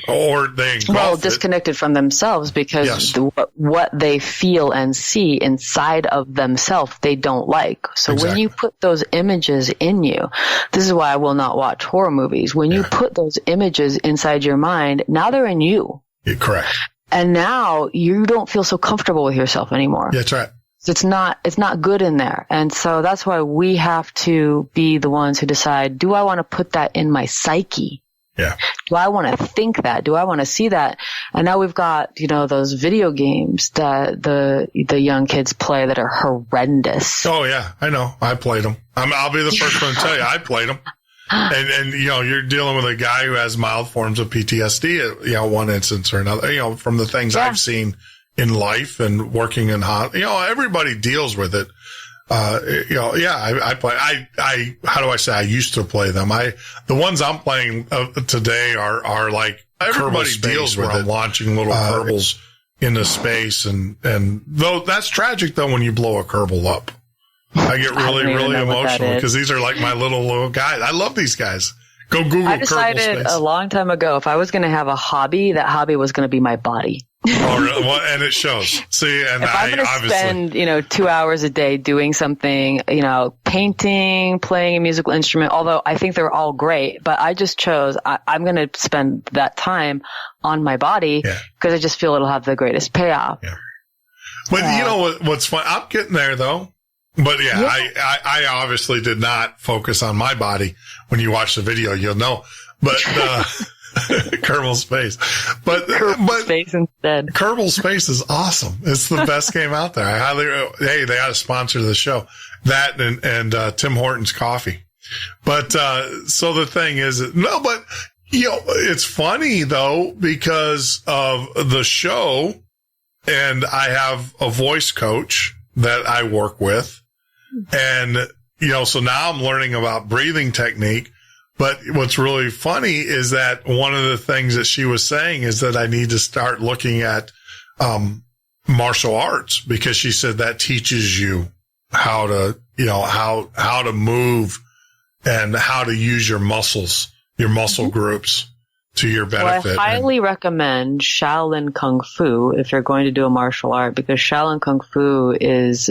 Or they disconnected from themselves because what they feel and see inside of themselves, they don't like. So when you put those images in you, this is why I will not watch horror movies. When you put those images inside your mind, now they're in you. You're correct. And now you don't feel so comfortable with yourself anymore. That's right. It's not good in there. And so that's why we have to be the ones who decide, do I want to put that in my psyche? Yeah. Do I want to think that? Do I want to see that? And now we've got, those video games that the young kids play that are horrendous. Oh yeah, I know. I played them. I'll be the first one to tell you, I played them. And you're dealing with a guy who has mild forms of PTSD, one instance or another, from the things I've seen in life and working in everybody deals with it. I play, how do I say, I used to play them. The ones I'm playing today are like, everybody deals with it. I'm launching little Kerbals into space and though that's tragic though when you blow a Kerbal up. I get really emotional because these are like my little guys. I love these guys. Go Google Kerbal space. I decided a long time ago if I was going to have a hobby, that hobby was going to be my body. Well, and it shows. See, and if I'm going to spend, 2 hours a day doing something, painting, playing a musical instrument, although I think they're all great, but I just chose, I'm going to spend that time on my body because I just feel it'll have the greatest payoff. Yeah. But you know what's fun? I'm getting there though. But I obviously did not focus on my body. When you watch the video, you'll know. But, Kerbal Space. But Space instead. Kerbal Space is awesome. It's the best game out there. Hey, they got to sponsor the show. That and Tim Hortons coffee. But, so the thing is, it's funny though, because of the show, and I have a voice coach that I work with. And, so now I'm learning about breathing technique. But what's really funny is that one of the things that she was saying is that I need to start looking at, martial arts, because she said that teaches you how to, how to move and how to use your muscles, your muscle groups to your benefit. Well, I highly recommend Shaolin Kung Fu if you're going to do a martial art, because Shaolin Kung Fu is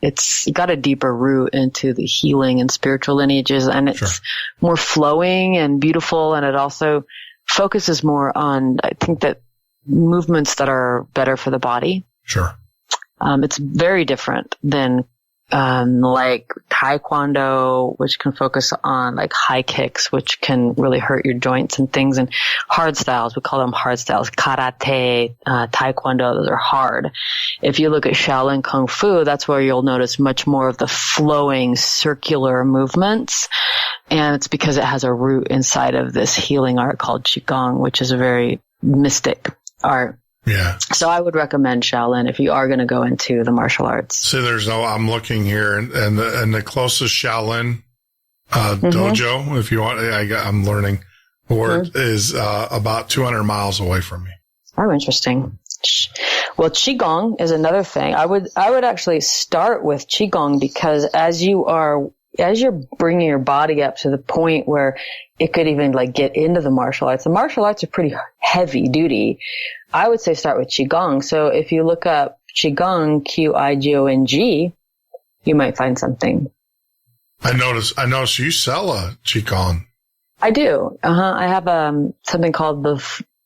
it's got a deeper root into the healing and spiritual lineages, and it's more flowing and beautiful, and it also focuses more on, I think, that movements that are better for the body. Sure. It's very different than like Taekwondo, which can focus on like high kicks, which can really hurt your joints and things, and hard styles. We call them hard styles. Karate, Taekwondo, those are hard. If you look at Shaolin Kung Fu, that's where you'll notice much more of the flowing circular movements. And it's because it has a root inside of this healing art called qigong, which is a very mystic art. Yeah. So I would recommend Shaolin if you are going to go into the martial arts. So I'm looking here, and the closest Shaolin dojo, if you want, I'm learning, is about 200 miles away from me. Oh, interesting. Well, qigong is another thing. I would actually start with qigong, because as you're bringing your body up to the point where it could even like get into the martial arts. The martial arts are pretty heavy duty. I would say start with qigong. So if you look up qigong, Qigong, you might find something. I noticed you sell a qigong. I do. I have something called the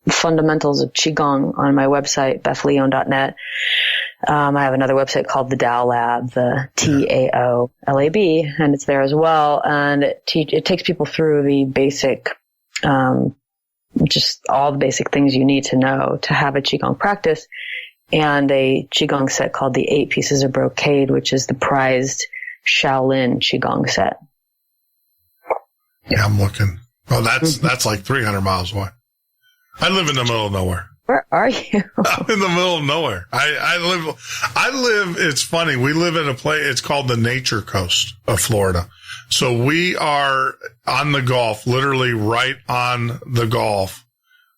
Fundamentals of Qigong on my website, BethLeone.net. I have another website called the Tao Lab, the TAOLAB, and it's there as well. And it takes people through the basic, just all the basic things you need to know to have a Qigong practice, and a Qigong set called the 8 Pieces of Brocade, which is the prized Shaolin Qigong set. Yeah, I'm looking. Oh, that's like 300 miles away. I live in the middle of nowhere. Where are you? I'm in the middle of nowhere. I live, it's funny. We live in a place, it's called the Nature Coast of Florida. So we are on the Gulf, literally right on the Gulf,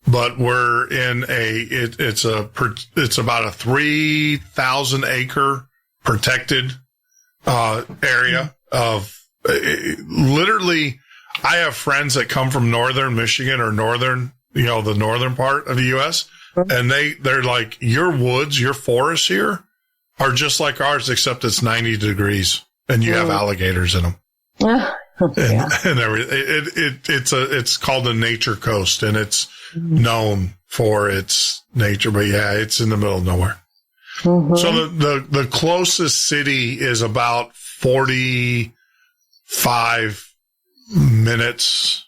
but we're in it's about a 3,000 acre protected, area of, literally, I have friends that come from northern Michigan or northern, the northern part of the U.S. And they're like, your woods, your forests here are just like ours, except it's 90 degrees and you have alligators in them. And everything. It's called the Nature Coast, and it's known for its nature, but it's in the middle of nowhere. Mm-hmm. So the closest city is about 45 minutes,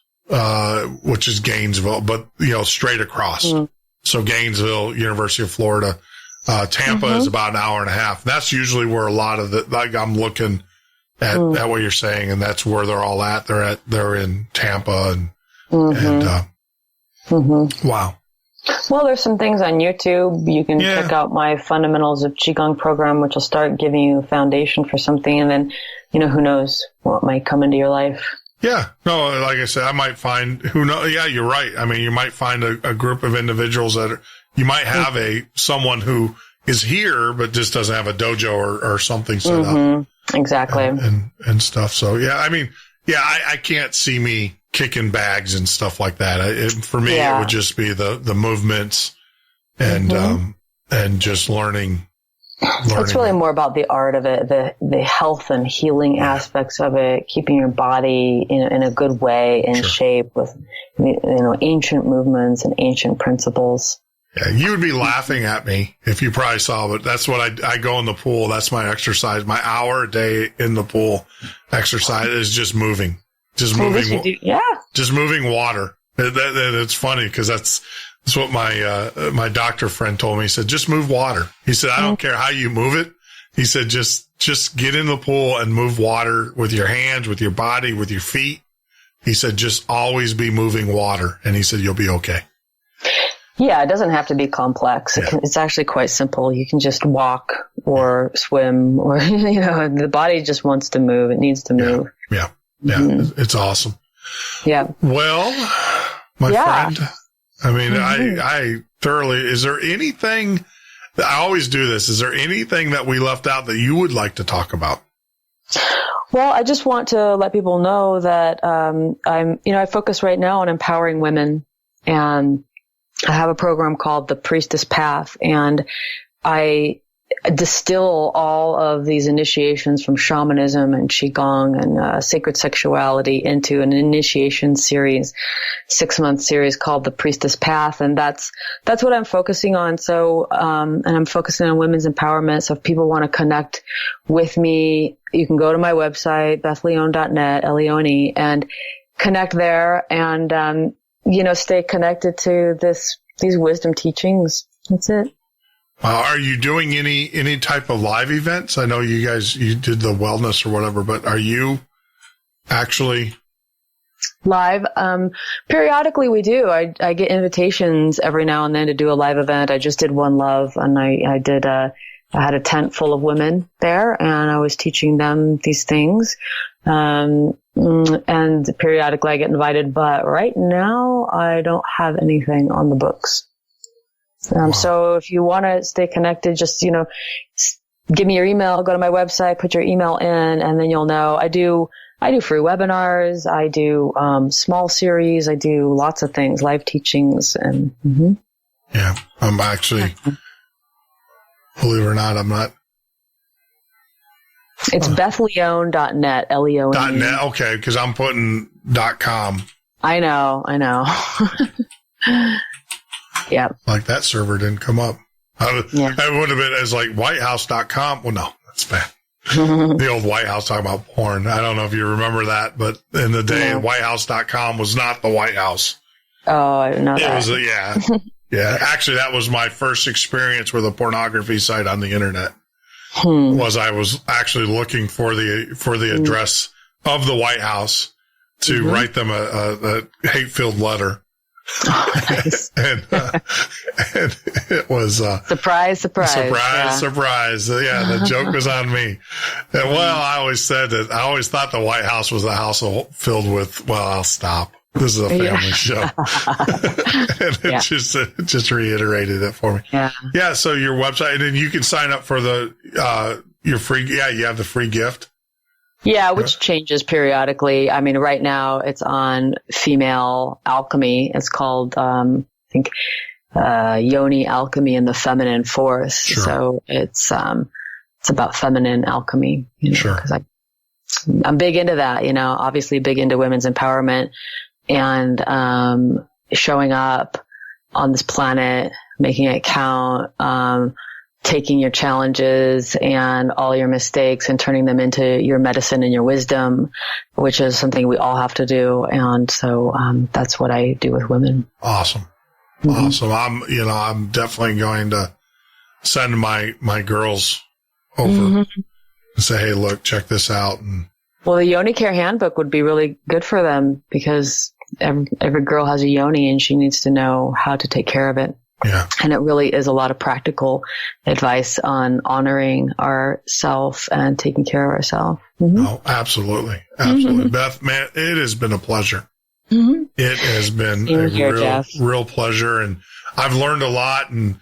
which is Gainesville, but, straight across. Mm-hmm. So Gainesville, University of Florida, Tampa is about an hour and a half. That's usually where a lot of I'm looking at what you're saying, and that's where they're all at. They're in Tampa wow. Well, there's some things on YouTube. You can check out my Fundamentals of Qigong program, which will start giving you a foundation for something, and then, who knows what might come into your life. Yeah. No, like I said, I might find, who knows? Yeah, you're right. I mean, you might find a group of individuals you might have someone who is here, but just doesn't have a dojo or something set up. Exactly. And stuff. So, yeah, I mean, I can't see me kicking bags and stuff like that. For me, it would just be the movements and just learning. It's really more about the art of it, the health and healing aspects of it, keeping your body in a good way, in shape with, ancient movements and ancient principles. Yeah, you would be laughing at me if you probably saw, but that's what I go in the pool. That's my exercise. My hour a day in the pool exercise is just moving, just moving water. It's funny because that's what my doctor friend told me. He said, just move water. He said, I don't care how you move it. He said, just get in the pool and move water with your hands, with your body, with your feet. He said, just always be moving water. And he said, you'll be okay. Yeah, it doesn't have to be complex. It's actually quite simple. You can just walk or swim or, the body just wants to move. It needs to move. Yeah. It's awesome. Yeah. Well, my friend, I mean, I thoroughly, is there anything, I always do this, is there anything that we left out that you would like to talk about? Well, I just want to let people know that I focus right now on empowering women, and I have a program called the Priestess Path, and I distill all of these initiations from shamanism and qigong and sacred sexuality into an initiation series, 6-month series called the Priestess Path, and that's what I'm focusing on. So, and I'm focusing on women's empowerment. So if people want to connect with me, you can go to my website, BethLeone.net, Leone, and connect there, and stay connected to these wisdom teachings. That's it. Are you doing any type of live events? I know you did the wellness or whatever, but are you actually live? Periodically we do. I get invitations every now and then to do a live event. I just did One Love, and I had a tent full of women there, and I was teaching them these things. And periodically I get invited, but right now I don't have anything on the books. Wow. So if you want to stay connected, just, give me your email, go to my website, put your email in, and then you'll know. I do free webinars. I do, small series. I do lots of things, live teachings, and, Yeah. I'm actually, believe it or not, I'm not. It's BethLeone.net, Leone. .net, okay, because I'm putting .com. I know. Yeah. Like that server didn't come up. I would have been as like whitehouse.com. Well, no, that's bad. The old White House talking about porn. I don't know if you remember that, but in the day, whitehouse.com was not the White House. Oh, I didn't know that. It was, yeah. Actually, that was my first experience with a pornography site on the internet. Was I was actually looking for the address of the White House to write them a hate-filled letter. Oh, nice. and it was surprise. Surprise. Yeah, the joke was on me. And, I always said that. I always thought the White House was a house filled with. Well, I'll stop. This is a family show. And it just reiterated it for me. Yeah. So your website, and then you can sign up for your free. Yeah, you have the free gift. Yeah, which changes periodically. I mean, right now it's on female alchemy. It's called, Yoni alchemy and the feminine force. Sure. So it's about feminine alchemy. Sure. 'Cause I'm big into that, obviously big into women's empowerment and, showing up on this planet, making it count, taking your challenges and all your mistakes and turning them into your medicine and your wisdom, which is something we all have to do. And so, that's what I do with women. Awesome. Awesome. I'm definitely going to send my girls over and say, hey, look, check this out. Well, the Yoni Care Handbook would be really good for them because every girl has a yoni and she needs to know how to take care of it. Yeah. And it really is a lot of practical advice on honoring ourself and taking care of ourselves. Oh, absolutely. Beth, man, it has been a pleasure. It has been a real pleasure. And I've learned a lot, and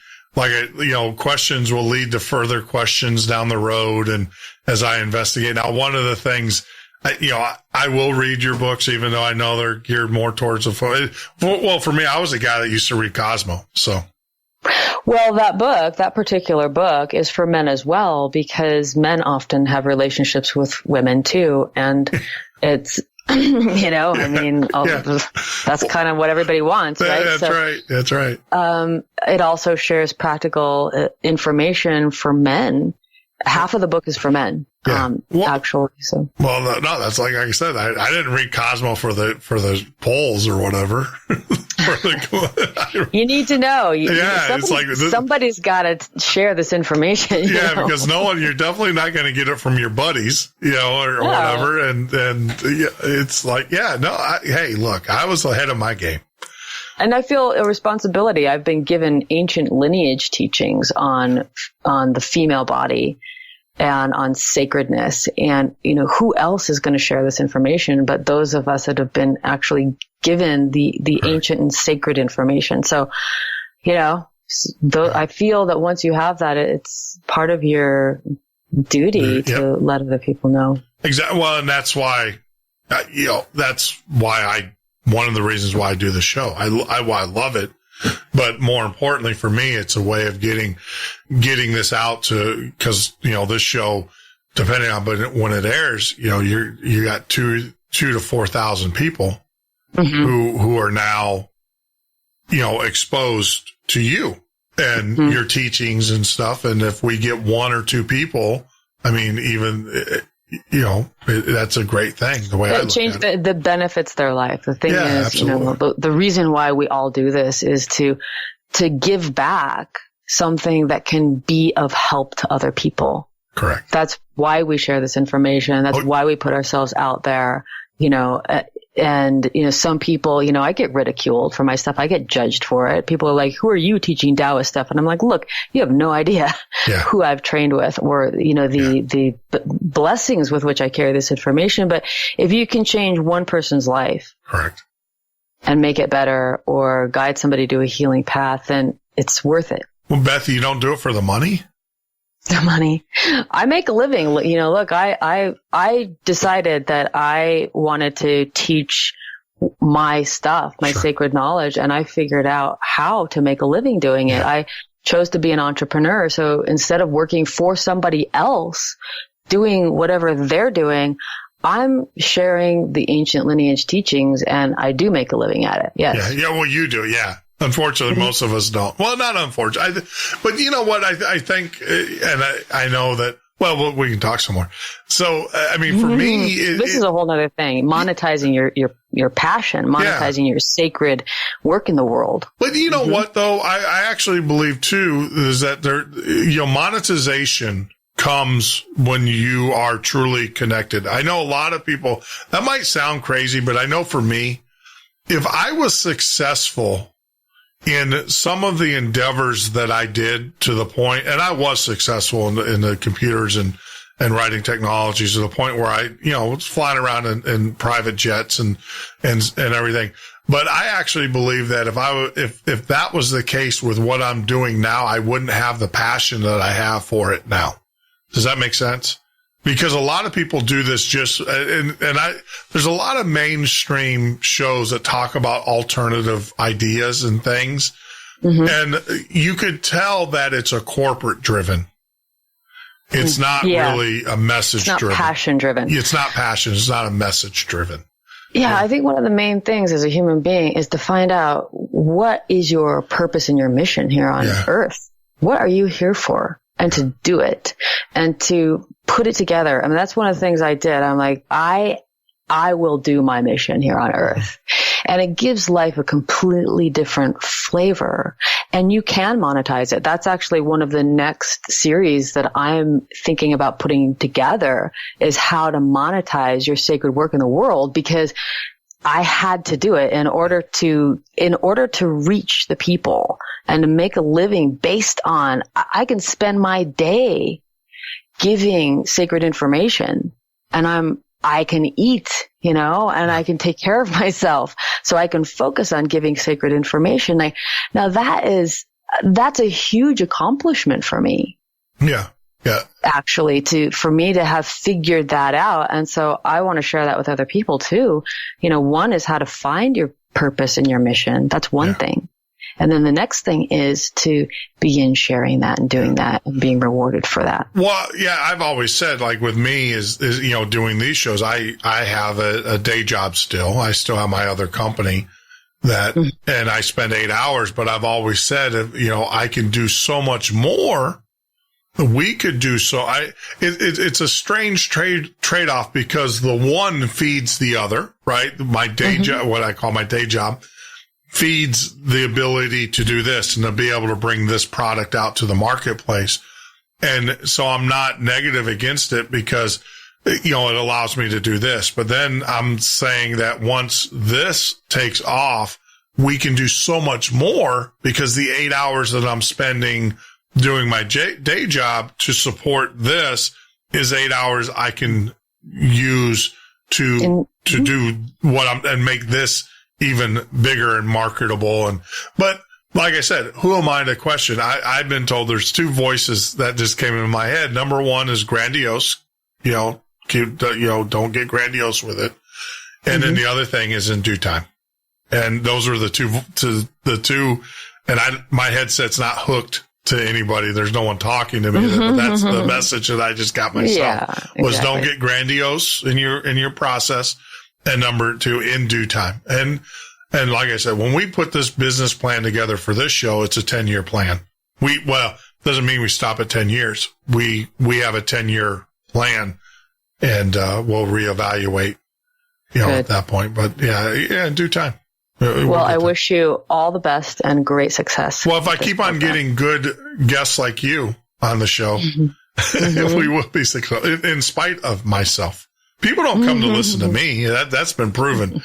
questions will lead to further questions down the road. And as I investigate now, one of the things, I will read your books, even though I know they're geared more towards well, for me, I was a guy that used to read Cosmo. So Well, that particular book is for men as well, because men often have relationships with women too. And it's, you know, I mean, that's kind of what everybody wants, right? That's right. It also shares practical information for men. Half of the book is for men, actually. So. Well, no, that's like I said, I didn't read Cosmo for the polls or whatever. You need to know. It's like somebody's got to share this information. Yeah, because you're definitely not going to get it from your buddies, you know, or whatever. And it's like, hey, look, I was ahead of my game. And I feel a responsibility. I've been given ancient lineage teachings on the female body and on sacredness. And, you know, who else is going to share this information but those of us that have been actually given the ancient and sacred information. So, you know, I feel that once you have that, it's part of your duty to let other people know. Exactly. Well, and that's why, one of the reasons why I do the show. I love it, but more importantly for me, it's a way of getting this out because, you know, this show, depending on, but when it airs, you know, you got 2,000 to 4,000 people who are now, you know, exposed to you and your teachings and stuff. And if we get one or two people, I mean, even, you know, that's a great thing. The way I look change at it. the benefits their life. The thing is, absolutely. you know, the reason why we all do this is to give back something that can be of help to other people. Correct. That's why we share this information. That's why we put ourselves out there, you know, and, you know, some people, you know, I get ridiculed for my stuff. I get judged for it. People are like, who are you teaching Taoist stuff? And I'm like, look, you have no idea who I've trained with or, you know, the blessings with which I carry this information. But if you can change one person's life and make it better or guide somebody to a healing path, then it's worth it. Well, Beth, you don't do it for the money? The money. I make a living. You know, look, I decided that I wanted to teach my stuff, my sacred knowledge, and I figured out how to make a living doing it. I chose to be an entrepreneur. So instead of working for somebody else, doing whatever they're doing, I'm sharing the ancient lineage teachings, and I do make a living at it. Yes. Yeah. Well, you do. Yeah. Unfortunately, most of us don't. Well, not unfortunately, but you know what? I think, and I know that, well, we can talk some more. So, I mean, for me, this is a whole other thing. Monetizing your passion, monetizing your sacred work in the world. But you know what, though? I actually believe too, is that monetization comes when you are truly connected. I know a lot of people, that might sound crazy, but I know for me, if I was successful in some of the endeavors that I did to the point, and I was successful in the computers and writing technologies to the point where I, you know, was flying around in private jets and everything. But I actually believe that if that was the case with what I'm doing now, I wouldn't have the passion that I have for it now. Does that make sense? Because a lot of people do this there's a lot of mainstream shows that talk about alternative ideas and things. And you could tell that it's a corporate driven. It's not really a message driven. It's not passion driven. It's not passion. It's not a message driven. Yeah, I think one of the main things as a human being is to find out what is your purpose and your mission here on Earth. What are you here for? And to do it and to put it together. I mean, that's one of the things I did. I'm like, I will do my mission here on Earth. And it gives life a completely different flavor. And you can monetize it. That's actually one of the next series that I'm thinking about putting together is how to monetize your sacred work in the world, because I had to do it in order to reach the people and to make a living based on, I can spend my day giving sacred information and I can eat, you know, and I can take care of myself so I can focus on giving sacred information. Now that's a huge accomplishment for me. Yeah. Yeah. Actually, for me to have figured that out. And so I want to share that with other people too. You know, one is how to find your purpose and your mission. That's one thing. And then the next thing is to begin sharing that and doing that and being rewarded for that. Well, yeah, I've always said, like with me is doing these shows, I have a day job still. I still have my other company and I spend 8 hours, but I've always said, I can do so much more. We could do so. It's a strange trade-off because the one feeds the other, right? My day job, what I call my day job, feeds the ability to do this and to be able to bring this product out to the marketplace. And so I'm not negative against it because, it allows me to do this. But then I'm saying that once this takes off, we can do so much more because the 8 hours that I'm spending doing my day job to support this is 8 hours I can use to do and make this even bigger and marketable. But like I said, who am I to question? I've been told there's two voices that just came into my head. Number one is grandiose, don't get grandiose with it. And then the other thing is in due time. And those are the two, and my headset's not hooked to anybody. There's no one talking to me. But that's the message that I just got myself. Yeah, exactly. Was don't get grandiose in your process. And number two, in due time. And like I said, when we put this business plan together for this show, it's a 10-year plan. Doesn't mean we stop at 10 years. We have a 10-year plan and, we'll reevaluate, at that point. But yeah, in due time. Well, I wish you all the best and great success. Well, if I keep on getting good guests like you on the show, we will be successful in spite of myself. People don't come to listen to me. That's been proven.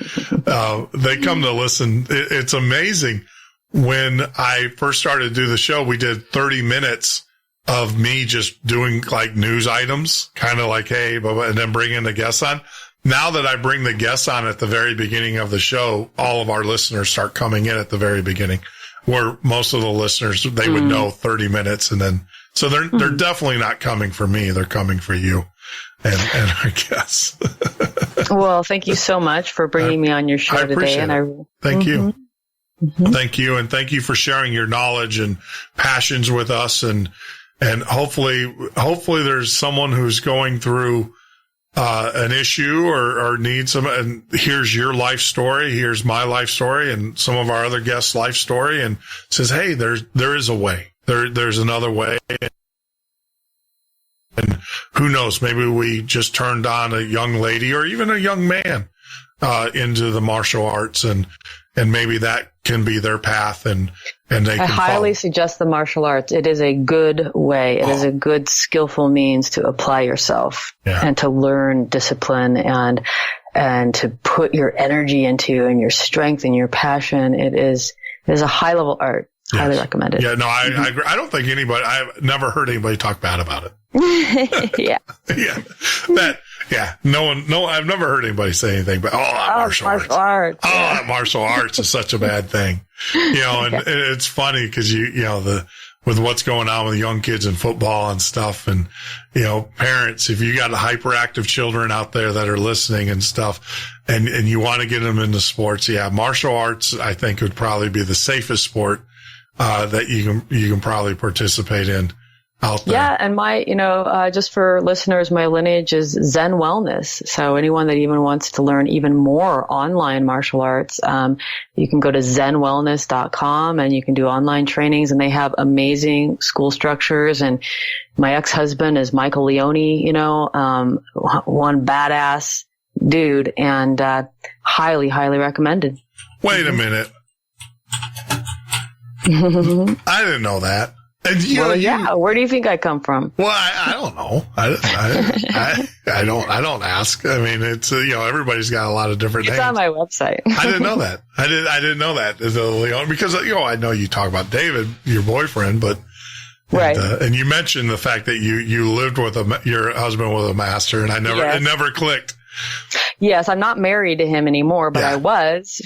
They come to listen. It's amazing. When I first started to do the show, we did 30 minutes of me just doing like news items, kind of like, hey, and then bringing the guests on. Now that I bring the guests on at the very beginning of the show, all of our listeners start coming in at the very beginning, where most of the listeners, they would know 30 minutes. And then, so they're definitely not coming for me. They're coming for you and our guests. Well, thank you so much for bringing me on your show today. And thank you. Thank you. And thank you for sharing your knowledge and passions with us. And hopefully there's someone who's going through an issue or needs some, and here's your life story, here's my life story, and some of our other guests' life story, and says, hey, there is a way. There's another way. And who knows, maybe we just turned on a young lady or even a young man into the martial arts, and maybe that can be their path, and they can highly suggest the martial arts. It is a good way. It is a good, skillful means to apply yourself and to learn discipline and to put your energy into and your strength and your passion. It is a high level art. Yes. Highly recommended. Yeah, no, I agree. I don't think I've never heard anybody talk bad about it. I've never heard anybody say anything but, martial arts. Martial arts is such a bad thing. And it's funny because with what's going on with young kids in football and stuff, and, parents, if you got hyperactive children out there that are listening and stuff, and you want to get them into sports, martial arts, I think, would probably be the safest sport that you can probably participate in out there. Yeah, and my, just for listeners, my lineage is Zen Wellness. So anyone that even wants to learn even more online martial arts, you can go to zenwellness.com and you can do online trainings, and they have amazing school structures. And my ex-husband is Michael Leone, one badass dude, and highly, highly recommended. Wait a minute. I didn't know that. And where do you think I come from? Well, I don't know. I don't ask. I mean, it's, everybody's got a lot of different names. It's on my website. I didn't know that. I didn't know that. Because, I know you talk about David, your boyfriend, but, right. And you mentioned the fact that you lived with your husband was a master, and it never clicked. Yes, I'm not married to him anymore, but I was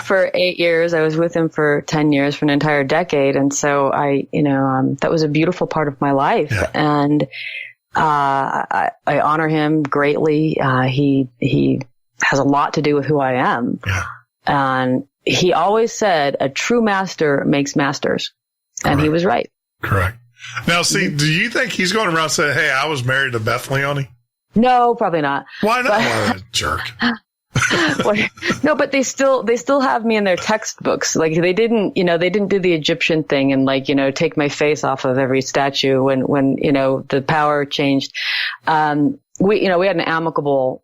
for 8 years. I was with him for 10 years, for an entire decade. And so that was a beautiful part of my life. Yeah. And, I honor him greatly. He has a lot to do with who I am. Yeah. he always said a true master makes masters. And he was right. Correct. Now, see, do you think he's going around saying, hey, I was married to Beth Leone? No, probably not. Why not? What a jerk. No, but they still have me in their textbooks. Like they didn't do the Egyptian thing and take my face off of every statue when the power changed. We had an amicable,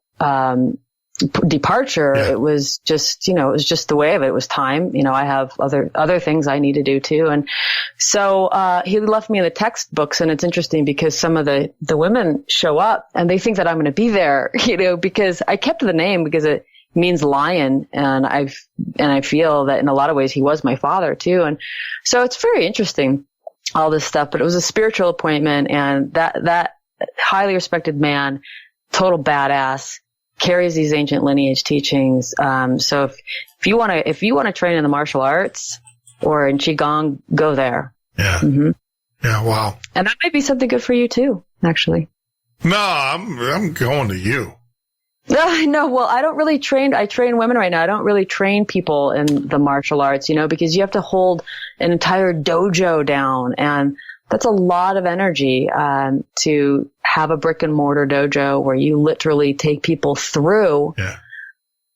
departure. Yeah. It was just the way of it. It was time. I have other things I need to do too. And so, he left me in the textbooks, and it's interesting because some of the women show up and they think that I'm going to be there, because I kept the name because it means lion. And I feel that in a lot of ways he was my father too. And so it's very interesting, all this stuff, but it was a spiritual appointment, and that highly respected man, total badass, carries these ancient lineage teachings. So if you want to train in the martial arts or in qigong, go there. Yeah. Mm-hmm. Yeah. Wow. And that might be something good for you too, actually. No, I'm going to you. No, well, I don't really train. I train women right now. I don't really train people in the martial arts, because you have to hold an entire dojo down, and that's a lot of energy to have a brick and mortar dojo where you literally take people through. Yeah.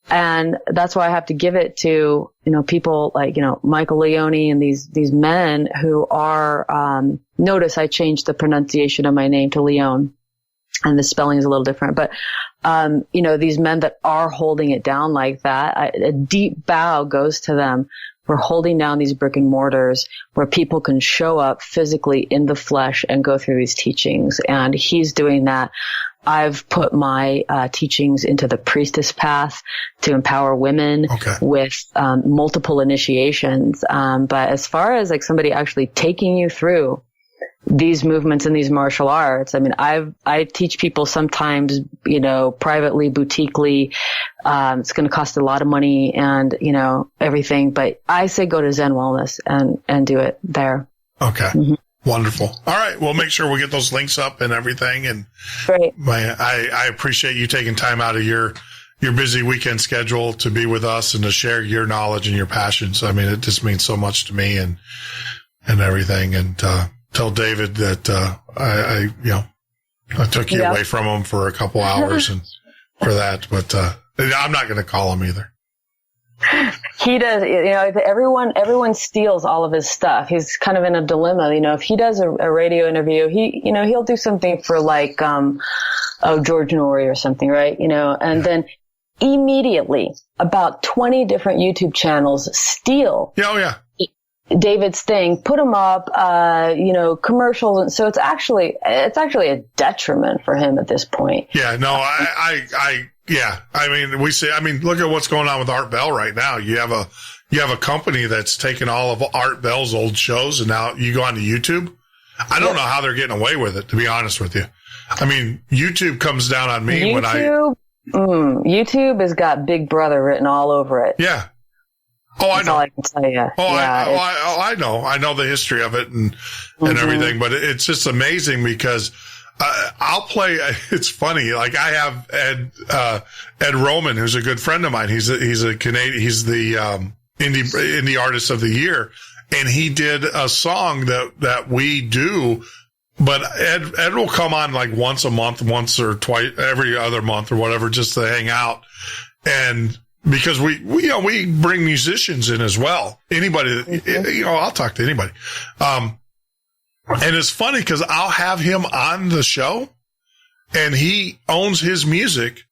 And that's why I have to give it to, people like, Michael Leone and these men who are, notice I changed the pronunciation of my name to Leone, and the spelling is a little different, but, these men that are holding it down like that, a deep bow goes to them. We're holding down these brick and mortars where people can show up physically in the flesh and go through these teachings. And he's doing that. I've put my teachings into the Priestess Path to empower women with multiple initiations. But as far as like somebody actually taking you through these movements in these martial arts, I mean, I teach people sometimes, privately, boutiquely. It's going to cost a lot of money and, everything, but I say go to Zen Wellness and do it there. Okay. Mm-hmm. Wonderful. All right. We'll make sure we get those links up and everything. And great. I appreciate you taking time out of your busy weekend schedule to be with us and to share your knowledge and your passions. I mean, it just means so much to me and everything. And, tell David that, I took you away from him for a couple hours and for that, but, I'm not going to call him either. He does, everyone steals all of his stuff. He's kind of in a dilemma. If he does a radio interview, he'll do something for like, George Norrie or something, right? And then immediately about 20 different YouTube channels steal. Oh, yeah. David's thing, put him up, commercials. And so it's actually a detriment for him at this point. Yeah, no, yeah. I mean, look at what's going on with Art Bell right now. You have a company that's taken all of Art Bell's old shows, and now you go onto YouTube. I don't know how they're getting away with it, to be honest with you. I mean, YouTube comes down on me YouTube has got Big Brother written all over it. Yeah. Oh, I know. That's all I can tell you. I know. I know the history of it and everything, but it's just amazing because I'll play. It's funny. Like I have Ed Roman, who's a good friend of mine. He's a Canadian. He's the indie artist of the year, and he did a song that we do. But Ed will come on like once a month, once or twice, every other month or whatever, just to hang out. And because we bring musicians in as well. Anybody, I'll talk to anybody. And it's funny because I'll have him on the show and he owns his music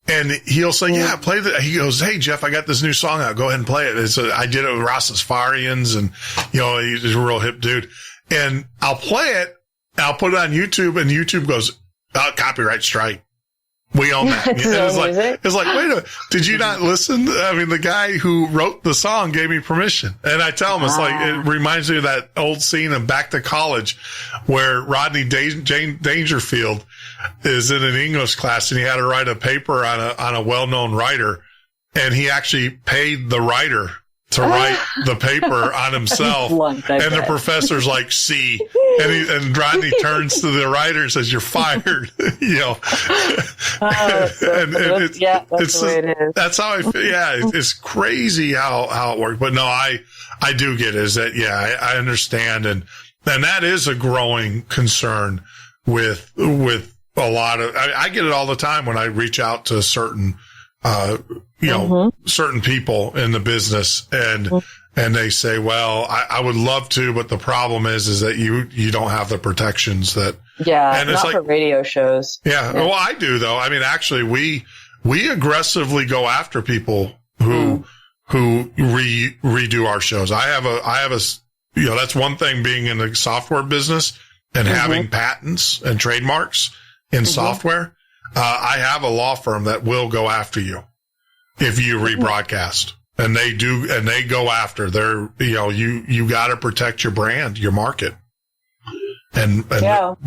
and he'll say, yeah, play that. He goes, hey, Jeff, I got this new song out. Go ahead and play it. I did it with Rastafarians and, he's a real hip dude. And I'll play it. I'll put it on YouTube and YouTube goes, copyright strike. We own that. It's like, wait a minute. Did you not listen? I mean, the guy who wrote the song gave me permission. And I tell him, it's like, it reminds me of that old scene in Back to College where Rodney Dangerfield is in an English class and he had to write a paper on a well-known writer. And he actually paid the writer to write the paper on himself. And the professor's like, C. And Rodney turns to the writer and says, you're fired. You know. That's the way it is. That's how I feel. Yeah. It's crazy how it works. But no, I do get it, is that, yeah, I understand. And that is a growing concern with a lot of, I get it all the time when I reach out to certain, certain people in the business and they say, well, I would love to, but the problem is that you don't have the protections that. Yeah. And it's not for radio shows. Yeah. Well, I do though. I mean, actually we aggressively go after people who redo our shows. I have a, that's one thing being in the software business and having patents and trademarks in software. I have a law firm that will go after you if you rebroadcast, and they do, and they go after you got to protect your brand, your market. And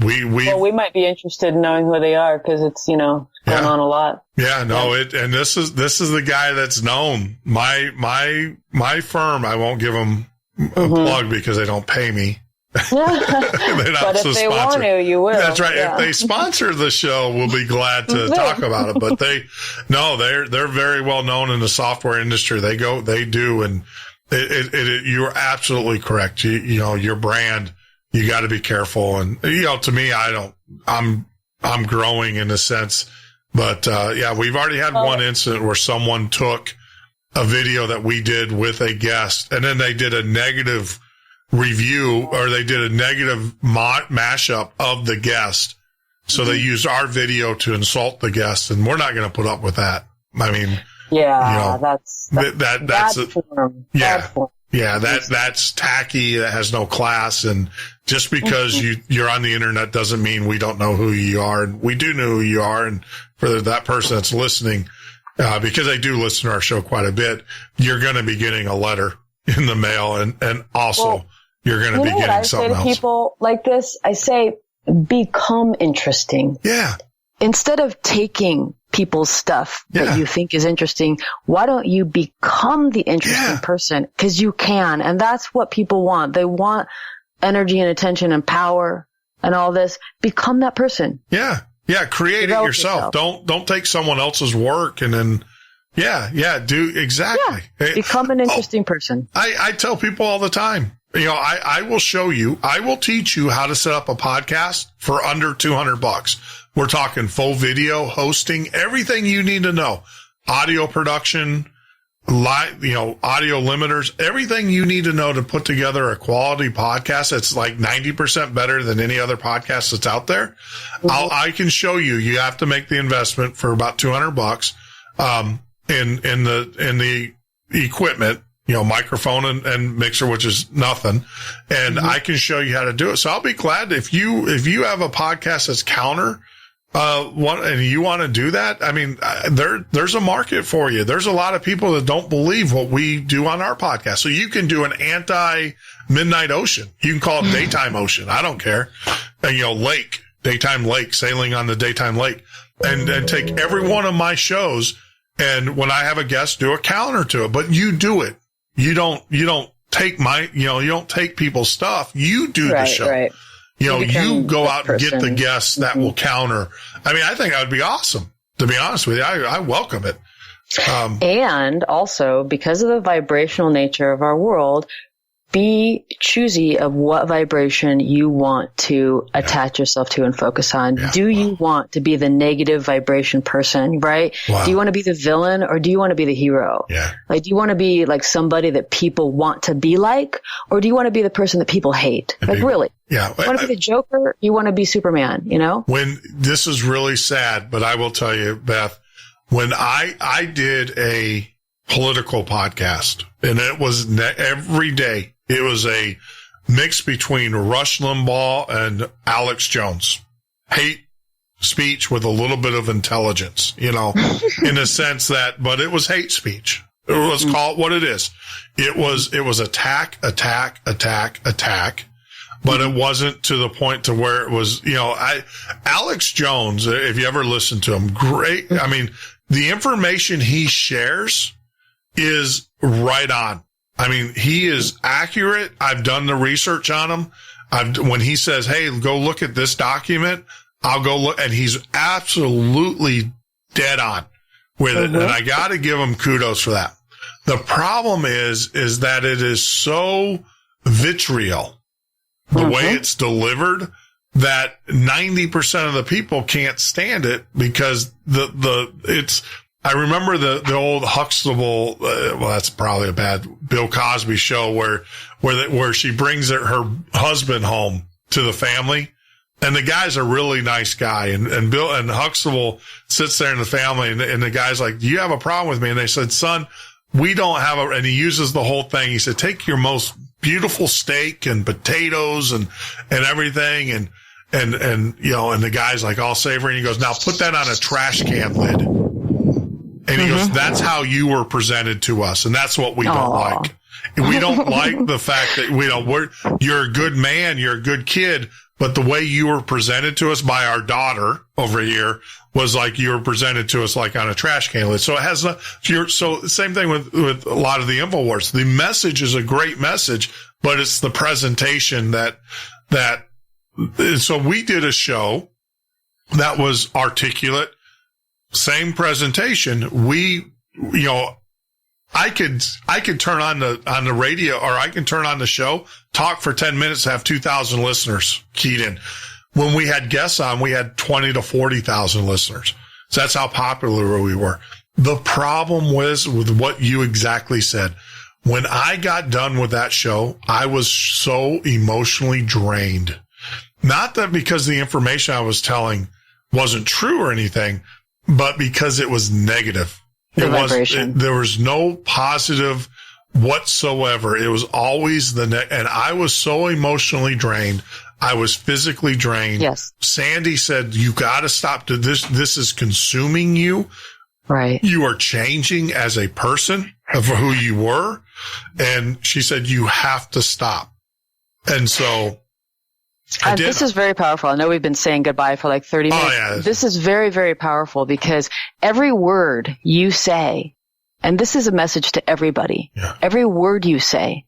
we might be interested in knowing who they are because it's, going on a lot. Yeah, no, and this is the guy that's known. My firm, I won't give them a plug because they don't pay me. But if they want to, you will. That's right. Yeah. If they sponsor the show, we'll be glad to talk about it. But they're very well known in the software industry. They do. And you're absolutely correct. Your brand, you got to be careful. And, to me, I'm growing in a sense, but, we've already had one incident where someone took a video that we did with a guest and then they did a negative review, or they did a negative mashup of the guest. So they used our video to insult the guest, and we're not going to put up with that. I mean, that's tacky. That has no class. And just because you're on the internet doesn't mean we don't know who you are. And we do know who you are. And for that person that's listening, because they do listen to our show quite a bit, you're going to be getting a letter in the mail, and also you're going to be getting something else. I say to people like this, I say, become interesting. Yeah. Instead of taking people's stuff that you think is interesting, why don't you become the interesting person? Because you can. And that's what people want. They want energy and attention and power and all this. Become that person. Yeah. Yeah. Create it yourself. Don't take someone else's work and then, do exactly. Yeah. Become an interesting person. I tell people all the time, I will show you, I will teach you how to set up a podcast for under $200. We're talking full video, hosting, everything you need to know. Audio production, audio limiters, everything you need to know to put together a quality podcast that's like 90% better than any other podcast that's out there. I can show you. You have to make the investment for about $200, in the equipment, microphone and mixer, which is nothing. And I can show you how to do it. So I'll be glad if you have a podcast that's counter, and you want to do that. I mean, there's a market for you. There's a lot of people that don't believe what we do on our podcast. So you can do an anti-midnight ocean. You can call it daytime ocean. I don't care. And, daytime lake, sailing on the daytime lake, and take every one of my shows. And when I have a guest, do a counter to it, but you do it. You don't take you don't take people's stuff. You do the show. Right. You go out and get the guests that will counter. I mean, I think that would be awesome. To be honest with you, I welcome it. And also, because of the vibrational nature of our world, be choosy of what vibration you want to attach yourself to and focus on. Yeah. Do you want to be the negative vibration person, right? Wow. Do you want to be the villain or do you want to be the hero? Yeah. Like, do you want to be like somebody that people want to be like, or do you want to be the person that people hate? Like, really? Yeah. You want to be the Joker? You want to be Superman, When this is really sad, but I will tell you, Beth, when I did a political podcast, and it was every day. It was a mix between Rush Limbaugh and Alex Jones. Hate speech with a little bit of intelligence, in a sense that, but it was hate speech. It was called what it is. It was attack, but it wasn't to the point to where it was, Alex Jones, if you ever listen to him, great. I mean, the information he shares is right on. I mean, he is accurate. I've done the research on him. When he says, hey, go look at this document, I'll go look, and he's absolutely dead on with it. And I got to give him kudos for that. The problem is that it is so vitriol, the way it's delivered, that 90% of the people can't stand it because I remember the old Huxtable, well, that's probably a bad Bill Cosby show where she brings her husband home to the family. And the guy's a really nice guy. And Bill and Huxtable sits there in the family and the guy's like, do you have a problem with me? And they said, son, we don't have and he uses the whole thing. He said, take your most beautiful steak and potatoes and everything. And the guy's like all savory. And he goes, now put that on a trash can lid. And he goes, that's how you were presented to us. And that's what we don't like. We don't like the fact that, you're a good man, you're a good kid, but the way you were presented to us by our daughter over here was like you were presented to us like on a trash can lid. So it has so same thing with a lot of the InfoWars. The message is a great message, but it's the presentation that, so we did a show that was articulate, same presentation. I could turn on the radio, or I can turn on the show, talk for 10 minutes, have 2,000 listeners keyed in. When we had guests on, we had 20 to 40,000 listeners. So that's how popular we were. The problem was with what you exactly said. When I got done with that show, I was so emotionally drained. Not that because the information I was telling wasn't true or anything, but because it was negative. There was no positive whatsoever. It was always and I was so emotionally drained. I was physically drained. Yes. Sandy said, you got to stop this. This is consuming you. Right. You are changing as a person of who you were. And she said, you have to stop. And so this is very powerful. I know we've been saying goodbye for like 30 minutes. Oh, yeah. This is very, very powerful because every word you say, and this is a message to everybody, every word you say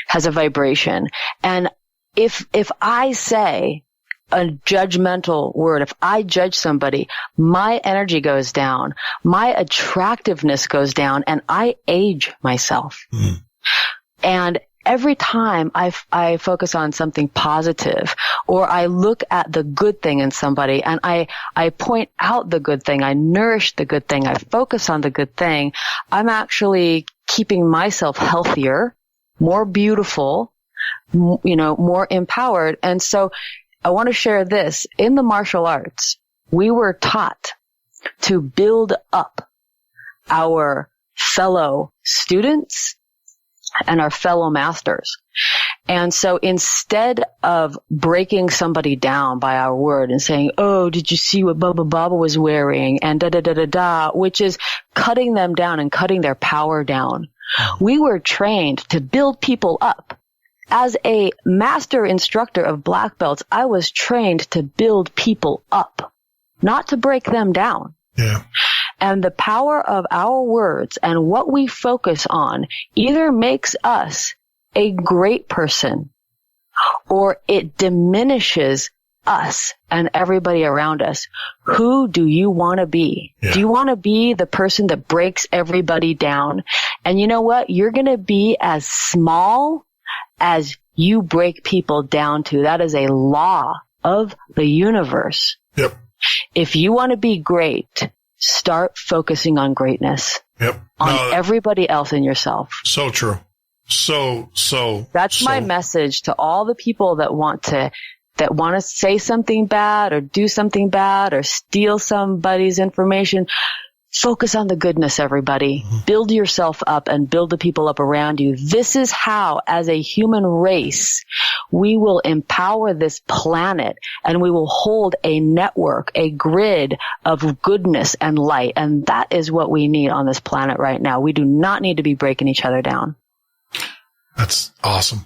has a vibration. And if I say a judgmental word, if I judge somebody, my energy goes down, my attractiveness goes down, and I age myself. And every time I focus on something positive, or I look at the good thing in somebody and I point out the good thing, I nourish the good thing, I focus on the good thing, I'm actually keeping myself healthier, more beautiful, more empowered. And so I want to share this. In the martial arts, we were taught to build up our fellow students and our fellow masters. And so instead of breaking somebody down by our word and saying, oh, did you see what Bubba Baba was wearing? And da-da-da-da-da, which is cutting them down and cutting their power down. We were trained to build people up. As a master instructor of black belts, I was trained to build people up, not to break them down. Yeah. And the power of our words and what we focus on either makes us a great person or it diminishes us and everybody around us. Who do you want to be? Yeah. Do you want to be the person that breaks everybody down? And you know what? You're going to be as small as you break people down to. That is a law of the universe. Yep. If you want to be great, start focusing on greatness. Yep. On everybody else and yourself. So true. That's my message to all the people that want to say something bad or do something bad or steal somebody's information. Focus on the goodness, everybody. Mm-hmm. Build yourself up and build the people up around you. This is how, as a human race, we will empower this planet and we will hold a network, a grid of goodness and light. And that is what we need on this planet right now. We do not need to be breaking each other down. That's awesome.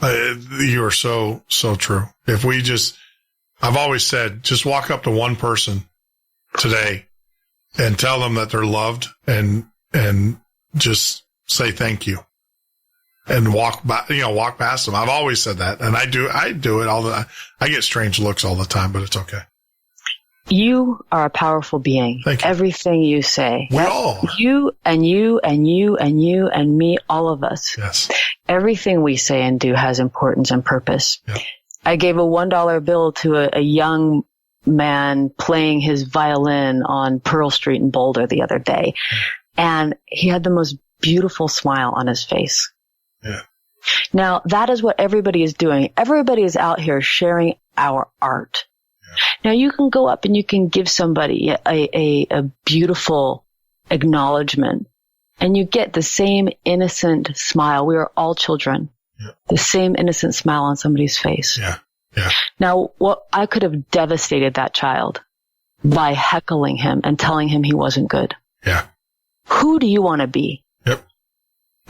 You are so true. If we I've always said, just walk up to one person today and tell them that they're loved and just say thank you. and walk past them. I've always said that. And I do it all the time. I get strange looks all the time, but it's okay. You are a powerful being. Thank you. Everything you say. We all. You and you and you and you and me, all of us. Yes. Everything we say and do has importance and purpose. Yep. I gave a $1 bill to a young man playing his violin on Pearl Street in Boulder the other day. And he had the most beautiful smile on his face. Yeah. Now, that is what everybody is doing. Everybody is out here sharing our art. Now, you can go up and you can give somebody a beautiful acknowledgement, and you get the same innocent smile. We are all children. Yeah. The same innocent smile on somebody's face. Yeah. Yeah. Now, I could have devastated that child by heckling him and telling him he wasn't good. Yeah. Who do you want to be? Yep.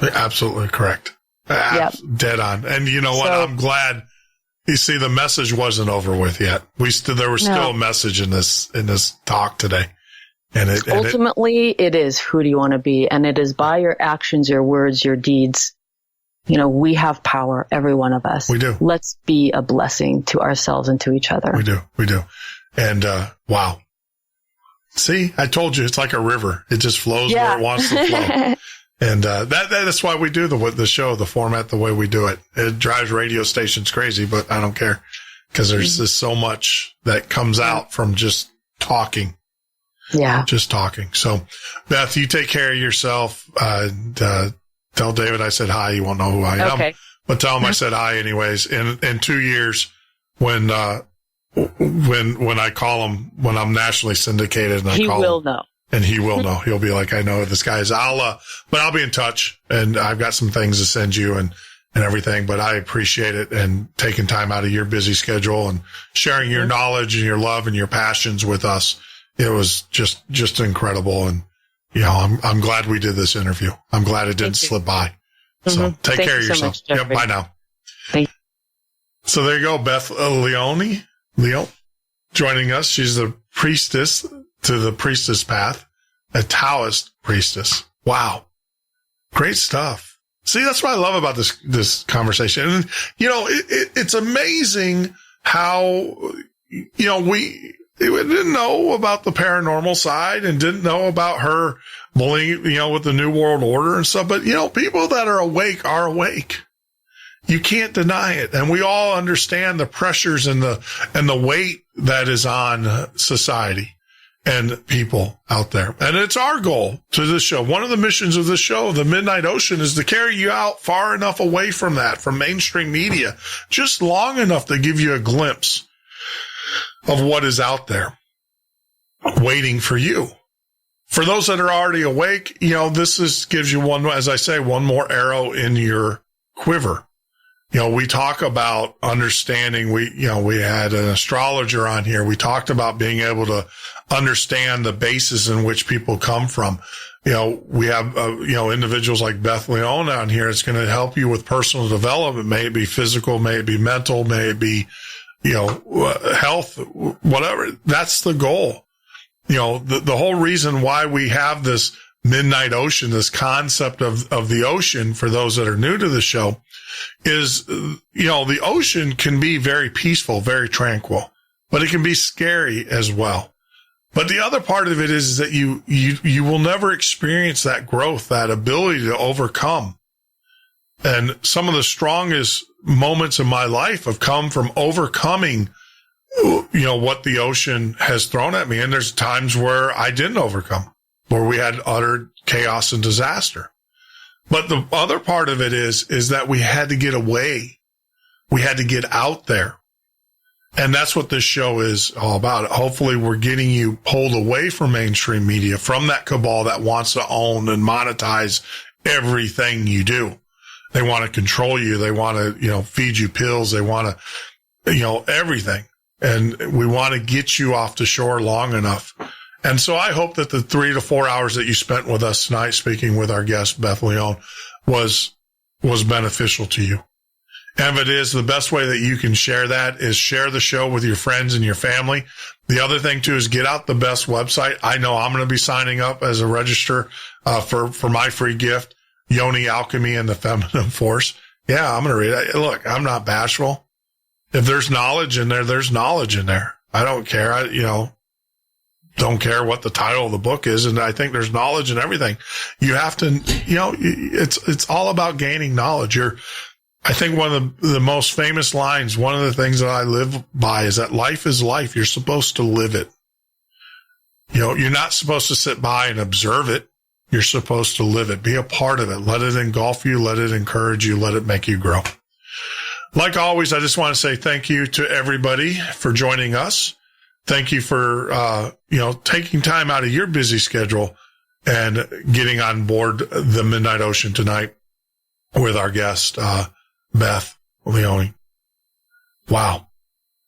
Absolutely correct. Yep. Dead on. And you know what? So, I'm glad. You see, the message wasn't over with yet. There was still a message in this talk today. And ultimately, it is who do you want to be? And it is by your actions, your words, your deeds. You know, we have power, every one of us. We do. Let's be a blessing to ourselves and to each other. We do. And, wow. See, I told you, it's like a river. It just flows where it wants to flow. And that's why we do the show, the format, the way we do it. It drives radio stations crazy, but I don't care, because there's just so much that comes out from just talking. Yeah. Just talking. So, Beth, you take care of yourself. Tell David I said hi. You won't know who I am. Okay. But tell him I said hi anyways. In 2 years, when I call him, when I'm nationally syndicated, and he will know. And he will know. He'll be like, I know this guy is. But I'll be in touch, and I've got some things to send you and everything. But I appreciate it, and taking time out of your busy schedule and sharing your knowledge and your love and your passions with us. It was just incredible. And, you know, I'm glad we did this interview. I'm glad it didn't slip by. So take care of yourself. So much, yep. Bye now. Thank you. So there you go. Beth Leone joining us. She's the priestess to the Priestess Path, a Taoist priestess. Wow. Great stuff. See, that's what I love about this conversation. And, you know, it's amazing how, you know, we didn't know about the paranormal side and didn't know about her bullying, you know, with the New World Order and stuff. But, you know, people that are awake are awake. You can't deny it. And we all understand the pressures and the weight that is on society and people out there. And it's our goal to this show. One of the missions of this show, the Midnight Ocean, is to carry you out far enough away from that, from mainstream media, just long enough to give you a glimpse of what is out there waiting for you. For those that are already awake, you know, gives you one, as I say, one more arrow in your quiver. You know, we talk about understanding. We had an astrologer on here. We talked about being able to understand the basis in which people come from. You know, we have, individuals like Beth Leone on here. It's going to help you with personal development. May it be physical, may it be mental, may it be, health, whatever. That's the goal. You know, the whole reason why we have this Midnight Ocean, this concept of the ocean, for those that are new to the show, is, you know, the ocean can be very peaceful, very tranquil, but it can be scary as well. But the other part of it is that you will never experience that growth, that ability to overcome. And some of the strongest moments in my life have come from overcoming, you know, what the ocean has thrown at me. And there's times where I didn't overcome, where we had utter chaos and disaster. But the other part of it is that we had to get away. We had to get out there. And that's what this show is all about. Hopefully we're getting you pulled away from mainstream media, from that cabal that wants to own and monetize everything you do. They want to control you. They want to, you know, feed you pills. They want to, you know, everything. And we want to get you off the shore long enough. And so I hope that the 3 to 4 hours that you spent with us tonight, speaking with our guest, Beth Leone, was beneficial to you. And if it is, the best way that you can share that is share the show with your friends and your family. The other thing too is get out the best website. I know I'm going to be signing up as a register, for my free gift. Yoni Alchemy and the Feminine Force. Yeah, I'm going to read it. Look, I'm not bashful. If there's knowledge in there, there's knowledge in there. I don't care. Don't care what the title of the book is. And I think there's knowledge in everything. You have to, it's all about gaining knowledge. I think one of the most famous lines, one of the things that I live by is that life is life. You're supposed to live it. You're not supposed to sit by and observe it. You're supposed to live it. Be a part of it. Let it engulf you. Let it encourage you. Let it make you grow. Like always, I just want to say thank you to everybody for joining us. Thank you for, taking time out of your busy schedule and getting on board the Midnight Ocean tonight with our guest, Beth Leone. Wow.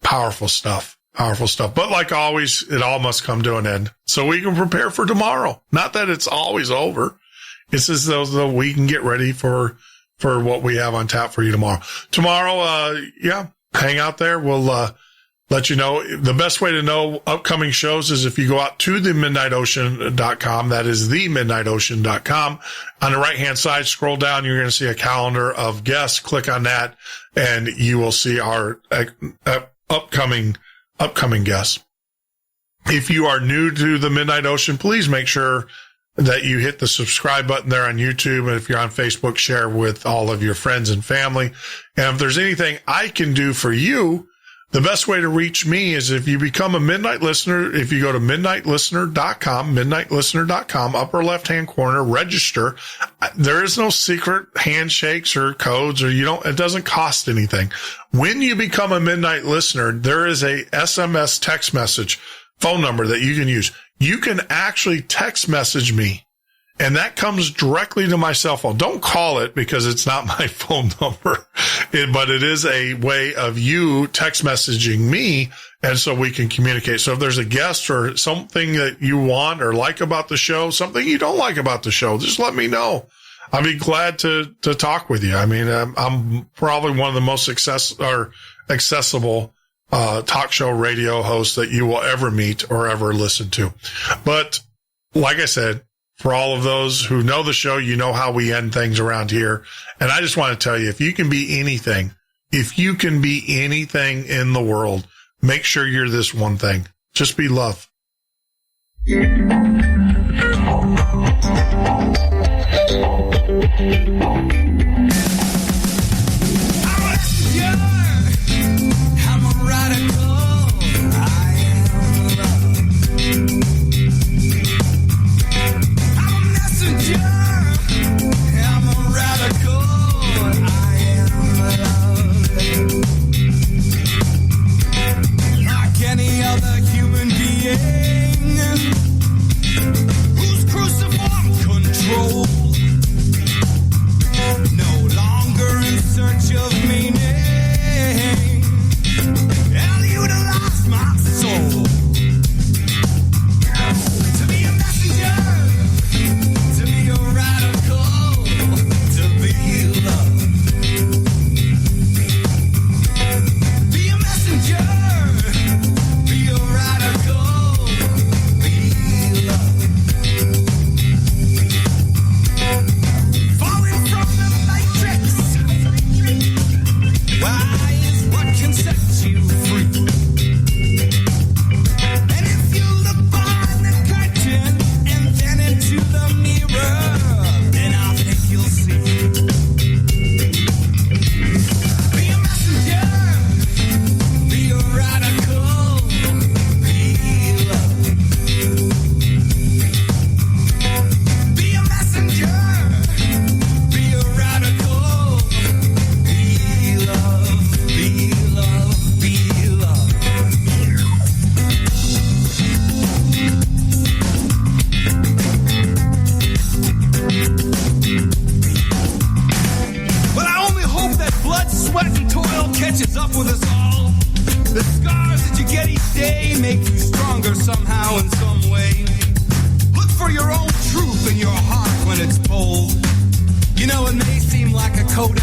Powerful stuff. Powerful stuff. But like always, it all must come to an end so we can prepare for tomorrow. Not that it's always over. It's as though we can get ready for what we have on tap for you tomorrow. Tomorrow, hang out there. We'll, let you know. The best way to know upcoming shows is if you go out to themidnightocean.com. That is themidnightocean.com. On the right-hand side, scroll down. You're going to see a calendar of guests. Click on that, and you will see our upcoming guests. If you are new to the Midnight Ocean, please make sure that you hit the subscribe button there on YouTube. And if you're on Facebook, share with all of your friends and family. And if there's anything I can do for you, the best way to reach me is if you become a Midnight Listener. If you go to midnightlistener.com, upper left-hand corner, register. There is no secret handshakes or codes, or it doesn't cost anything. When you become a Midnight Listener, there is a SMS text message phone number that you can use. You can actually text message me, and that comes directly to my cell phone. Don't call it because it's not my phone number, but it is a way of you text messaging me, and so we can communicate. So if there's a guest or something that you want or like about the show, something you don't like about the show, just let me know. I'd be glad to talk with you. I mean, I'm probably one of the most accessible talk show radio hosts that you will ever meet or ever listen to. But like I said, for all of those who know the show, you know how we end things around here. And I just want to tell you, if you can be anything in the world, make sure you're this one thing. Just be love. You know, it may seem like a coda,